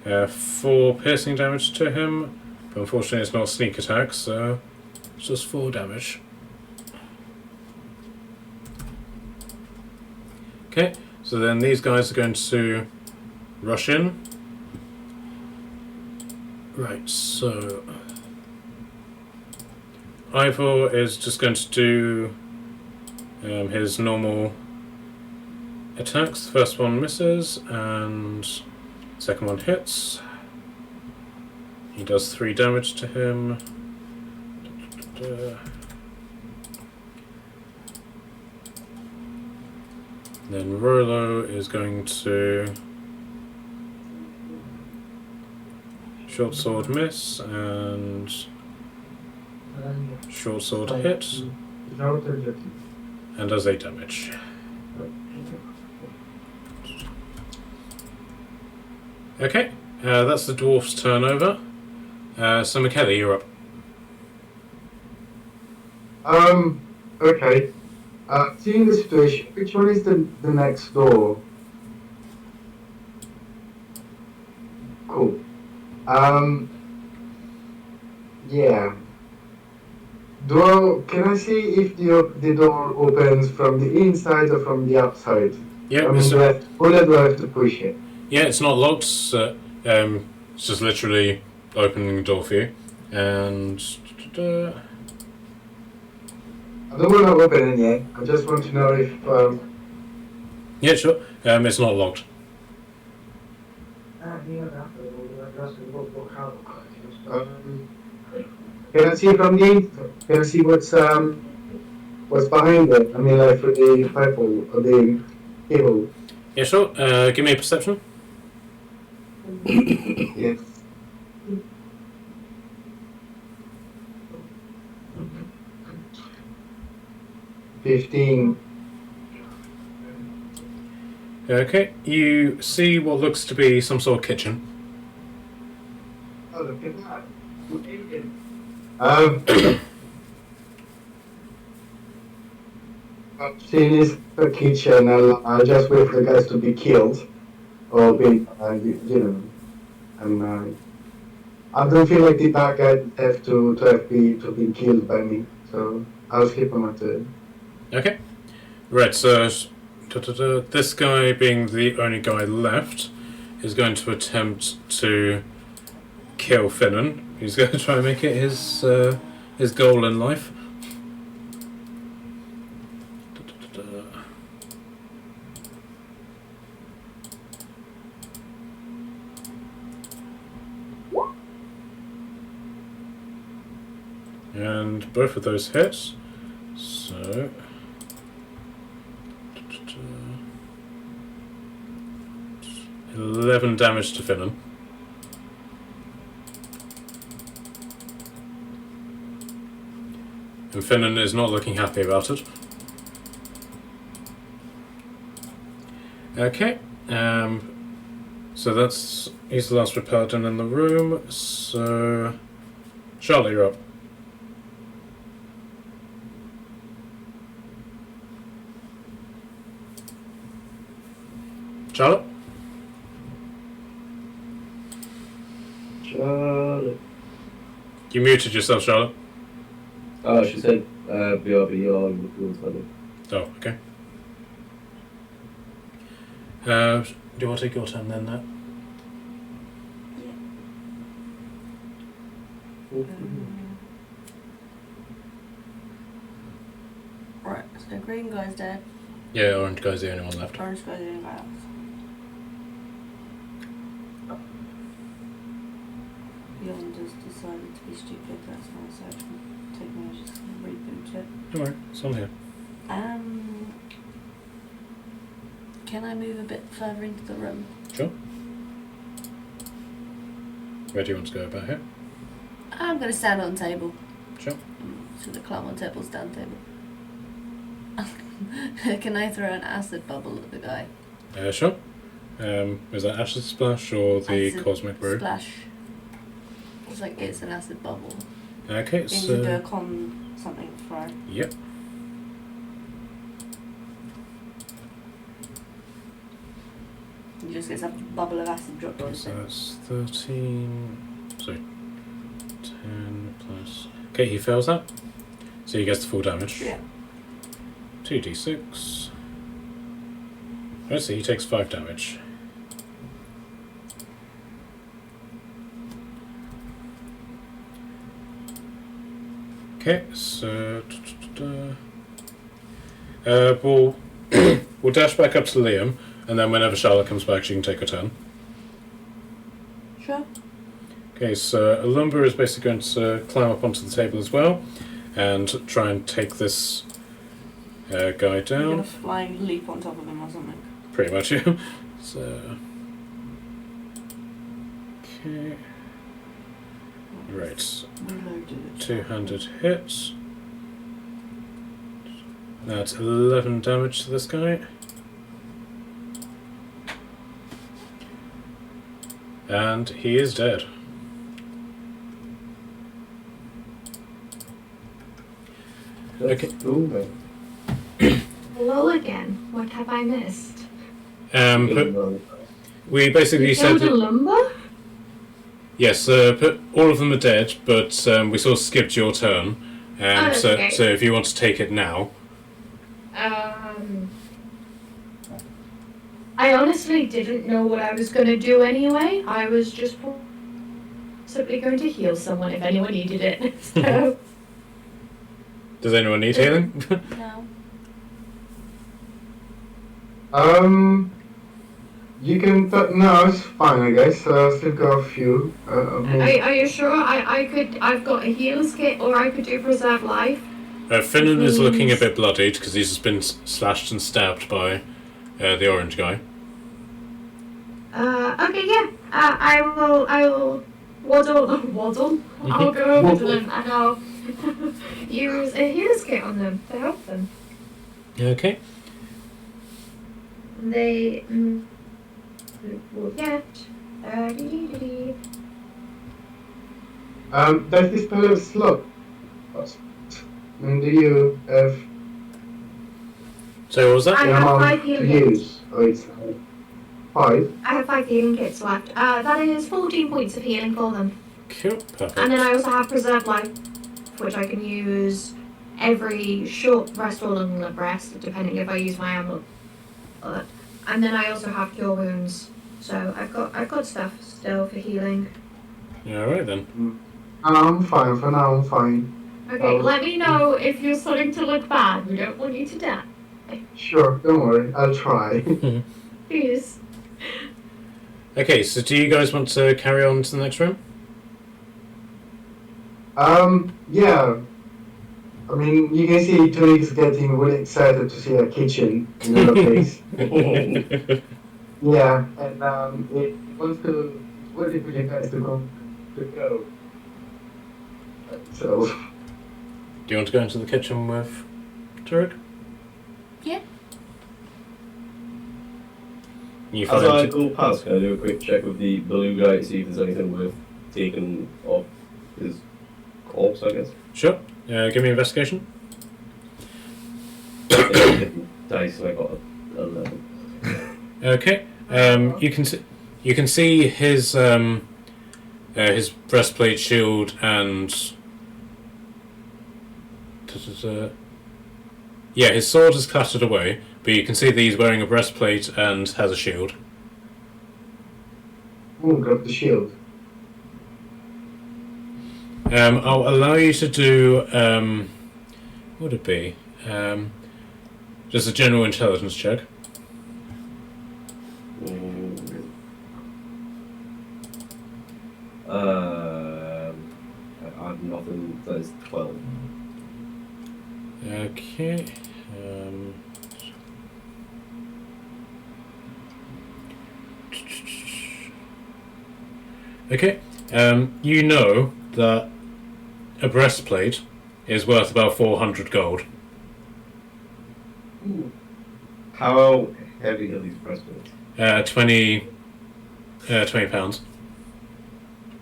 4 piercing damage to him. But unfortunately it's not a sneak attack, so it's just 4 damage. Okay, so then these guys are going to rush in. Right, so... Ivor is just going to do his normal attacks. The first one misses, and second one hits. He does 3 damage to him. Then Rolo is going to short sword miss and short sword hit and does 8 damage. Okay, that's the dwarf's turn over. So McKelly, you're up. Okay. Seeing the situation, which one is the next door? Cool. Yeah. Can I see if the door opens from the inside or from the outside? Yeah, I mean, do I have to push it? yeah, it's not locked. So, it's just literally opening the door for you. And I don't want to open it yet. I just want to know if. yeah, sure. It's not locked. Can I see from the? Can I see what's behind it? I mean, like for the purple or the cable. Yeah, sure. Give me a perception. Yes. $15. Okay, you see what looks to be some sort of kitchen. Oh, look at that. Seeing this the kitchen, I'll just wait for the guys to be killed, or be, and I don't feel like the bad guys have to be killed by me, so I'll skip on my turn. Okay. Right, so this guy, being the only guy left, is going to attempt to kill Finnan. He's going to try and make it his goal in life. And both of those hits. So 11 damage to Finnan. And Finnan is not looking happy about it. Okay, so he's the last Red Paladin in the room. So Charlotte, you're up. Charlotte? Charlotte. You muted yourself, Charlotte. Oh, she said BRB on the Oh, okay. Do you want to take your turn then, Nat? Right, so green guy's dead. Yeah, orange guy's the only one left. Orange guy's the only guy left. Beyond has decided to be stupid, that's not so I can take measures and reboot it. Don't worry, it's on here. Can I move a bit further into the room? Sure. Where do you want to go about here? I'm going to stand on the table. Sure. So the climb on table, stand table. Can I throw an acid bubble at the guy? Sure. Is that acid splash or the Acid cosmic brew? Splash. It's like it's an acid bubble. Okay, You need to so do a con something throw. yep. You just get some bubble of acid dropped on So it. that's 13. Sorry, 10 plus. Okay, he fails that. So he gets the full damage. Yeah. 2d6. Right, so he takes 5 damage. Okay, so we'll we'll dash back up to Liam, and then whenever Charlotte comes back, she can take her turn. Sure. Okay, so Alumba is basically going to climb up onto the table as well, and try and take this guy You're down. gonna flying leap on top of him or something. Pretty much, yeah. So, okay, right. Reloaded it. Two-handed hit. That's 11 damage to this guy. And he is dead. Okay. Cool. Hello again. What have I missed? But we basically You said killed a that, lumber? yes, but all of them are dead, but we sort of skipped your turn. Oh, So okay. so if you want to take it now. I honestly didn't know what I was going to do anyway. I was just simply going to heal someone if anyone needed it. So, Does anyone need healing? No. You can. No, it's fine, I guess. Still got a few. are you sure? I've got a healer's kit, or I could do preserve life. Finnan is looking a bit bloodied because he's just been slashed and stabbed by the orange guy. Okay, yeah. I will waddle. I'll go over to them and I'll use a healer's kit on them to help them. Okay. They will get. Does this spell slot? And do you have So what was that? I the have amount 5 to healing kits. use? Or it's 5? I have 5 healing kits left. That is 14 points of healing for them. Cool. Perfect. And then I also have preserve life, which I can use every short rest or long rest, depending if I use my amulet. And then I also have cure wounds. So I've got stuff still for healing. All right then. I'm fine. For now, I'm fine. Okay, let me know if you're starting to look bad. We don't want you to die. Sure, don't worry. I'll try. Please. Okay, so do you guys want to carry on to the next room? Yeah. I mean, you can see Tony's getting really excited to see a kitchen in another place. Yeah, and it wants to waiting for you guys to go. So, Do you want to go into the kitchen with Turek? Yeah. You As I find go past, can I do a quick check with the blue guy to see if there's anything worth taking off his corpse, I guess? Sure. Give me investigation. Dice, I got 11. Okay. You can see his breastplate, shield, and yeah, his sword is clattered away, but you can see that he's wearing a breastplate and has a shield. oh, grab the shield. I'll allow you to do what would it be? Just a general intelligence check. I have nothing that is 12. Okay. Okay. You know that a breastplate is worth about 400 gold. How heavy are these breastplates? 20 pounds.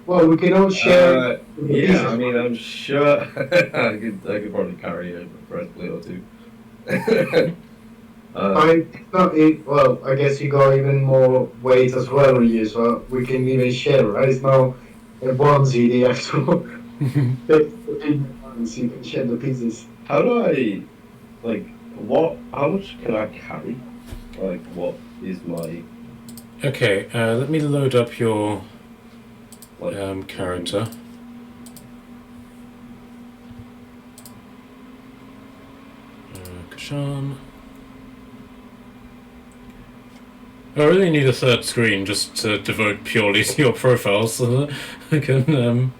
Well, we can all share. Yeah, I mean, I'm sure I could probably carry a breastplate or two. It's not it. Well, I guess you got even more weight as well on you, so we can even share, right? It's not a onesie, the actual. So you can share the pieces. How do I, like, how much can I carry? Like, what is my, Okay, let me load up your like, character. Kashan. I really need a third screen just to devote purely to your profile so that I can.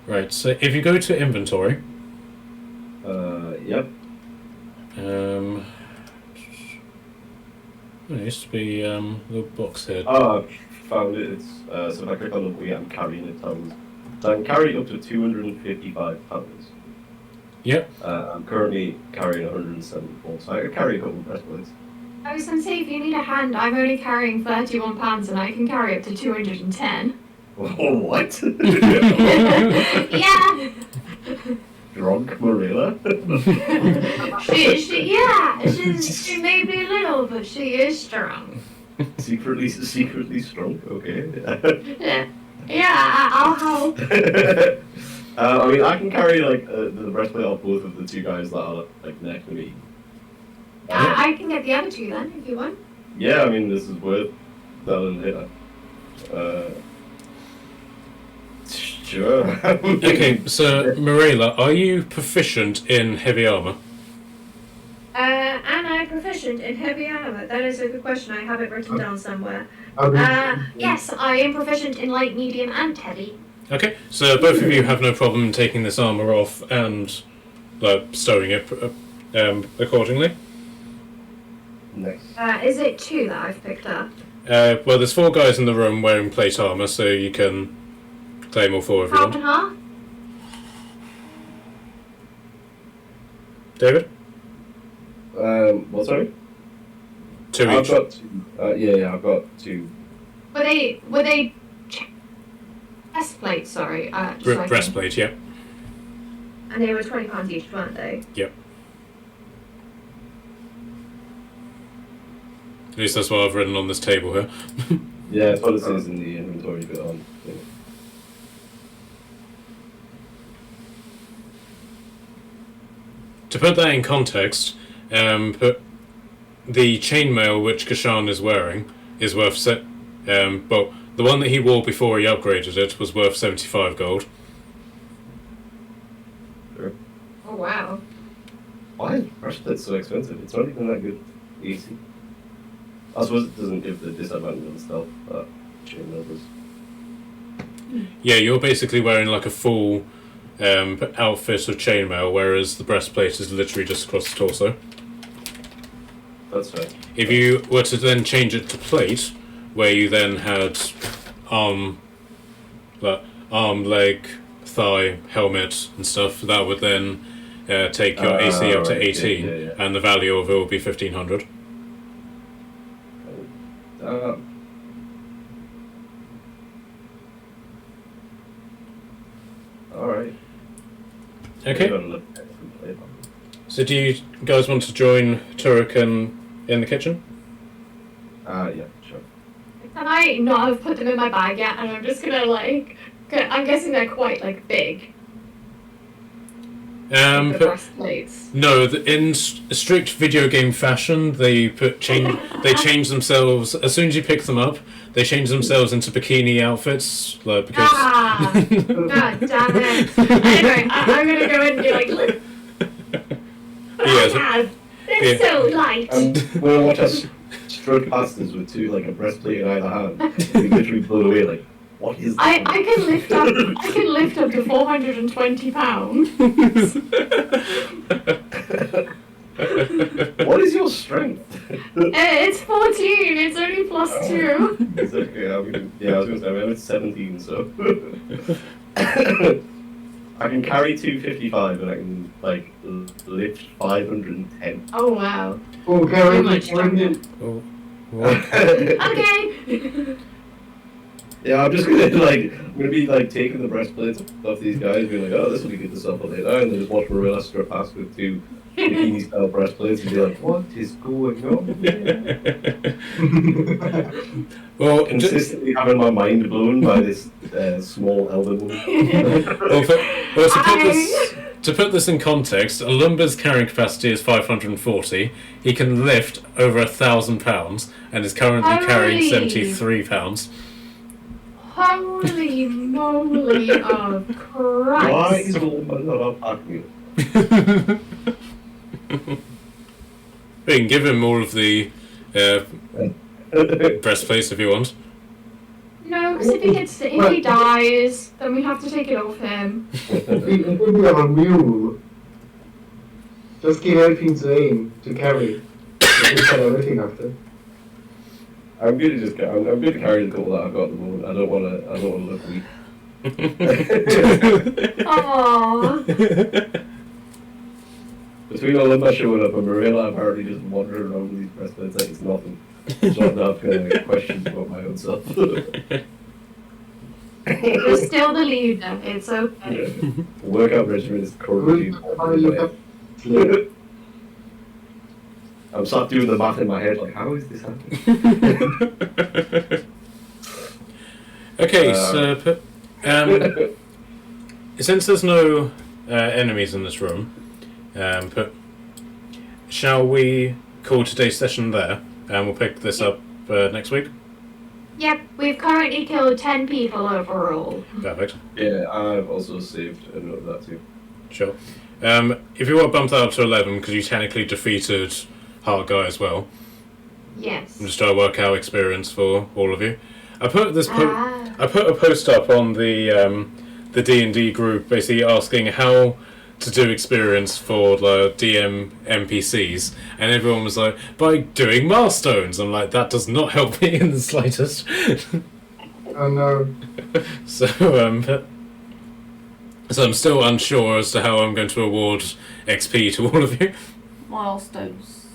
Right, so if you go to inventory. Yep. There used to be a little box here. Oh, I found it. It's so if I click on the way I'm carrying it tons. So I can carry up to 255 pounds. Yep. I'm currently carrying 174, so I could carry a couple of breastplates. I was going to say, if you need a hand, I'm only carrying 31 pounds and I can carry up to 210. Oh, what? Yeah! Drunk Marilla? She may be little, but she is strong. secretly strong. Okay. Yeah, I'll help. I mean, I can carry like the breastplate off both of the two guys that are like next to me. I can get the other two then, if you want. Yeah, I mean, this is worth selling later. Sure. Okay, so Marilla, are you proficient in heavy armor? Am I proficient in heavy armor? That is a good question. I have it written down somewhere. Okay. Yes, I am proficient in light, medium, and heavy. Okay, so both of you have no problem in taking this armor off and stowing it accordingly. Nice. Is it 2 that I've picked up? Well, there's 4 guys in the room wearing plate armor, so you can claim all 4 if you Half want. and half? David? What, sorry? 2 I've each. got 2. Yeah, I've got 2. Were they breastplates? Sorry, just so I can- Breastplate, yeah. And they were £20 each, weren't they? Yep. At least that's what I've written on this table here. Yeah, that's what it says in the inventory bit on. Thing. To put that in context, the chainmail which Kashan is wearing is worth well, the one that he wore before he upgraded it was worth 75 gold. Sure. Oh, wow. Why is breastplate so expensive? It's not even that good. Easy. I suppose it doesn't give the disadvantage of the stealth that chainmail does. Yeah, you're basically wearing like a full outfit of chainmail, whereas the breastplate is literally just across the torso. That's fair. If you were to then change it to plate, where you then had arm, leg, thigh, helmet, and stuff, that would then take your AC up to right, 18, yeah. and the value of it will be 1500. Alright. Okay. So do you guys want to join Turek in the kitchen? Yeah, sure. Can I not have put them in my bag yet? And I'm just gonna I'm guessing they're quite big. The breastplates. No, in strict video game fashion, they change themselves as soon as you pick them up. They change themselves into bikini outfits, because. Ah! God damn it! Anyway, I'm gonna go in and be like, look. Yes. They're so light. I'm gonna watch us strut past us with 2, a breastplate in either hand. We literally blown away, what is that? I can lift up to 420 pounds. What is your strength? It's 14. It's only plus 2. It's okay, I was gonna say, I'm at 17, so. I can carry 255 and I can, lift 510. Oh wow. Okay, Too when much did, when did, Oh, what? Okay. Yeah, I'm just gonna I'm gonna be taking the breastplates off these guys, being like, oh, this will be good to sell for later, and then just watch Marilla strip past with 2 bikini style breastplates and be like, what is going on here? Well, Consistently having my mind blown by this small elder woman. to put this in context, Alumba's carrying capacity is 540. He can lift over 1,000 pounds and is currently carrying Holy. 73 pounds. Holy moly of Christ. Why is a woman not unpacking? We can give him more of the breastplate if you want. No, because if he dies, then we have to take it off him. It will be our mule. Just give everything to him to carry. We sell everything after. I'm gonna carry the couple that I've got at the moment. I don't wanna look weak. Aww. Between all of my showing up and Marilla apparently just wandering around with these breastplates like it's nothing. So I'm not gonna questions about my own self. You're still the leader. It's okay. The workout regimen is currently. I'm sat doing the math in my head like, how is this happening? Okay, so since there's no enemies in this room, shall we call today's session there, and we'll pick this up next week? Yep, we've currently killed 10 people overall. Perfect. Yeah, I've also saved a note of that too. Sure. If you want to bump that up to 11, because you technically defeated Heart Guy as well. Yes. I'm just trying to work out experience for all of you. I put a post up on the D&D group, basically asking how to do experience for the DM NPCs, and everyone was like, by doing milestones. I'm like, that does not help me in the slightest. Oh no. So I'm still unsure as to how I'm going to award XP to all of you. Milestones.